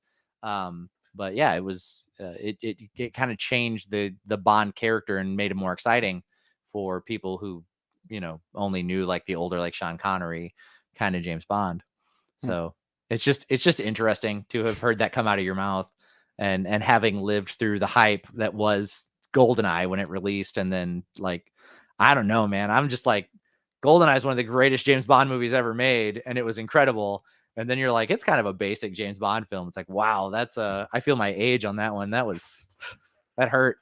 But yeah, it was it kind of changed the Bond character and made it more exciting for people who, you know, only knew like the older, like Sean Connery kind of James Bond. So it's just interesting to have heard that come out of your mouth, and having lived through the hype that was GoldenEye when it released, and then like, I don't know, man, I'm just like, GoldenEye is one of the greatest James Bond movies ever made, and it was incredible. And then you're like, it's kind of a basic James Bond film. It's like, wow, that's I feel my age on that one. That hurt.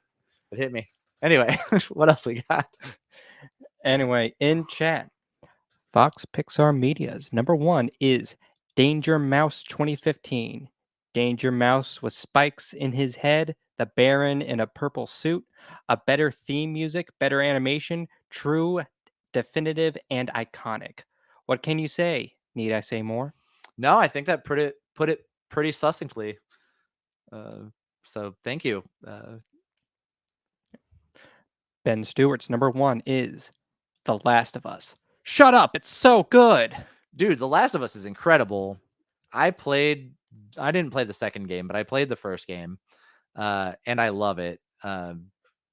It hit me. Anyway, what else we got? Anyway, in chat, Fox Pixar Media's number 1 is Danger Mouse 2015. Danger Mouse with spikes in his head, the Baron in a purple suit, a better theme music, better animation, true, definitive, and iconic. What can you say? Need I say more? No, I think that put it pretty succinctly. So thank you. Ben Stewart's number 1 is The Last of Us. Shut up, it's so good. Dude, The Last of Us is incredible. I didn't play the second game, but I played the first game. And I love it.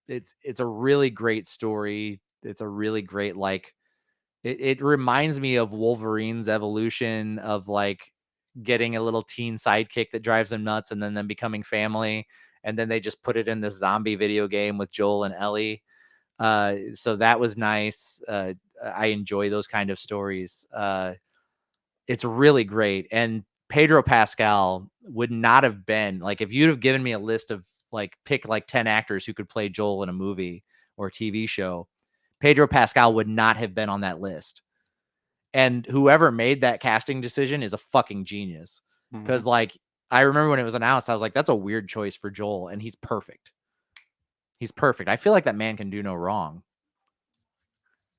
It's a really great story. It's a really great, like, it reminds me of Wolverine's evolution of like getting a little teen sidekick that drives him nuts, and then them becoming family, and then they just put it in this zombie video game with Joel and Ellie. So that was nice. I enjoy those kind of stories. It's really great. And Pedro Pascal would not have been, like, if you'd have given me a list of like, pick like 10 actors who could play Joel in a movie or a TV show, Pedro Pascal would not have been on that list. And whoever made that casting decision is a fucking genius. Because like, I remember when it was announced, I was like, that's a weird choice for Joel, and he's perfect. He's perfect. I feel like that man can do no wrong.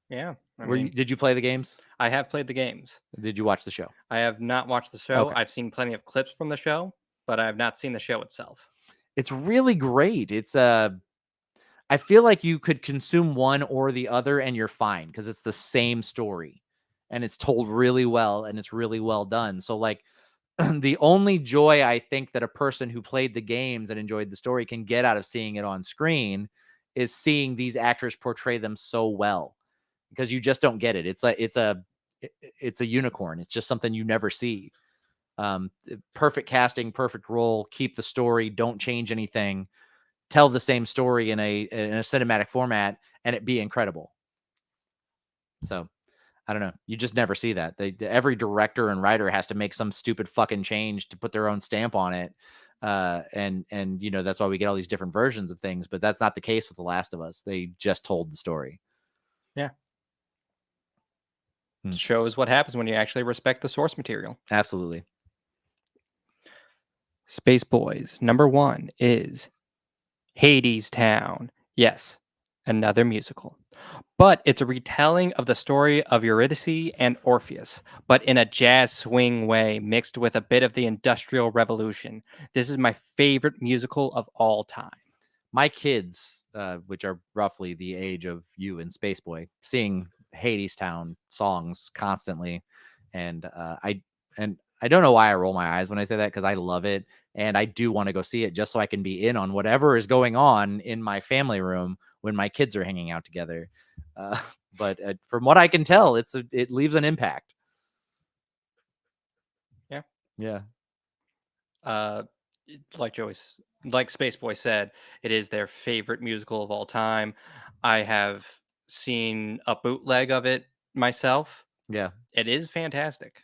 Yeah. Did you play the games? I have played the games. Did you watch the show? I have not watched the show. Okay. I've seen plenty of clips from the show, but I have not seen the show itself. It's really great. I feel like you could consume one or the other and you're fine, because it's the same story and it's told really well and it's really well done. So like, the only joy I think that a person who played the games and enjoyed the story can get out of seeing it on screen is seeing these actors portray them so well, because you just don't get it. It's a unicorn. It's just something you never see. Perfect casting, perfect role, keep the story, don't change anything, tell the same story in a cinematic format, and it be incredible. So I don't know. You just never see that. Every director and writer has to make some stupid fucking change to put their own stamp on it. And you know, that's why we get all these different versions of things, but that's not the case with The Last of Us. They just told the story. Yeah. Shows what happens when you actually respect the source material. Absolutely. Space Boys number 1 is Hades Town. Yes, another musical. But it's a retelling of the story of Eurydice and Orpheus, but in a jazz swing way mixed with a bit of the Industrial Revolution. This is my favorite musical of all time. My kids, which are roughly the age of you and Space Boy, sing Hades Town songs constantly. And I don't know why I roll my eyes when I say that, because I love it. And I do want to go see it just so I can be in on whatever is going on in my family room when my kids are hanging out together. But from what I can tell, it leaves an impact. Yeah. Yeah. Like Space Boy said, it is their favorite musical of all time. I have seen a bootleg of it myself. Yeah. It is fantastic.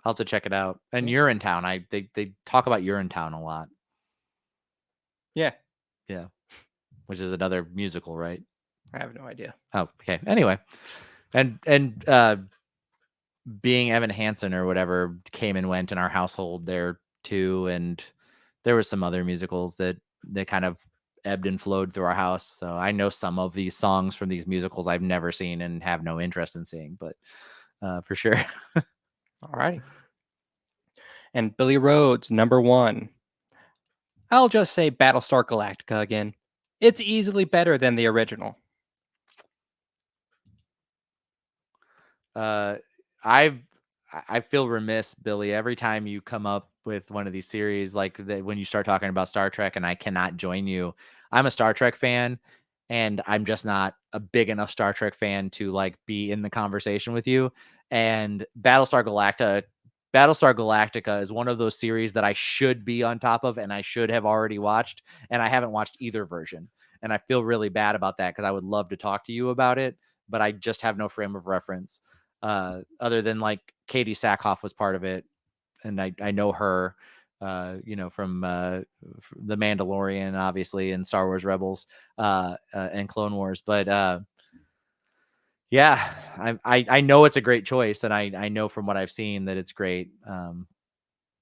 I'll have to check it out. And Urinetown, they talk about Urinetown a lot. Yeah. Yeah. Which is another musical, right? I have no idea. Oh, okay. Anyway, and being Evan Hansen or whatever came and went in our household there too, and there was some other musicals that kind of ebbed and flowed through our house. So I know some of these songs from these musicals I've never seen and have no interest in seeing, but for sure. All righty. And Billy Rhodes, number 1. I'll just say Battlestar Galactica again. It's easily better than the original. I feel remiss, Billy, every time you come up with one of these series, like when you start talking about Star Trek and I cannot join you. I'm a Star Trek fan and I'm just not a big enough Star Trek fan to like be in the conversation with you. And Battlestar Galactica is one of those series that I should be on top of and I should have already watched, and I haven't watched either version. And I feel really bad about that because I would love to talk to you about it, but I just have no frame of reference. Other than like Katie Sackhoff was part of it, and I know her, from The Mandalorian, obviously, and Star Wars Rebels, and Clone Wars. But yeah, I know it's a great choice, and I know from what I've seen that it's great.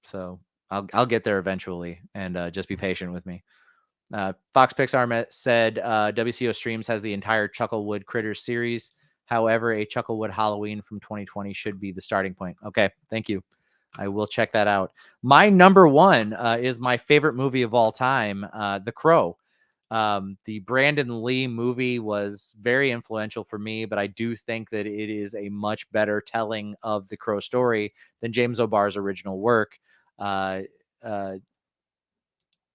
So I'll get there eventually, and just be patient with me. Fox Pixar said WCO Streams has the entire Chucklewood Critters series. However, a Chucklewood Halloween from 2020 should be the starting point. Okay, thank you. I will check that out. My number 1 is my favorite movie of all time, The Crow. The Brandon Lee movie was very influential for me, but I do think that it is a much better telling of the Crow story than James O'Barr's original work.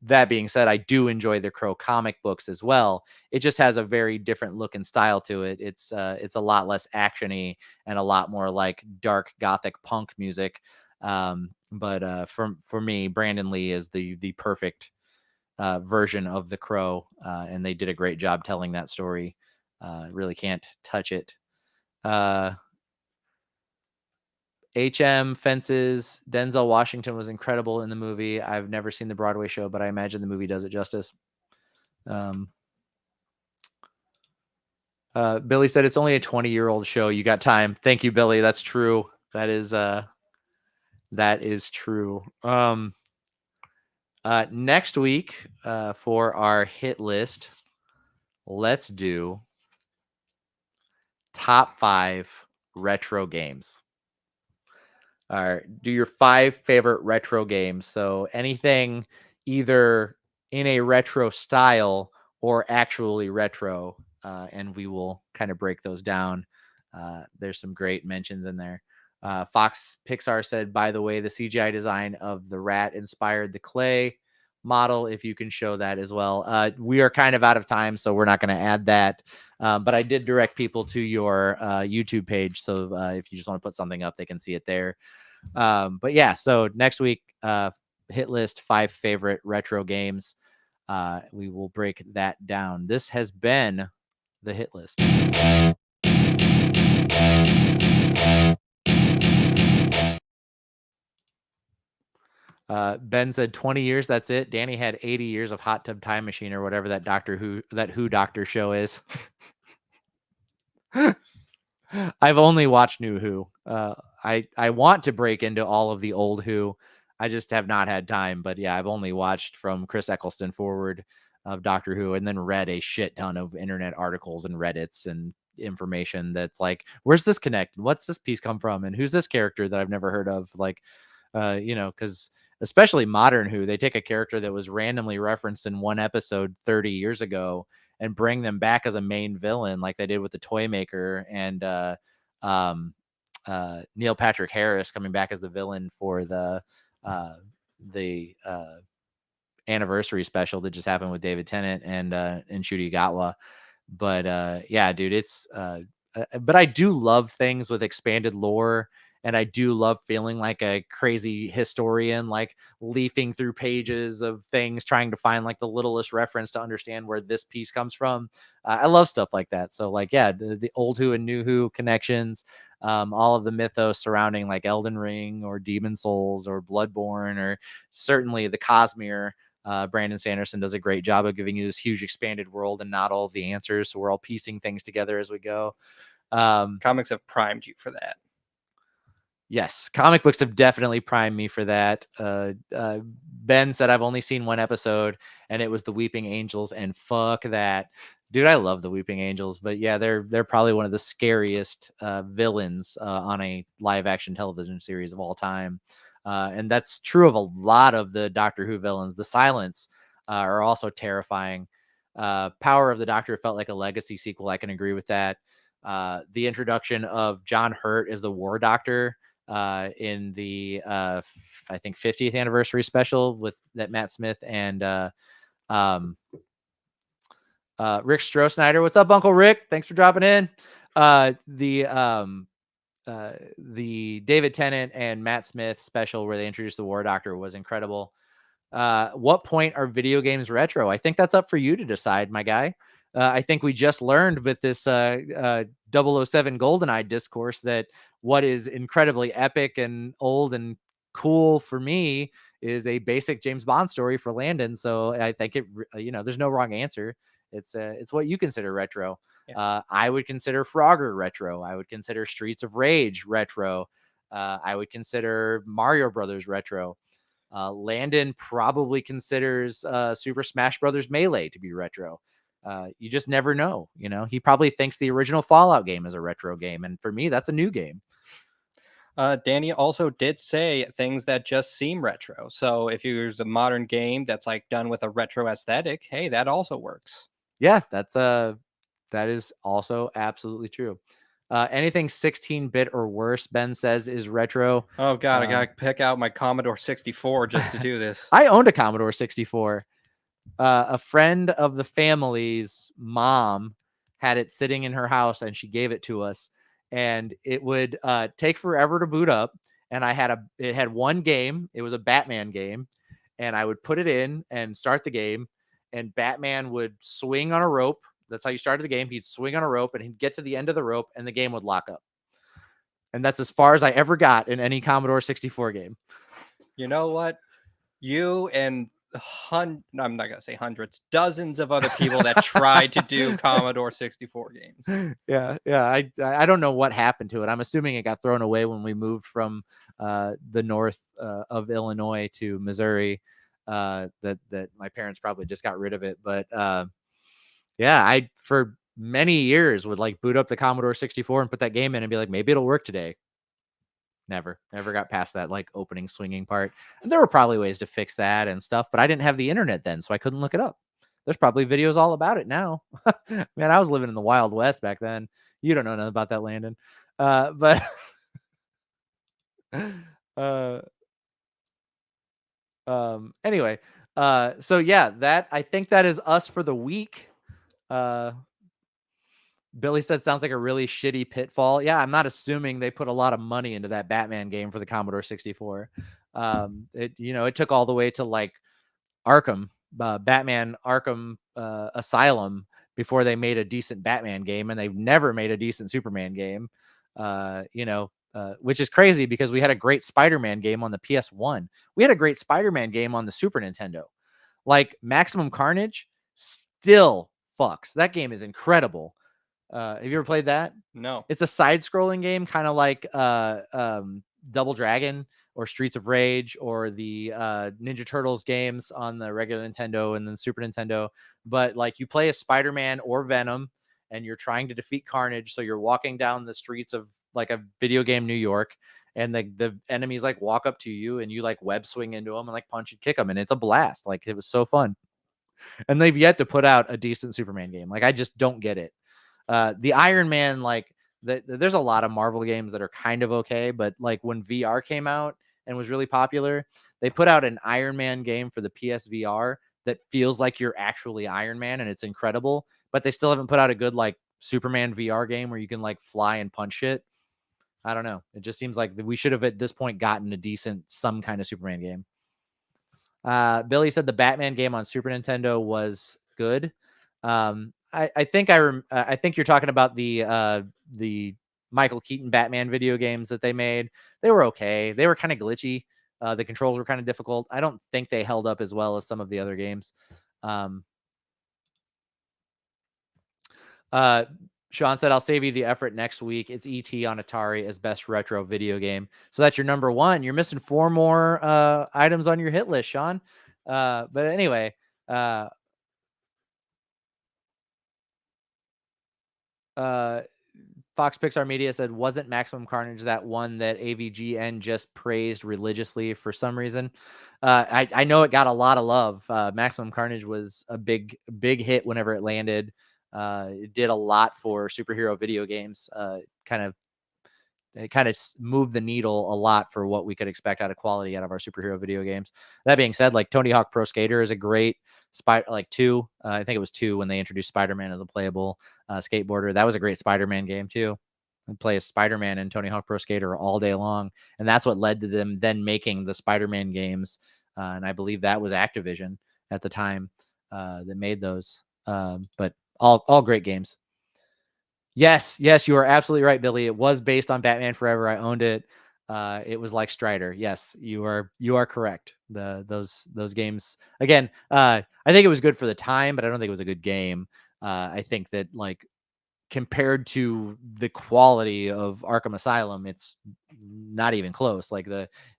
That being said, I do enjoy the Crow comic books as well. It just has a very different look and style to it. It's a lot less actiony and a lot more like dark gothic punk music. But for me, Brandon Lee is the perfect version of the Crow, and they did a great job telling that story. Really can't touch it. HM Fences, Denzel Washington was incredible in the movie. I've never seen the Broadway show, but I imagine the movie does it justice. Billy said it's only a 20-year-old show. You got time. Thank you, Billy. That's true. That is true. Next week, for our hit list, let's do top 5 retro games. All right, do your 5 favorite retro games. So anything either in a retro style or actually retro, and we will kind of break those down. There's some great mentions in there. Fox Pixar said, by the way, the CGI design of the rat inspired the clay model, if you can show that as well. We are kind of out of time, so we're not going to add that. But I did direct people to your YouTube page, so if you just want to put something up, they can see it there. But yeah, so next week, hit list 5 favorite retro games. We will break that down. This has been the hit list. Ben said 20 years. That's it. Danny had 80 years of Hot Tub Time Machine or whatever that Who Doctor show is. I've only watched New Who. I want to break into all of the old Who. I just have not had time. But yeah, I've only watched from Chris Eccleston forward of Doctor Who, and then read a shit ton of internet articles and Reddits and information that's like, where's this connect? What's this piece come from? And who's this character that I've never heard of? Like, because especially modern Who, they take a character that was randomly referenced in one episode 30 years ago and bring them back as a main villain, like they did with the Toymaker and Neil Patrick Harris coming back as the villain for the anniversary special that just happened with David Tennant and Ncuti Gatwa. But yeah, dude, it's but I do love things with expanded lore. And I do love feeling like a crazy historian, like leafing through pages of things, trying to find like the littlest reference to understand where this piece comes from. I love stuff like that. So like, yeah, the old Who and new Who connections, all of the mythos surrounding like Elden Ring or Demon Souls or Bloodborne, or certainly the Cosmere Brandon Sanderson does a great job of giving you this huge expanded world and not all of the answers. So we're all piecing things together as we go. Comics have primed you for that. Yes, comic books have definitely primed me for that. Ben said I've only seen one episode, and it was the Weeping Angels, and fuck that, dude. I love the Weeping Angels, but yeah, they're probably one of the scariest villains on a live action television series of all time, and that's true of a lot of the Doctor Who villains. The Silents are also terrifying. Power of the Doctor felt like a legacy sequel. I can agree with that. The introduction of John Hurt as the War Doctor in the I think 50th anniversary special with that Matt Smith and Rick Stroh-Snyder. What's up, Uncle Rick? Thanks for dropping in. The David Tennant and Matt Smith special where they introduced the War Doctor was incredible. What point are video games retro? I think that's up for you to decide, my guy. I think we just learned with this 007 GoldenEye discourse that what is incredibly epic and old and cool for me is a basic James Bond story for Landon. So I think there's no wrong answer. It's what you consider retro. Yeah. I would consider Frogger retro. I would consider Streets of Rage retro. I would consider Mario Brothers retro. Landon probably considers Super Smash Brothers Melee to be retro. You just never know. He probably thinks the original Fallout game is a retro game, and for me, that's a new game. Danny also did say things that just seem retro. So if there's a modern game that's like done with a retro aesthetic, hey, that also works. Yeah, that is also absolutely true. Anything 16-bit or worse, Ben says, is retro. Oh god, I gotta pick out my Commodore 64 just to do this. I owned a Commodore 64. A friend of the family's mom had it sitting in her house, and she gave it to us. And it would take forever to boot up. And it had one game. It was a Batman game, and I would put it in and start the game. And Batman would swing on a rope. That's how you started the game. He'd swing on a rope, and he'd get to the end of the rope, and the game would lock up. And that's as far as I ever got in any Commodore 64 game. You know what? You and I'm not gonna say hundreds, dozens of other people that tried to do Commodore 64 games. Yeah. I don't know what happened to it. I'm assuming it got thrown away when we moved from the north of Illinois to Missouri. That my parents probably just got rid of it. But yeah, I for many years would like boot up the Commodore 64 and put that game in and be like, maybe it'll work today. Never got past that like opening swinging part. And there were probably ways to fix that and stuff, but I didn't have the internet then, so I couldn't look it up. There's probably videos all about it now. Man, I was living in the Wild West back then. You don't know nothing about that, Landon. But anyway, so yeah, I think that is us for the week. Billy said sounds like a really shitty Pitfall. Yeah, I'm not assuming they put a lot of money into that Batman game for the Commodore 64. It took all the way to like Arkham, Batman Arkham Asylum before they made a decent Batman game, and they've never made a decent Superman game. Which is crazy because we had a great Spider-Man game on the PS1. We had a great Spider-Man game on the Super Nintendo. Like Maximum Carnage still fucks. That game is incredible. Have you ever played that? No. It's a side-scrolling game, kind of like Double Dragon or Streets of Rage or the Ninja Turtles games on the regular Nintendo and then Super Nintendo. But like you play as Spider-Man or Venom, and you're trying to defeat Carnage. So you're walking down the streets of like a video game New York, and the enemies like walk up to you, and you like web swing into them and like punch and kick them, and it's a blast. Like it was so fun. And they've yet to put out a decent Superman game. Like I just don't get it. The Iron Man, like there's a lot of Marvel games that are kind of okay, but like when VR came out and was really popular, they put out an Iron Man game for the PSVR that feels like you're actually Iron Man, and it's incredible, but they still haven't put out a good like Superman VR game where you can like fly and punch shit. I don't know. It just seems like we should have at this point gotten a decent some kind of Superman game. Billy said the Batman game on Super Nintendo was good. I think you're talking about the Michael Keaton Batman video games that they made. They were okay. They were kind of glitchy. The controls were kind of difficult. I don't think they held up as well as some of the other games. Sean said, I'll save you the effort next week. It's ET on Atari as best retro video game. So that's your number one. You're missing 4 more items on your hit list, Sean. But anyway, Fox Pixar Media said, wasn't Maximum Carnage that one that AVGN just praised religiously for some reason? I know it got a lot of love. Maximum Carnage was a big hit whenever it landed. It did a lot for superhero video games. It kind of moved the needle a lot for what we could expect out of quality out of our superhero video games. That being said, like Tony Hawk Pro Skater is a great like 2. I think it was 2 when they introduced Spider-Man as a playable skateboarder. That was a great Spider-Man game too. And play as Spider-Man and Tony Hawk Pro Skater all day long. And that's what led to them then making the Spider-Man games. And I believe that was Activision at the time that made those. But all great games. Yes, you are absolutely right, Billy. It was based on Batman Forever. I owned it. It was like Strider. Yes, you are correct. Those games again. I think it was good for the time, but I don't think it was a good game. I think that like compared to the quality of Arkham Asylum, it's not even close. Like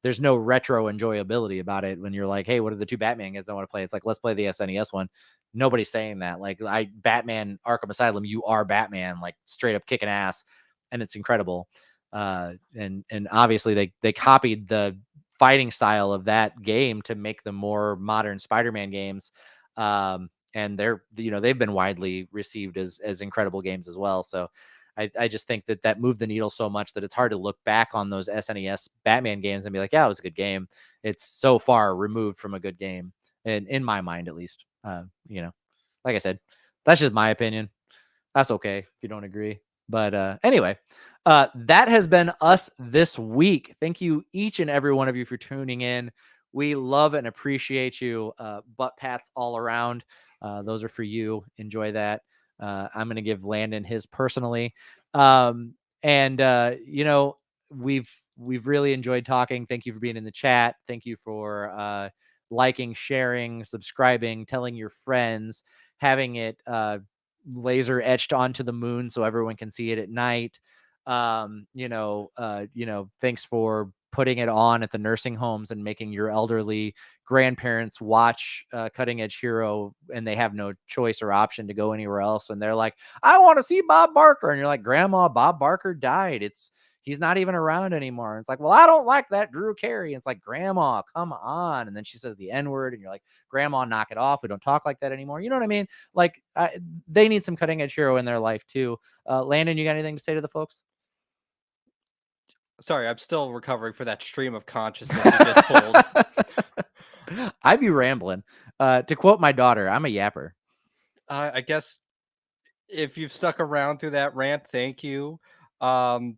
there's no retro enjoyability about it when you're like, hey, what are the 2 Batman games I want to play? It's like, let's play the SNES one. Nobody's saying that. Like Batman Arkham Asylum, you are Batman, like straight up kicking ass, and it's incredible. And obviously they copied the fighting style of that game to make the more modern Spider-Man games. And they've been widely received as incredible games as well. So I just think that moved the needle so much that it's hard to look back on those SNES Batman games and be like, yeah, it was a good game. It's so far removed from a good game, in my mind, at least. Like I said, that's just my opinion. That's okay if you don't agree. But anyway, that has been us this week. Thank you, each and every one of you, for tuning in. We love and appreciate you. Butt pats all around. Those are for you. Enjoy that. I'm going to give Landon his personally. We've really enjoyed talking. Thank you for being in the chat. Thank you for liking, sharing, subscribing, telling your friends, having it laser etched onto the moon so everyone can see it at night. Thanks for putting it on at the nursing homes and making your elderly grandparents watch Cutting Edge Hero, and they have no choice or option to go anywhere else. And they're like, I want to see Bob Barker. And you're like, Grandma, Bob Barker died. He's not even around anymore. And it's like, well, I don't like that Drew Carey. And it's like, Grandma, come on. And then she says the N-word, and you're like, Grandma, knock it off. We don't talk like that anymore. You know what I mean? Like, they need some Cutting Edge Hero in their life too. Landon, you got anything to say to the folks? Sorry, I'm still recovering for that stream of consciousness you just pulled. I'd be rambling. To quote my daughter, I'm a yapper. I guess if you've stuck around through that rant, thank you. And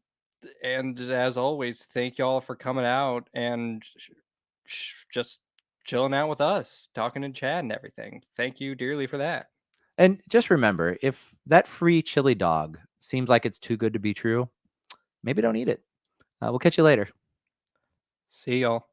as always, thank y'all for coming out and just chilling out with us, talking in chat and everything. Thank you dearly for that. And just remember, if that free chili dog seems like it's too good to be true, maybe don't eat it. We'll catch you later. See y'all.